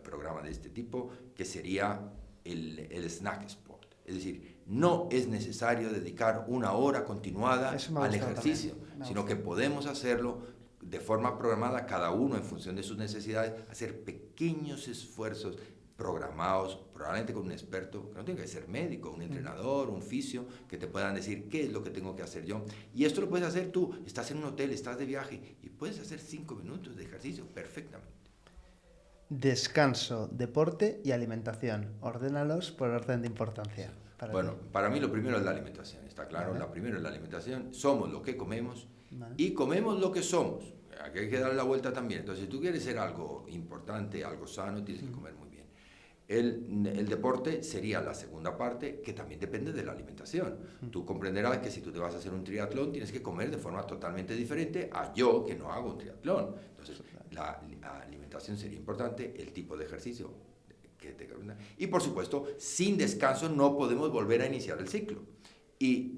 programa de este tipo, que sería el snack sport. Es decir, no es necesario dedicar 1 hora continuada al ejercicio, sino que podemos hacerlo de forma programada, cada uno en función de sus necesidades, hacer pequeños esfuerzos programados, probablemente con un experto, que no tiene que ser médico, un entrenador, un fisio, que te puedan decir qué es lo que tengo que hacer yo. Y esto lo puedes hacer tú, estás en un hotel, estás de viaje y puedes hacer 5 minutos de ejercicio perfectamente. Descanso, deporte y alimentación. Ordénalos por orden de importancia. Para mí lo primero es la alimentación, está claro. La primera es la alimentación. Somos lo que comemos y comemos lo que somos. Aquí hay que darle la vuelta también. Entonces, si tú quieres ser algo importante, algo sano, tienes que comer muy bien. El deporte sería la segunda parte, que también depende de la alimentación. Tú comprenderás que si tú te vas a hacer un triatlón, tienes que comer de forma totalmente diferente a yo, que no hago un triatlón. Entonces, la alimentación sería importante, el tipo de ejercicio y, por supuesto, sin descanso no podemos volver a iniciar el ciclo. Y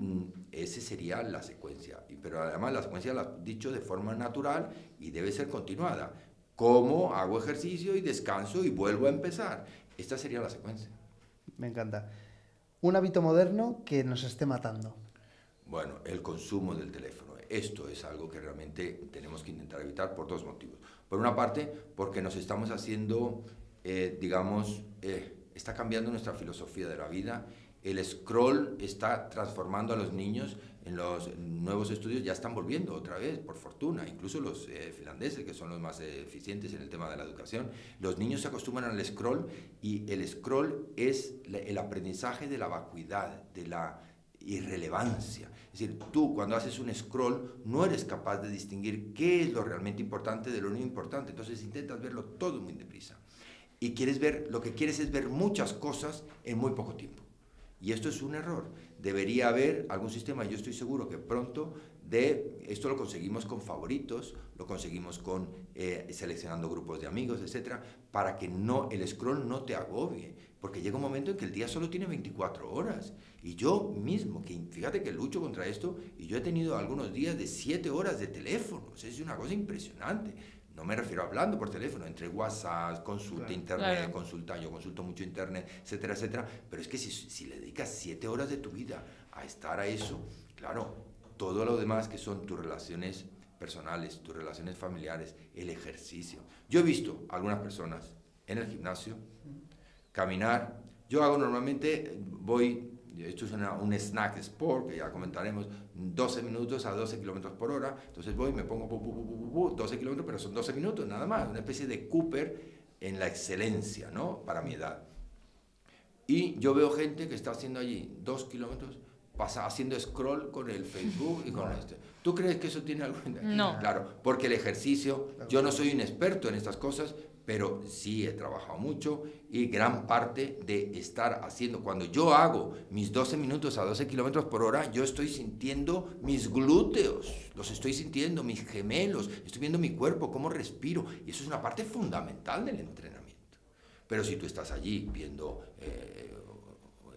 esa sería la secuencia. Pero además la secuencia la has dicho de forma natural y debe ser continuada. Como hago ejercicio y descanso y vuelvo a empezar. Esta sería la secuencia. Me encanta. Un hábito moderno que nos esté matando. Bueno, el consumo del teléfono. Esto es algo que realmente tenemos que intentar evitar por 2 motivos. Por una parte, porque nos estamos haciendo, está cambiando nuestra filosofía de la vida. El scroll está transformando a los niños. En los nuevos estudios ya están volviendo otra vez, por fortuna, incluso los finlandeses, que son los más eficientes en el tema de la educación. Los niños se acostumbran al scroll y el scroll es el aprendizaje de la vacuidad, de la irrelevancia. Es decir, tú cuando haces un scroll no eres capaz de distinguir qué es lo realmente importante de lo no importante, entonces intentas verlo todo muy deprisa. Y lo que quieres es ver muchas cosas en muy poco tiempo. Y esto es un error. Debería haber algún sistema, y yo estoy seguro que pronto, esto lo conseguimos con favoritos, lo conseguimos con seleccionando grupos de amigos, etcétera, para que el scroll no te agobie, porque llega un momento en que el día solo tiene 24 horas. Y yo mismo, fíjate que lucho contra esto, y yo he tenido algunos días de 7 horas de teléfono. O sea, es una cosa impresionante. No me refiero a hablando por teléfono, entre WhatsApp, consulta, internet, yo consulto mucho internet, etcétera, etcétera. Pero es que si le dedicas 7 horas de tu vida a estar a eso, claro, todo lo demás que son tus relaciones personales, tus relaciones familiares, el ejercicio. Yo he visto a algunas personas en el gimnasio caminar. Yo hago normalmente, esto es un snack sport, que ya comentaremos, 12 minutos a 12 kilómetros por hora. Entonces me pongo 12 kilómetros, pero son 12 minutos nada más, una especie de Cooper en la excelencia, ¿no? Para mi edad. Y yo veo gente que está haciendo allí 2 kilómetros, haciendo scroll con el Facebook y con esto. ¿Tú crees que eso tiene algo? No. Claro, porque el ejercicio, yo no soy un experto en estas cosas, pero sí he trabajado mucho y gran parte de estar haciendo, cuando yo hago mis 12 minutos a 12 kilómetros por hora, yo estoy sintiendo mis glúteos, los estoy sintiendo, mis gemelos, estoy viendo mi cuerpo, cómo respiro, y eso es una parte fundamental del entrenamiento. Pero si tú estás allí viendo,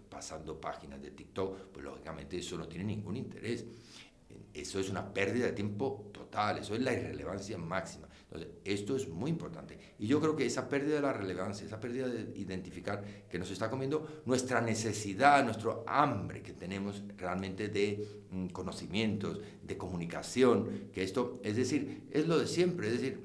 pasando páginas de TikTok, pues lógicamente eso no tiene ningún interés. Eso es una pérdida de tiempo total, eso es la irrelevancia máxima. Entonces, esto es muy importante. Y yo creo que esa pérdida de la relevancia, esa pérdida de identificar que nos está comiendo nuestra necesidad, nuestro hambre que tenemos realmente de conocimientos, de comunicación, que esto, es decir, es lo de siempre, es decir,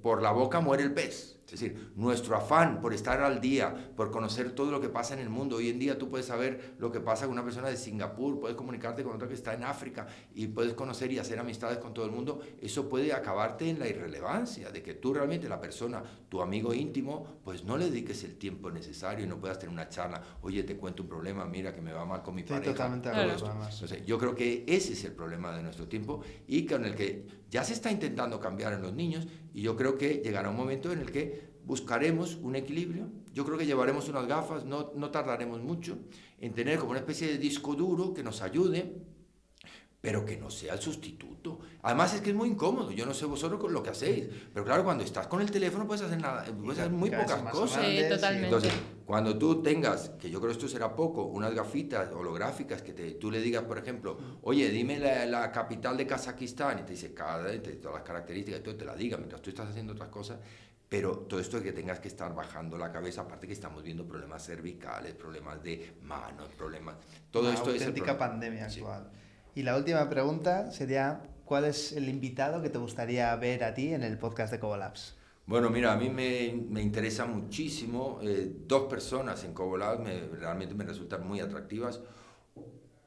por la boca muere el pez. Es decir, nuestro afán por estar al día, por conocer todo lo que pasa en el mundo. Hoy en día tú puedes saber lo que pasa con una persona de Singapur, puedes comunicarte con otra que está en África y puedes conocer y hacer amistades con todo el mundo. Eso puede acabarte en la irrelevancia de que tú realmente, la persona, tu amigo íntimo, pues no le dediques el tiempo necesario y no puedas tener una charla. Oye, te cuento un problema, mira que me va mal con mi pareja. Totalmente de acuerdo, además. Entonces, yo creo que ese es el problema de nuestro tiempo y con el que ya se está intentando cambiar en los niños, y yo creo que llegará un momento en el que buscaremos un equilibrio. Yo creo que llevaremos unas gafas, no tardaremos mucho en tener como una especie de disco duro que nos ayude, pero que no sea el sustituto. Además es que es muy incómodo, yo no sé vosotros con lo que hacéis, pero claro, cuando estás con el teléfono puedes hacer nada, puedes hacer muy pocas cosas. Sí, totalmente. Entonces, cuando tú tengas, que yo creo que esto será poco, unas gafitas holográficas que tú le digas, por ejemplo, oye, dime la capital de Kazajistán, y te dice todas las características, y todo te la diga mientras tú estás haciendo otras cosas. Pero todo esto de que tengas que estar bajando la cabeza, aparte que estamos viendo problemas cervicales, problemas de manos, problemas... Todo esto es... Una auténtica pandemia actual. Y la última pregunta sería, ¿cuál es el invitado que te gustaría ver a ti en el podcast de Cobolabs? Bueno, mira, a mí me interesa muchísimo, dos personas en Cobolabs realmente me resultan muy atractivas.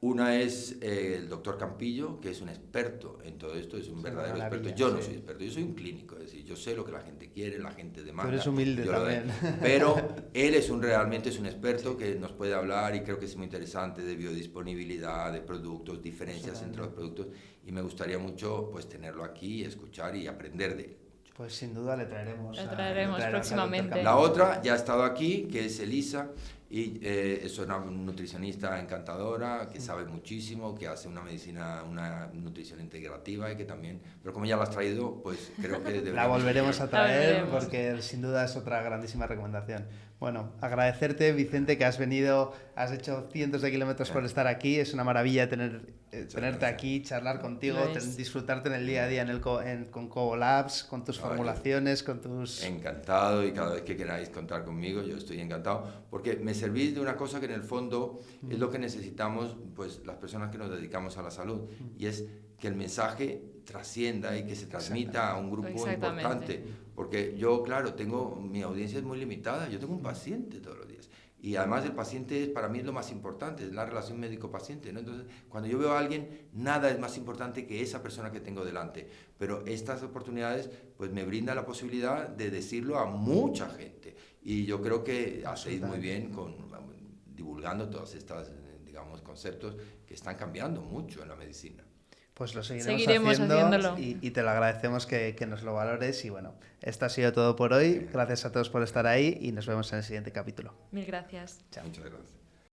Una es el doctor Campillo, que es un experto en todo esto, es un verdadero experto. Yo no soy experto, yo soy un clínico, es decir, yo sé lo que la gente quiere, la gente demanda. Tú eres humilde también. Pero él realmente es un experto que nos puede hablar y creo que es muy interesante de biodisponibilidad, de productos, diferencias entre los productos, y me gustaría mucho pues tenerlo aquí, escuchar y aprender de él. Pues sin duda le traeremos. Le traeremos próximamente. La otra ya ha estado aquí, que es Elisa, y es una nutricionista encantadora, que sabe muchísimo, que hace una nutrición integrativa y que también, pero como ya la has traído, pues creo que la volveremos a traer porque sin duda es otra grandísima recomendación. Bueno, agradecerte, Vicente, que has venido, has hecho cientos de kilómetros por estar aquí, es una maravilla tenerte aquí, charlar contigo, disfrutarte en el día a día con Cobolabs, con tus formulaciones, con tus... Encantado, y cada vez que queráis contar conmigo, yo estoy encantado, porque me servís de una cosa que en el fondo es lo que necesitamos pues las personas que nos dedicamos a la salud, y es que el mensaje trascienda y que se transmita a un grupo importante, porque yo, claro, mi audiencia es muy limitada, yo tengo un paciente todos los días, y además el paciente para mí es lo más importante, es la relación médico-paciente, ¿no? Entonces, cuando yo veo a alguien, nada es más importante que esa persona que tengo delante, pero estas oportunidades pues me brindan la posibilidad de decirlo a mucha gente, y yo creo que hacéis muy bien divulgando todos estos, digamos, conceptos que están cambiando mucho en la medicina. Pues lo seguiremos haciéndolo. Y te lo agradecemos que nos lo valores. Y bueno, esto ha sido todo por hoy. Gracias a todos por estar ahí y nos vemos en el siguiente capítulo. Mil gracias. Chao. Muchas gracias.